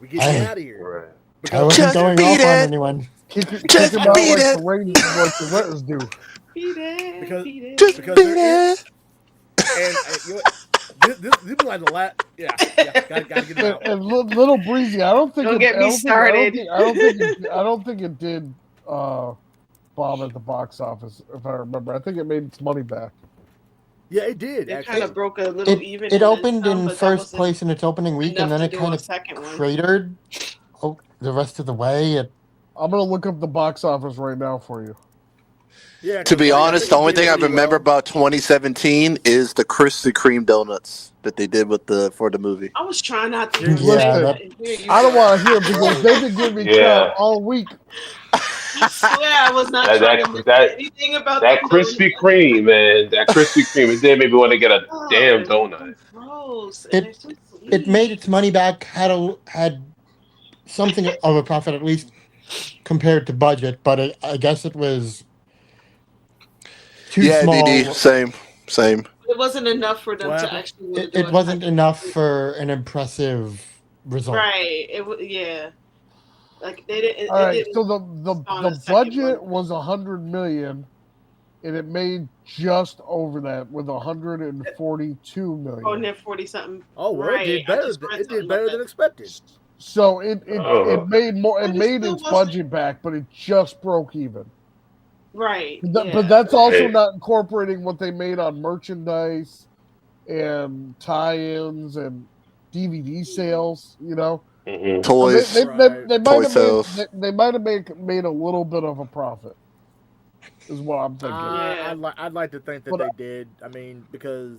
We get you out of here. Right. I wasn't going off on anyone. kick Just him out beat like it. the Rangers, like the Reds do. Beat it. Because- beat it. Just Because beat there it. And you know what? This be like the last. Yeah, gotta get it out. And Little Breezy, I don't think. Don't get me started. I don't think it did bomb at the box office. If I remember, I think it made its money back. Yeah, it did. It Actually, kind of broke a little even. It on opened some, in but that first wasn't place in its opening week, and enough then to it do kind a of second one. cratered the rest of the way. I'm gonna look up the box office right now for you. yeah. To be 'cause, I honest, think the it only did thing I really remember well. about 2017 is the Krispy Kreme donuts that they did for the movie. I was trying not to. Yeah, listen, hear you I don't say want to hear it because they've been giving me Yeah. crap all week. I swear I was not That- trying that- to mention that- anything about That the Krispy donut. Kreme, man. That Krispy Kreme. It did make me want to get a Oh, damn they're donut. gross. And they're so sweet. It made its money back. Had something of a profit at least compared to budget, but I guess it was too Yeah, small. DD, same. It wasn't enough for them What to happened? actually wanna It, do it wasn't second enough movie. for an impressive result. Right. Yeah. Like they didn't. All It right, didn't so spawn the a second budget one. was 100 million, and it made just over that with 142 million. Oh, and then 40 something. Oh well, Right. it did I better. just read It something did about better that. than expected. So it Oh. made more. It But it made still its wasn't- budget back, but it just broke even. Right. But Yeah. that's also Right. not incorporating what they made on merchandise and tie-ins and DVD sales. You know, Mhm. So Toys. they Right. might have sales. they might have made a little bit of a profit. Is what I'm thinking. Yeah. I'd like to think that But they did. I mean, because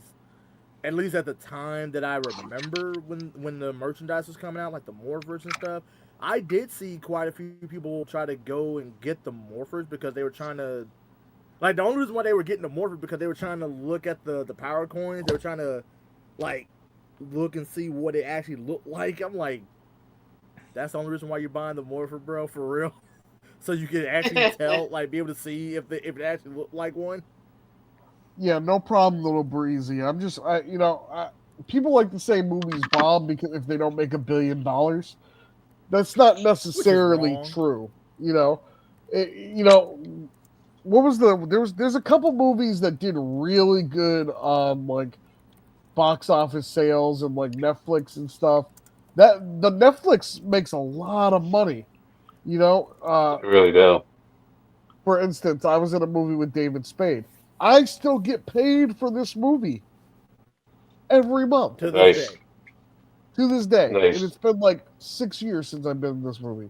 at least at the time that I remember when the merchandise was coming out, like the Morphers and stuff, I did see quite a few people try to go and get the Morphers because they were trying to. Like the only reason why they were getting the Morphers because they were trying to look at the power coins. They were trying to like look and see what it actually looked like. I'm like, that's the only reason why you're buying the Morpher, bro, for real. So you can actually tell, like, be able to see if it actually looked like one. Yeah, no problem, Little Breezy. People like to say movies bomb because if they don't make $1 billion, that's not necessarily wrong. true. What was there's a couple movies that did really good on like box office sales and like Netflix and stuff. That the Netflix makes a lot of money. I really do. For instance, I was in a movie with David Spade. I still get paid for this movie every month To Nice. this day. to this day. Nice. And it's been like 6 years since I've been in this movie.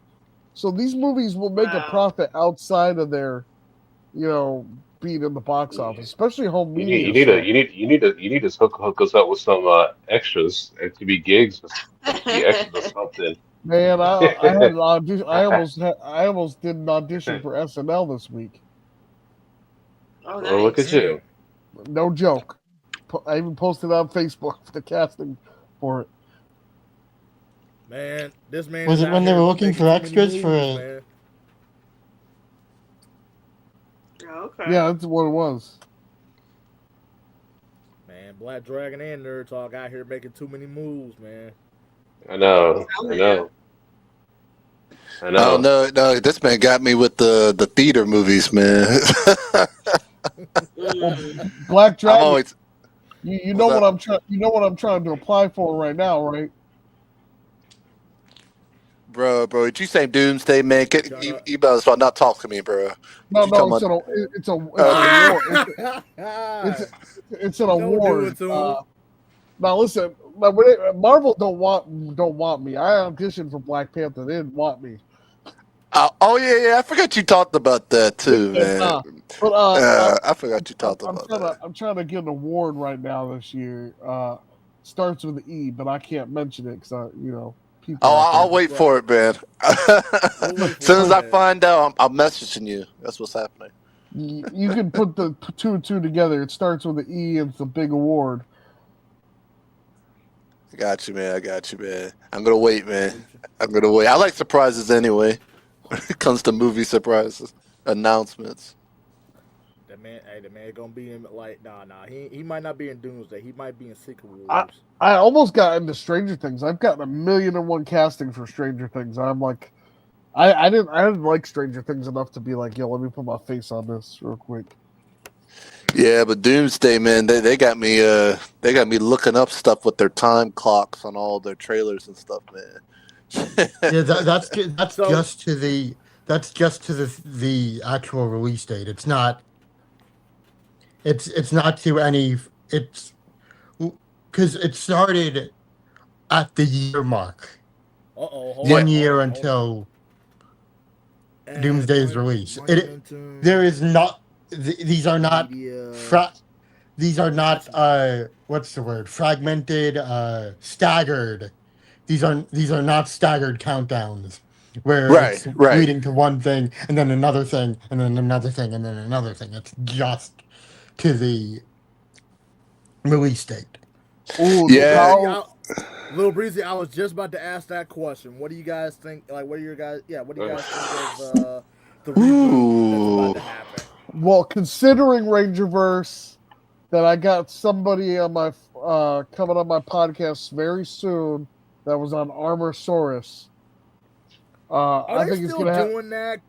So these movies will make a Wow. profit outside of their, being in the box office, especially home You media. need to hook us up with some extras, to be gigs, be extras or something. Man, I had an audition. I almost did an audition for SNL this week. Oh, nice. Well, look at you. No joke. I even posted on Facebook for the casting for it. Man, this man Was is it out when they here were looking making for too many extras for movies, a- man. Oh, okay. Yeah, that's what it was. Man, Black Dragon and Nerd Talk out here making too many moves, man. I know. Oh no, this man got me with the theater movies, man. Mm. Black I'm Dragon. always You know What's what that? I'm trying. You know what I'm trying to apply for right now, right? bro. Did you say Doomsday, man? Shut up. You better start not talk to me, bro. No, You talking no, about- it's an award. It's an Don't do award. it to him. Now listen, Marvel don't want me. I auditioned for Black Panther. They didn't want me. Oh yeah. I forgot you talked about that too, man. But I forgot you talked about that. I'm trying to get an award right now this year. Starts with an E, but I can't mention it because people. Oh, out I'll there- wait for it, man. We'll wait As for soon as it, I man. find out, I'm messaging you. That's what's happening. You can put the two and two together. It starts with an E, and it's a big award. I got you, man. I'm gonna wait, man. I like surprises anyway. When it comes to movie surprises, announcements. The man gonna be in like nah. He might not be in Doomsday. He might be in Secret Wars. I almost got into Stranger Things. I've gotten 1,000,001 castings for Stranger Things. I'm like, I didn't like Stranger Things enough to be like, yo, let me put my face on this real quick. Yeah, but Doomsday, man, they got me looking up stuff with their time clocks on all their trailers and stuff, man. Yeah, that's So- just to the actual release date. It's not to any. It's because it started at the year mark. Uh-oh. 1 year until Doomsday's release. There is not. These are not. These are not. What's the word? Fragmented. Staggered. These are not staggered countdowns where it's leading to one thing and then another thing and then another thing and then another thing. It's just to the release date. Ooh, Yeah. Little Breezy, I was just about to ask that question. What do you guys think? Like, what do you guys think of the reboot that's about to happen? Well, considering Rangerverse, that I got somebody on my coming on my podcast very soon that was on Armorsaurus. I think it's gonna doing that?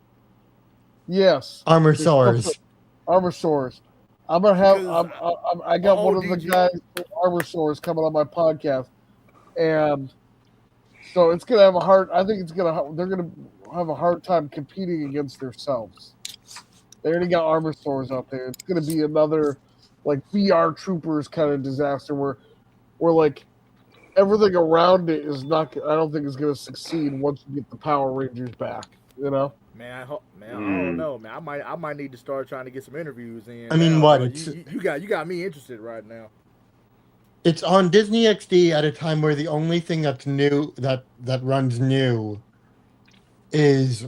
Yes, Armorsaurus. Armorsaurus. I'm gonna have. Because- I got one of the DG. guys from Armorsaurus coming on my podcast, and so it's gonna have a hard. I think they're gonna have a hard time competing against themselves. They already got Armorsaurus out there. It's gonna be another like VR Troopers kind of disaster where like everything around it is not. I don't think it's gonna succeed once you get the Power Rangers back. You know. Man, I don't know, man. I might need to start trying to get some interviews in. I mean, now, what? bro. It's- You got me interested right now. It's on Disney XD at a time where the only thing that's new that runs new is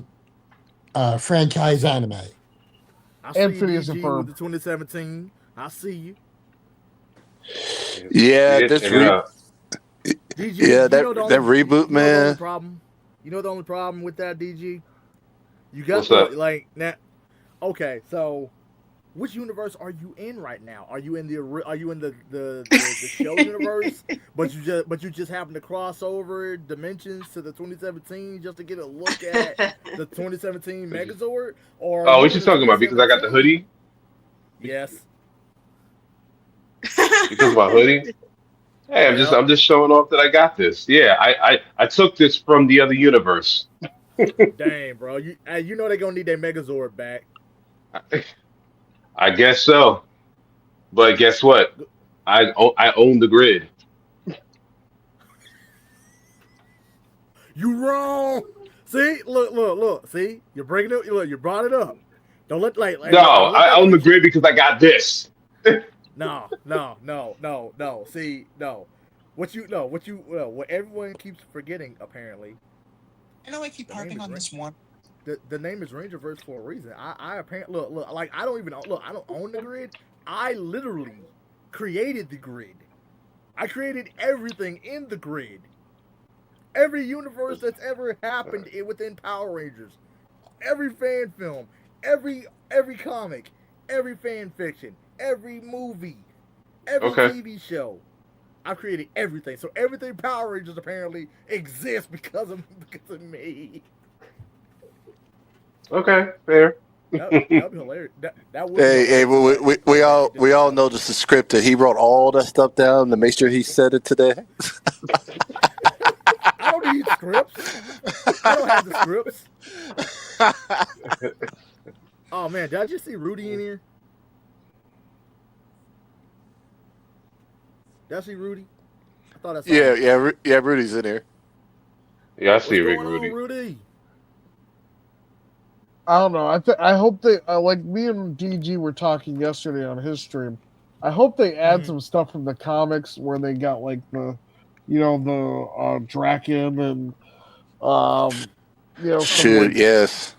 franchise anime. I see And you, Phineas and DG, Ferb. with the 2017. I see you. Yeah, this DG, yeah, that reboot, man. You know the only problem with that, DG? You got What's up? like now. Okay, so which universe are you in right now? Are you in the show universe? But you just happen to cross over dimensions to the 2017 just to get a look at the 2017 Megazord? Or Oh, what you talking about? Because I got the hoodie? Yes. You talking about hoodie? Hey, I'm just showing off that I got this. Yeah, I took this from the other universe. Dang, bro. You know they're gonna need their Megazord back. I guess so. But guess what? I own the grid. You wrong. See, look. See, you're breaking it. Look, you brought it up. Don't let like. No, I own the grid because I got this. No. See, no. What everyone keeps forgetting apparently. I know I keep harping on this one. The name is Rangerverse for a reason. I apparently look like I don't own the grid. I literally created the grid. I created everything in the grid. Every universe that's ever happened within Power Rangers, every fan film, every comic, every fan fiction, every movie, every TV show. I've created everything. So everything Power Rangers apparently exists because of me. Okay, fair. That'd be hilarious. That would Hey, we all know this is scripted. He wrote all that stuff down to make sure he said it today. I don't need scripts. I don't have the scripts. Oh man, did I just see Rudy in here? Did I see Rudy? I thought I saw him. Yeah. Rudy's in here. Yeah, I see What's Rick going on, Rudy. Rudy? I don't know. I hope they like me and DG were talking yesterday on his stream. I hope they add some stuff from the comics where they got like the Draken and Yes.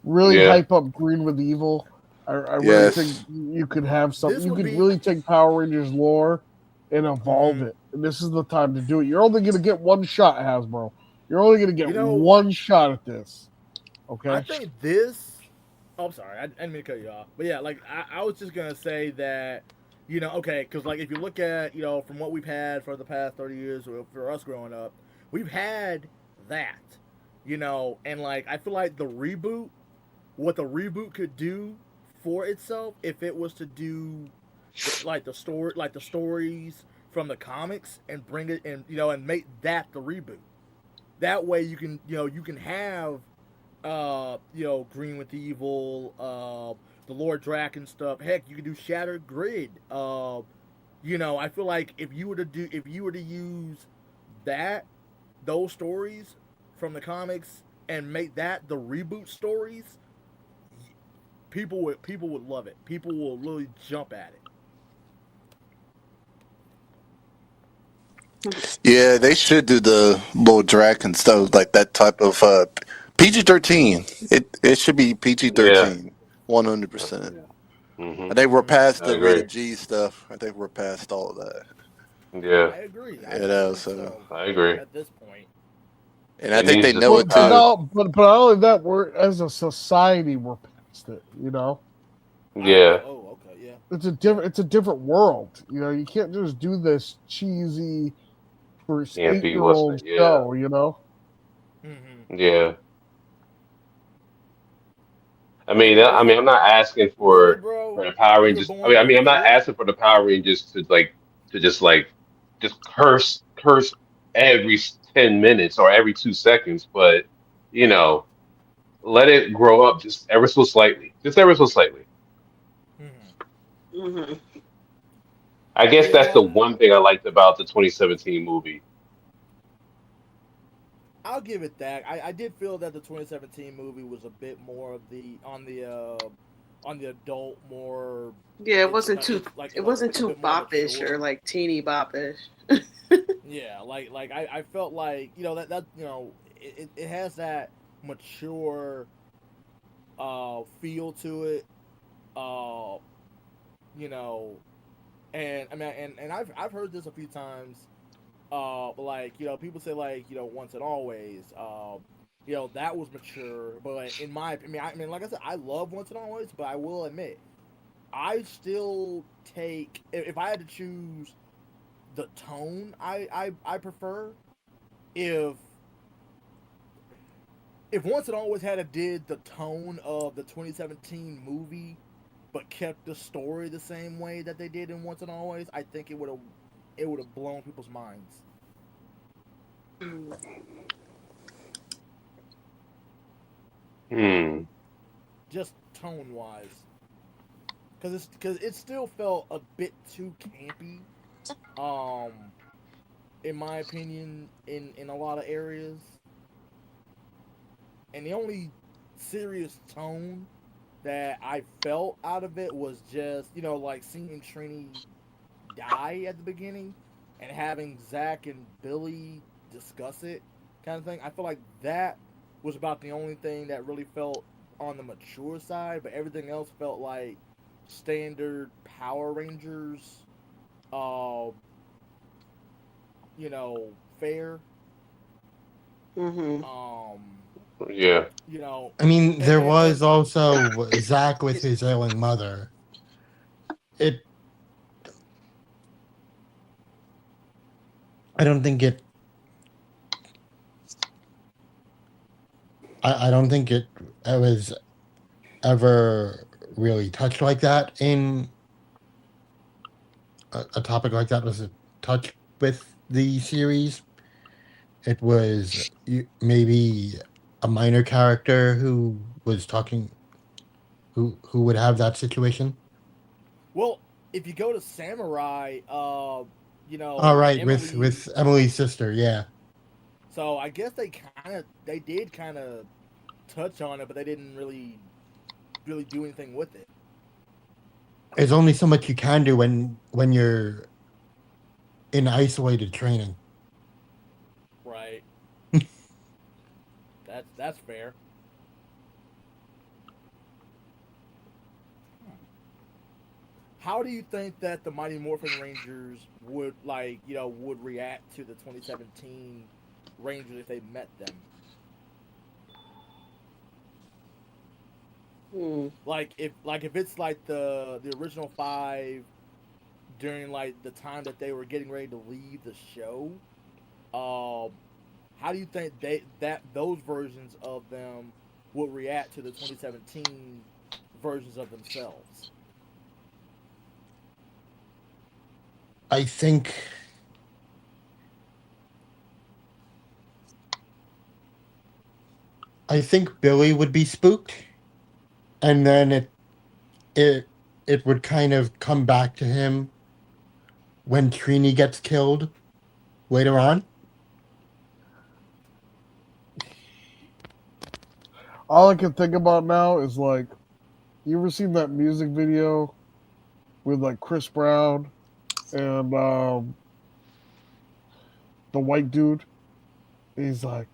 really hype up Green with Evil. I really think you could have something. You could really take Power Rangers lore and evolve it. And this is the time to do it. You're only going to get one shot, Hasbro. You're only going to get one shot at this. Okay. I think this. Oh, I'm sorry. I didn't mean to cut you off. But yeah, like I was just gonna say that, because like if you look at from what we've had for the past 30 years, or for us growing up, we've had that. you know, and like I feel like the reboot, what the reboot could do for itself, if it was to do like the stories from the comics and bring it and and make that the reboot. That way you can have Green with Evil, the Lord Draken stuff. Heck, you could do Shattered Grid. I feel like if you were to use that those stories from the comics and make that the reboot stories, people would love it. People will really jump at it. Yeah, they should do the little dragon stuff like that type of PG-13. It should be Yeah. PG-13, 100%. Hmm. I think we're past I the agree. rated G stuff. I think we're past all of that. Yeah, I agree. I You know, think so so. I agree. At this point. and I It think needs they just know But it but too. because. not but not only that, we're as a society we're past it. Yeah. Okay, yeah. It's a different world. You can't just do this cheesy for Can't be what's the 8-year-old yeah. show. You know. Mm-hmm. Yeah. Really, I'm not asking really, for bro. the Power You were Rangers. born I'm not '84. asking for the Power Rangers to just curse every 10 minutes or every 2 seconds, but you know, let it grow up just ever so slightly. Mm-hmm. Hmm. I guess that's Yeah, the one thing I liked about the 2017 movie. I'll give it that. I did feel that the 2017 movie was a bit more of the on the adult, more. Yeah, It's like it wasn't a too bit more boppish or mature. like teeny boppish. Yeah, I felt like that it has that mature feel to it. Uh, you know, and I mean, and I've heard this a few times. Like people say like once and always. That was mature, but I mean, like I said, I love once and always, but I will admit, I still take if I had to choose the tone I prefer. If once and always had a did the tone of the 2017 movie, but kept the story the same way that they did in Once and Always, I think it would have blown people's minds. Hmm. Just tone wise, because it still felt a bit too campy. Um, in my opinion, in a lot of areas, and the only serious tone that I felt out of it was just like seeing Trini die at the beginning and having Zach and Billy discuss it, kind of thing. I feel like that was about the only thing that really felt on the mature side, but everything else felt like standard Power Rangers, uh, fair. Hmm. Um, Yeah. you know, I mean, there and was also Zach with his ailing mother. It. I don't think it. I don't think it was ever really touched like that in a topic like that was touched with the series. It was maybe a minor character who was talking, who would have that situation. well, if you go to Samurai, All right, Emily. with Emily's sister, yeah. So I guess they did kind of touch on it, but they didn't really do anything with it. There's only so much you can do when you're in isolated training. Right. That's fair. How do you think that the Mighty Morphin Rangers would react to the 2017 Rangers if they met them? Hmm. Like if it's like the original five during like the time that they were getting ready to leave the show, um, how do you think those versions of them would react to the 2017 versions of themselves? I think Billy would be spooked, and then it would kind of come back to him when Trini gets killed later on. All I can think about now is like, you ever seen that music video with like Chris Brown and the white dude? He's like,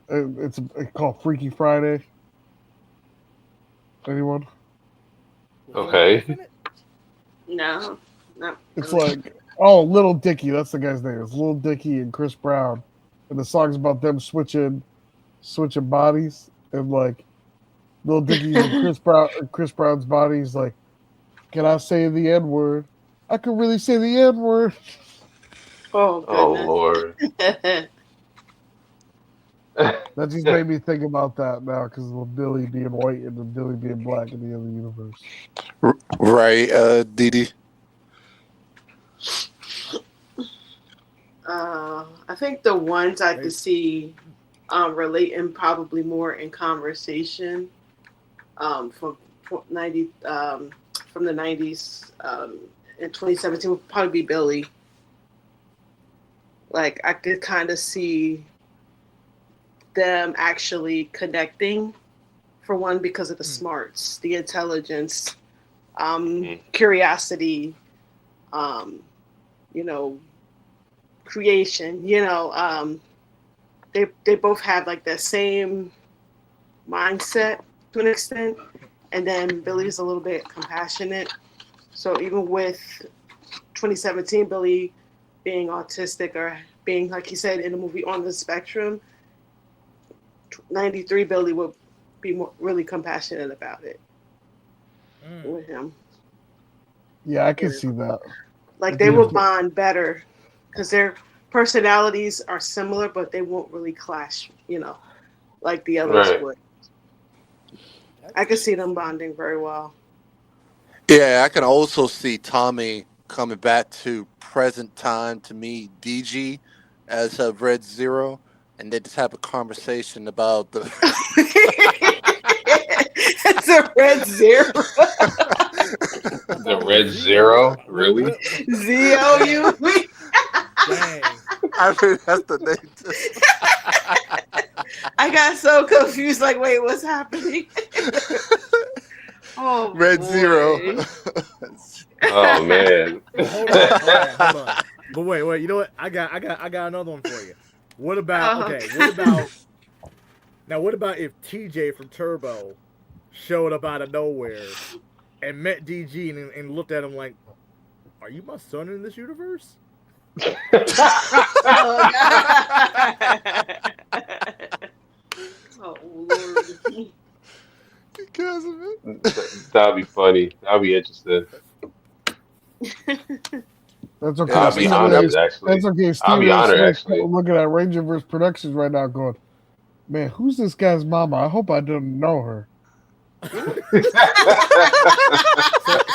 it's called Freaky Friday. Anyone? Okay. No, no. It's like, oh, Little Dicky. That's the guy's name. It's Little Dicky and Chris Brown, and the song's about them switching bodies, and like Little Dicky's and Chris Brown's body. He's like, can I say the N word? I could really say the N word. Oh, Oh goodness. Lord. That just made me think about that now because of Billy being white and then Billy being black in the other universe. Right, Didi. I think the ones I could see relating probably more in conversation from 90 from the 90s in 2017 would probably be Billy. Like I could kind of see them actually connecting, for one, because of the smarts, the intelligence, curiosity, creation. They both have like that same mindset to an extent, and then Billy's a little bit compassionate. So even with 2017, Billy being autistic or being, like he said in the movie, on the spectrum, 93 Billy would be really compassionate about it with him. Yeah, I can see that. Like they will bond better because their personalities are similar, but they won't really clash, like the others would. I could see them bonding very well. Yeah, I can also see Tommy coming back to present time to meet DG as a Red Zero, and they just have a conversation about the. It's a Red Zero. The Red Zero, really? Z-O-U. Dang. I mean, that's the name. Too. I got so confused. Like, wait, what's happening? Oh, Red boy. Zero. Oh man. Hold on. But wait. You know what? I got another one for you. What about What about if TJ from Turbo showed up out of nowhere and met DG and looked at him like, "Are you my son in this universe?" Oh, Lord. Because of it. That'd be funny. That'd be interesting. That's okay. I'll be honored, actually. That's okay. I'll be honored, actually. I'm looking at Rangerverse Productions right now going, man, who's this guy's mama? I hope I didn't know her.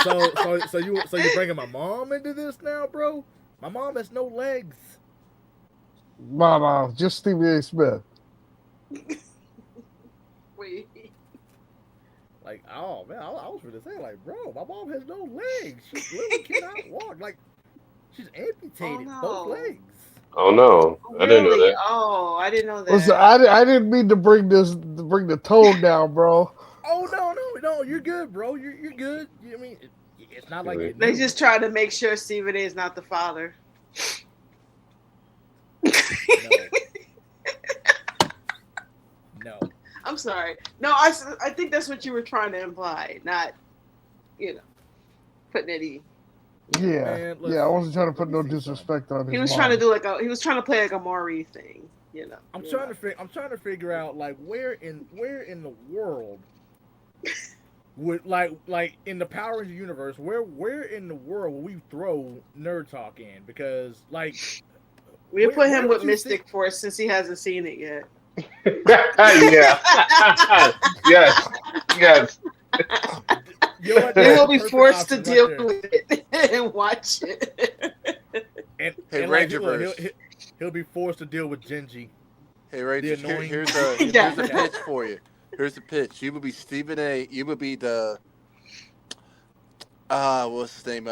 So you bringing my mom into this now, bro? My mom has no legs. No, just Stevie A. Smith. Wait. Like, oh man, I was going to say, like, bro, my mom has no legs. She literally cannot walk. Like, she's amputated both legs. Oh no, I didn't know that. Oh, I didn't know that. Listen, I didn't mean to bring the tone down, bro. Oh no, you're good, bro. You're good. I mean, it's not like you They just try to make sure Stephen A. is not the father. No. I'm sorry. No, I think that's what you were trying to imply, not, putting any. Yeah, Man, I wasn't trying to put no disrespect on his He was mom. trying to do he was trying to play like a Maury thing, I'm trying to figure out like where in the world would like in the Power Rangers universe where in the world will we throw Nerd Talk in, because like We put him where with would you see- Mystic Force since he hasn't seen it yet. Yeah. Yes. Yes. You know what? Then That's he'll the be perfect forced to option deal right there. with it and watch it. And, Hey, and like, Rangerverse. he'll be forced to deal with Genji. Hey, Rachel, annoying- here's Yeah. a pitch for you. Here's the pitch. You would be Stephen A. You would be the what's his name?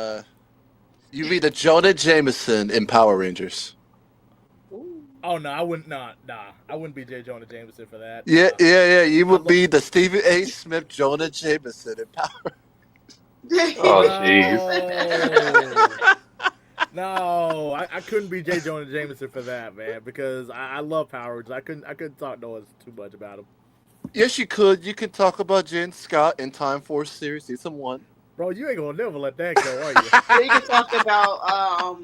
You'd be the Jonah Jameson in Power Rangers. Oh no, I wouldn't. Nah, I wouldn't be J. Jonah Jameson for that. Yeah, Nah. yeah. You would love- be the Stephen A. Smith Jonah Jameson in Power. Oh, jeez. No, I couldn't be J. Jonah Jameson for that, man, because I love Power Rangers. I couldn't talk noise too much about him. Yes, you could. You could talk about Jen Scott in Time Force series season 1. Bro, you ain't gonna never let that go, are you? We can talk about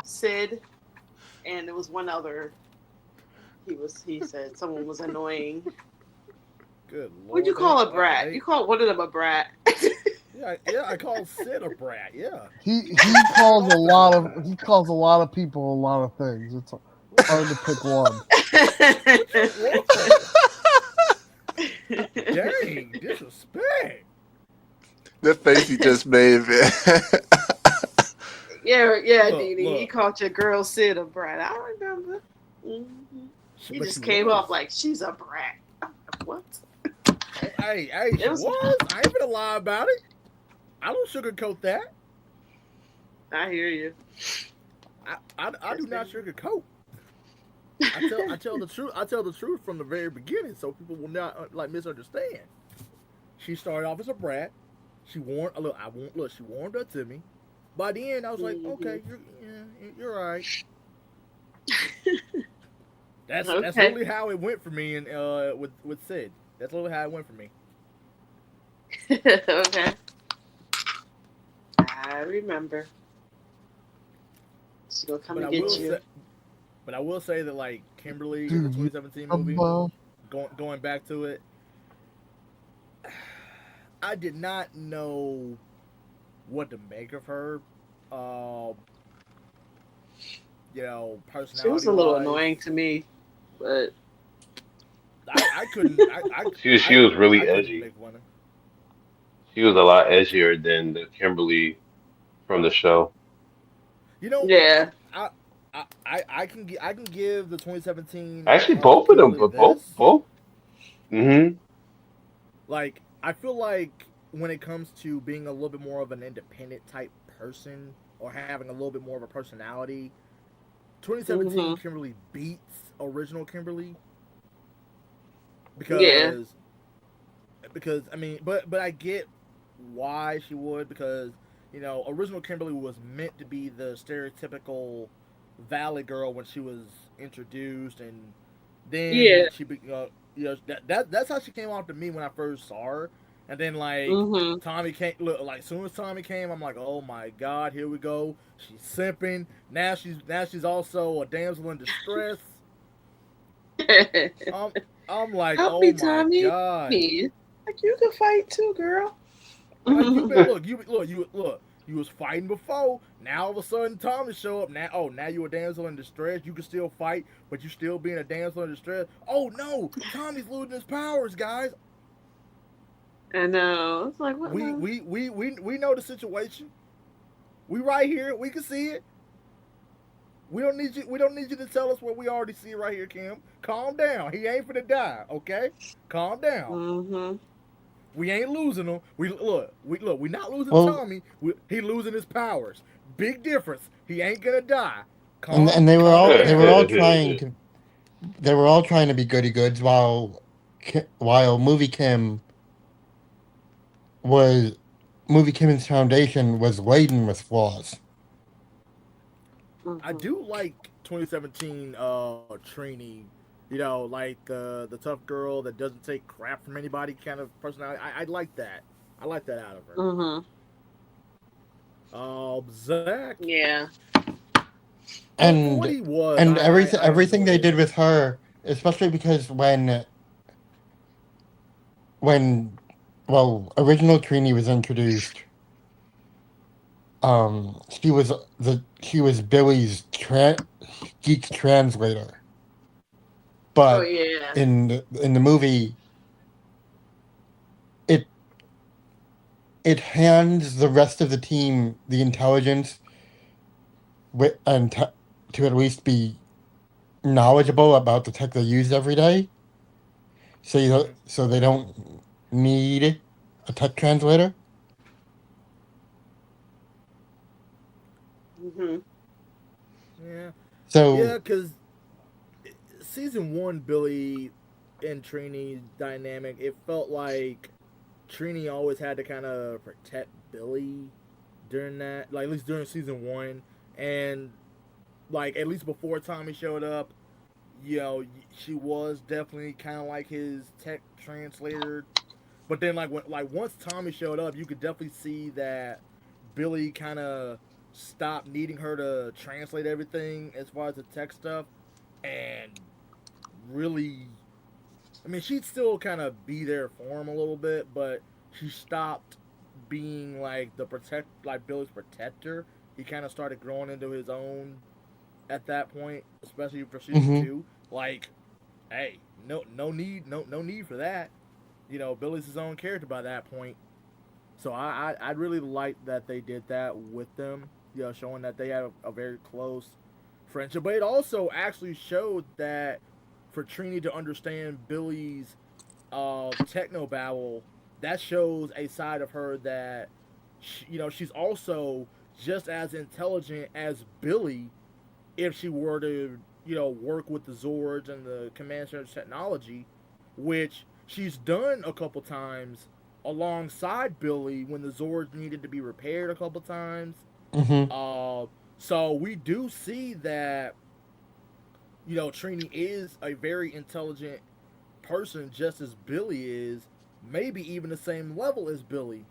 Sid, and there was one other. He said someone was annoying. Good lord. What'd you call a Hey, brat? You called one of them a brat. Yeah, I call Sid a brat. Yeah. He calls a lot of people a lot of things. It's hard to pick one. Dang, disrespect. The face he just made, man. Yeah, Look, Dee Dee. You look. called your girl Sid a brat. I remember. Mm-hmm. He But just she came was. off like she's a brat. I'm like, what? Hey, she It was- was. I ain't gonna lie about it. I don't sugarcoat that. I hear you. I do not sugarcoat. I tell the truth. I tell the truth from the very beginning, so people will not misunderstand. She started off as a brat. She warned. Look. She warmed up to me. By the end, I was like, Mhm. okay, you're all right. That's Okay. really how it went for me, and with Sid. That's literally how it went for me. Okay. I remember. She's gonna come But and get you. I will say that like Kimberly in the Dude, 2017 movie, Well, going back to it, I did not know what to make of her. Personality. She was a little annoying to me, but I couldn't. She was really I couldn't edgy. make one of- She was a lot edgier than the Kimberly from the show. You know, yeah. I can give the 2017. Actually, both of them, Kimberly but both. this. Mm-hmm. Like, I feel like when it comes to being a little bit more of an independent type person or having a little bit more of a personality, 2017 Kimberly beats original Kimberly. Because I mean, but I get why she would, because original Kimberly was meant to be the stereotypical Valley girl when she was introduced, and then she that's how she came off to me when I first saw her. And then Tommy came. Look, like as soon as Tommy came, I'm like, oh my god, here we go. She's simping. Now she's also a damsel in distress. I'm like, Help oh me, my Tommy. god. Me. Like, you can fight too, girl. Like, you was fighting before. Now all of a sudden Tommy show up. Now you a damsel in distress. You can still fight, but you still being a damsel in distress. Oh no, Tommy's losing his powers, guys. I know. It's like, what? We know the situation. We right here. We can see it. We don't need you to tell us what we already see right here, Kim. Calm down. He ain't finna die, okay? Calm down. Mm-hmm. We ain't losing him. We not losing Well- Tommy. He losing his powers. Big difference. He ain't gonna die. Calm, and they were calm all down. they were all trying to be goody goods while Movie Kim's foundation was laden with flaws. I do like 2017 Trini. Like the tough girl that doesn't take crap from anybody kind of personality. I like that. I like that out of her. Zach. Yeah. And what he was, everything they enjoyed did it. with her, especially because when original Trini was introduced, she was Billy's geek translator. Oh But yeah. in the movie, it hands the rest of the team the intelligence to at least be knowledgeable about the tech they use every day. So they don't need a tech translator. Hmm. Yeah, So because season one, Billy and Trini dynamic, it felt like Trini always had to kind of protect Billy during that, like at least during season one, and like at least before Tommy showed up, she was definitely kind of like his tech translator. But then like once Tommy showed up, you could definitely see that Billy kind of stopped needing her to translate everything as far as the tech stuff, and really, I mean, she'd still kind of be there for him a little bit, but she stopped being like like Billy's protector. He kind of started growing into his own at that point, especially for season mhm. two. Like, hey, no need for that. Billy's his own character by that point. So I really like that they did that with them. Showing that they had a very close friendship. But it also actually showed that for Trini to understand Billy's techno babble, that shows a side of her that she's also just as intelligent as Billy if she were to work with the Zords and the command center technology, which she's done a couple times alongside Billy when the Zords needed to be repaired a couple times. Mhm. Uh, so we do see that Trini is a very intelligent person, just as Billy is, maybe even the same level as Billy.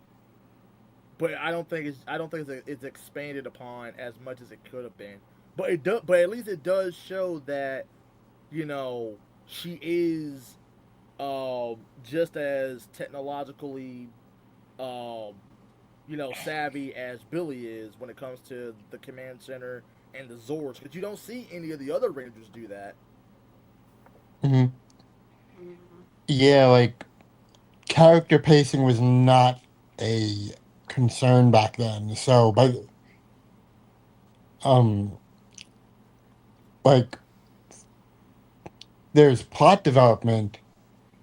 But I don't think it's expanded upon as much as it could have been. But it does. But at least it does show that she is just as technologically um, savvy as Billy is when it comes to the command center and the Zords, because you don't see any of the other Rangers do that. Mhm. Hmm. Yeah, like character pacing was not a concern back then. So, um, like there's plot development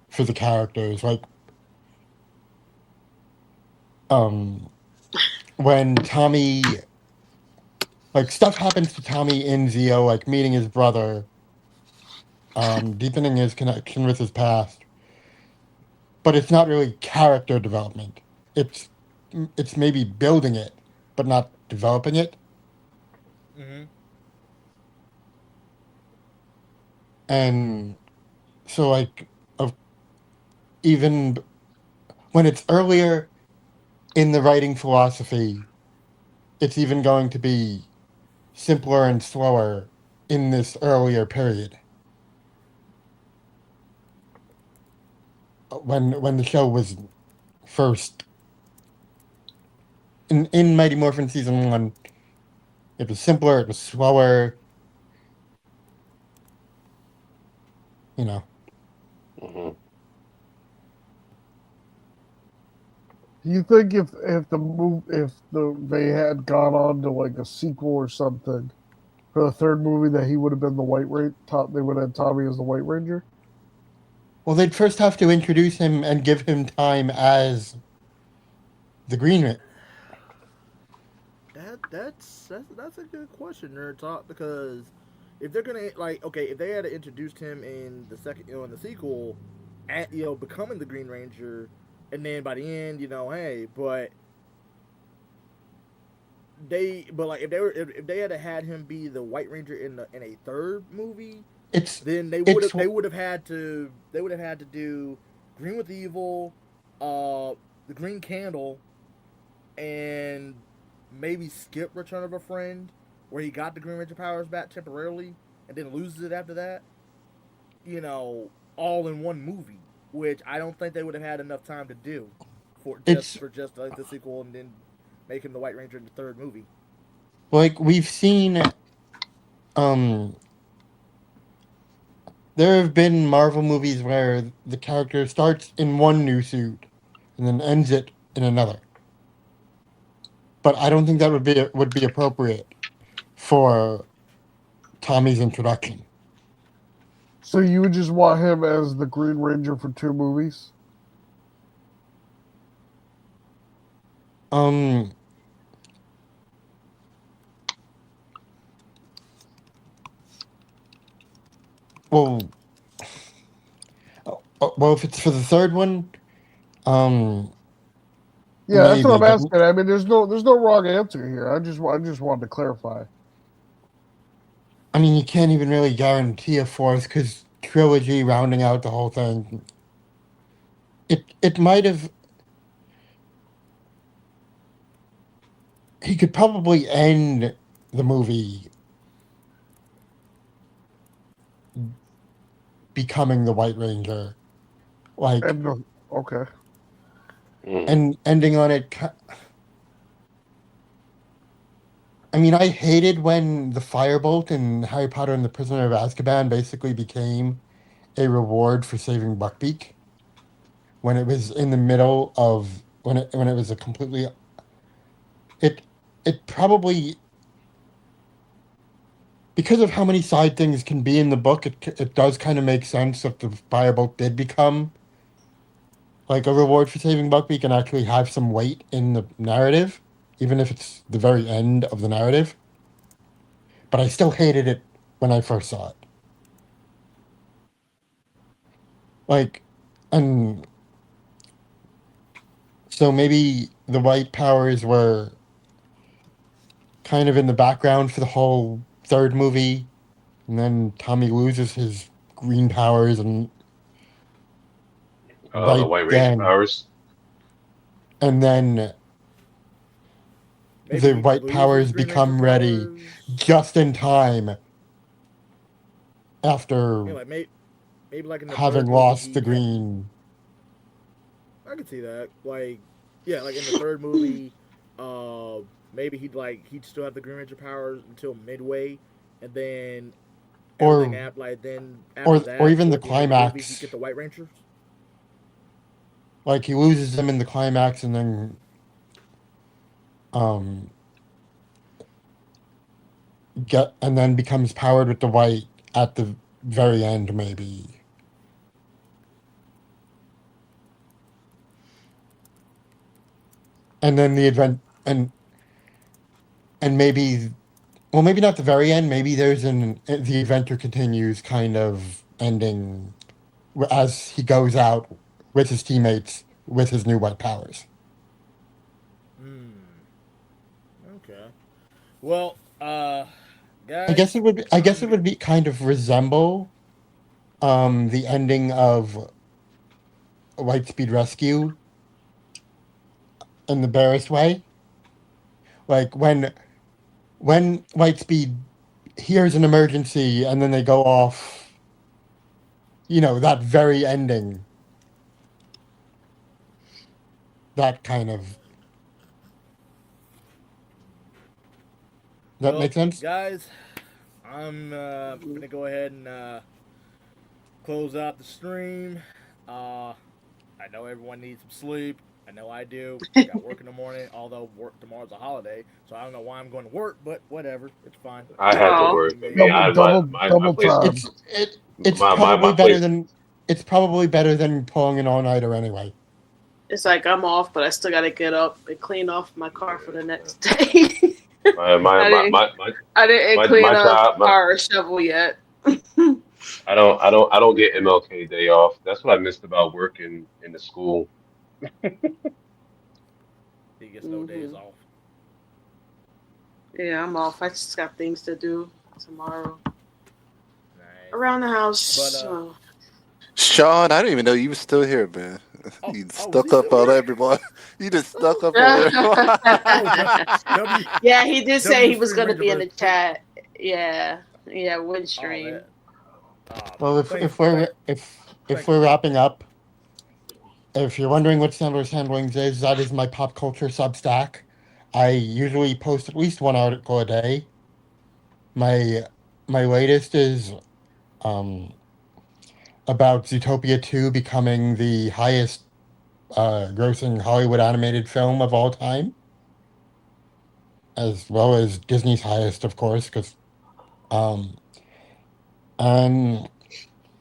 for the characters. Um, when Tommy, like stuff happens to Tommy in Zio, like meeting his brother, deepening his connection with his past. But it's not really character development. It's it's maybe building it, but not developing it. Mm-hmm. And so, of even when it's earlier in the writing philosophy, it's even going to be simpler and slower in this earlier period when the show was first in Mighty Morphin season one. It was simpler. It was slower. You know. Hmm. Do you think if they had gone on to like a sequel or something for the third movie that he would have been the White Ranger? They would have had Tommy as the White Ranger. Well, they'd first have to introduce him and give him time as the Green Ranger. That's a good question, Nerd Talk, because if they're gonna like, okay, if they had introduced him in the second, in the sequel, at becoming the Green Ranger, and then by the end, hey, but like if they had him be the White Ranger in a third movie, It's then it's they would have had to do Green with Evil, the Green Candle, and maybe skip Return of a Friend, where he got the Green Ranger powers back temporarily and then loses it after that. All in one movie, which I don't think they would have had enough time to do for it's just like the sequel and then make him the White Ranger in the third movie. Like we've seen, there have been Marvel movies where the character starts in one new suit and then ends it in another. But I don't think that would be appropriate for Tommy's introduction. So you would just want him as the Green Ranger for 2 movies? Well, if it's for the third one, yeah, that's what I'm maybe, but- asking. I mean, there's no wrong answer here. I just wanted to clarify. I mean, you can't even really guarantee a fourth because trilogy rounding out the whole thing. It might have. He could probably end the movie becoming the White Ranger, like, Okay. and ending on it. I mean, I hated when the Firebolt in Harry Potter and the Prisoner of Azkaban basically became a reward for saving Buckbeak. When it was in the middle of when it was a completely it probably, because of how many side things can be in the book, it does kind of make sense that the Firebolt did become like a reward for saving Buckbeak and actually have some weight in the narrative, even if it's the very end of the narrative. But I still hated it when I first saw it. Like, and so maybe the white powers were kind of in the background for the whole third movie, and then Tommy loses his green powers and The White Ranger powers. And then Maybe the he white loses powers Green become Ranger ready powers. just in time after Yeah, like maybe like in the having third movie, lost he the had- green. I can see that. Like, yeah, like in the third movie, maybe he'd still have the Green Ranger powers until midway, and then Or- everything after that, or even the toward end of movie, climax. he'd get the White Ranger. Like he loses them in the climax and then becomes powered with the white at the very end, maybe. And then the event and maybe, well, maybe not the very end. Maybe there's the adventure continues kind of ending as he goes out with his teammates with his new white powers. Okay. Well, guys. I guess it would be kind of resemble the ending of Lightspeed Rescue in the Barris way. Like when Lightspeed hears an emergency and then they go off, that very ending. That kind of. That make sense? Guys, I'm going to go ahead and close out the stream. I know everyone needs some sleep. I know I do. I got work in the morning, although work tomorrow's a holiday, so I don't know why I'm going to work, but whatever. It's fine. I have to work. Double time. It's probably better than it's probably better than pulling an all-nighter anyway. It's like I'm off, but I still got to get up and clean off my car for the next day. I didn't clean up car or shovel yet. I don't get MLK day off. That's what I missed about working in the school. He gets no days off. Yeah, I'm off. I just got things to do tomorrow Nice. around the house. But, so. Sean, I didn't even know you were still here, man. You stuck up on everybody. You just stuck up on everybody. Yeah, he did say he was going to be in the chat. Yeah, Windstream. Well, if we're wrapping up, if you're wondering what Sandler's Handlings is, that is my pop culture Substack. I usually post at least one article a day. My my latest is um, about Zootopia 2 becoming the highest grossing Hollywood animated film of all time, as well as Disney's highest, of course. Because um, and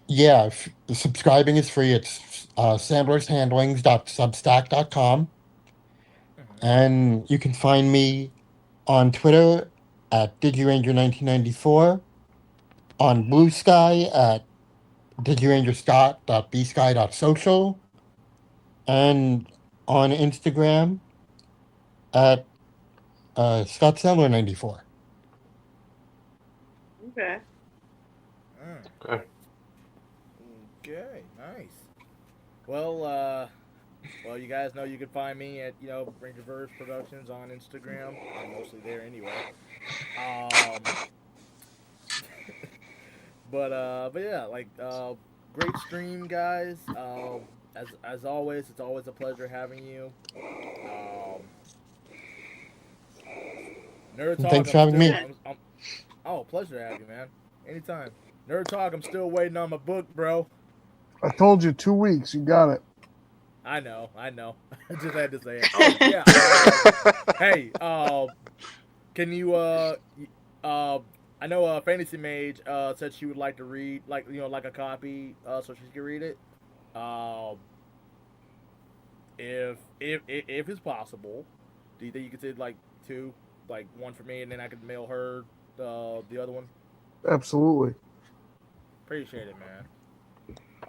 yeah, subscribing is free. It's sandlershandlings.substack.com, and you can find me on Twitter at DigiRanger1994, on Blue Sky at digirangerscott.bsky.social, and on Instagram at ScottSandler94. Okay. Okay. Okay, nice. Well, you guys know you can find me at Rangerverse Productions on Instagram. I'm mostly there anyway. But yeah, great stream, guys. As always, it's always a pleasure having you. Nerd Talk. Thanks for having me. Pleasure to have you, man. Anytime. Nerd Talk. I'm still waiting on my book, bro. I told you 2 weeks. You got it. I know. I just had to say it. Oh yeah. Hey, can you I know Fantasy Mage said she would like to read like a copy so she can read it. If it's possible, do you think you could say like two, like one for me and then I could mail her the other one? Absolutely. Appreciate it, man.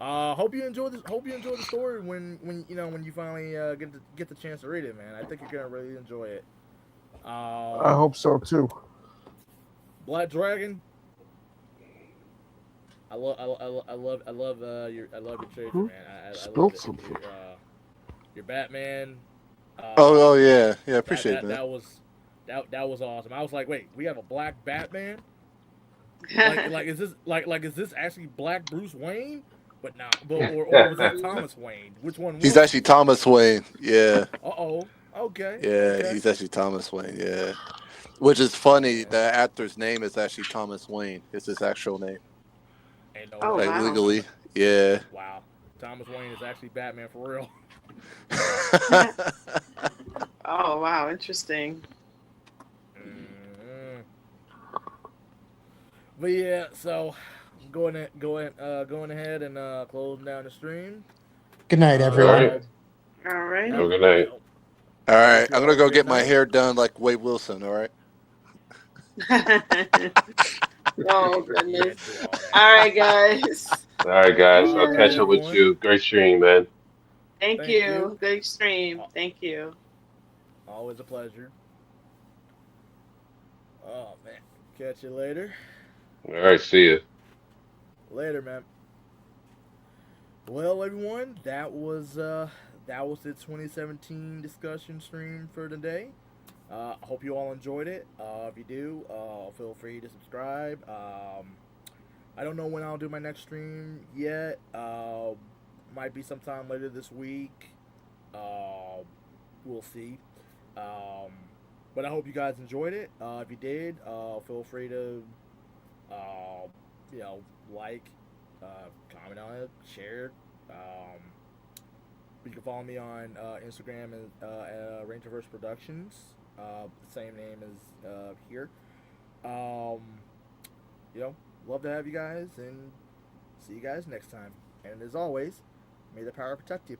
Hope you enjoy this. Hope you enjoy the story when you finally get the chance to read it, man. I think you're gonna really enjoy it. I hope so too. Black Dragon. I love your treasure, man. I love it. Your Batman. Oh yeah, appreciate that. That. That was awesome. I was like, wait, we have a black Batman? Is this actually Black Bruce Wayne? But no, or was that Thomas Wayne? Which one? He's actually Thomas Wayne. Yeah. Okay. Yeah, okay. He's actually Thomas Wayne. Yeah. Which is funny. The actor's name is actually Thomas Wayne. It's his actual name. Oh, wow. Legally. Yeah. Wow. Thomas Wayne is actually Batman for real. Oh wow, interesting. Mm-hmm. But yeah, so going ahead and closing down the stream. Good night, everyone. All right. Have a good night. All right. I'm going to go get my hair done like Wade Wilson. All right. Oh goodness. All right, guys. All right, guys. I'll catch up with you. Great stream, man. Thank you. Good stream. Thank you. Always a pleasure. Oh man. Catch you later. All right. See you. Later, man. Well, everyone, that was the 2017 discussion stream for today. I hope you all enjoyed it. If you do, feel free to subscribe. I don't know when I'll do my next stream yet. Might be sometime later this week. We'll see. But I hope you guys enjoyed it. If you did, feel free to like, comment on it, share it. You can follow me on Instagram at Rangerverse Productions, same name as here. Love to have you guys, and see you guys next time. And as always, may the power protect you.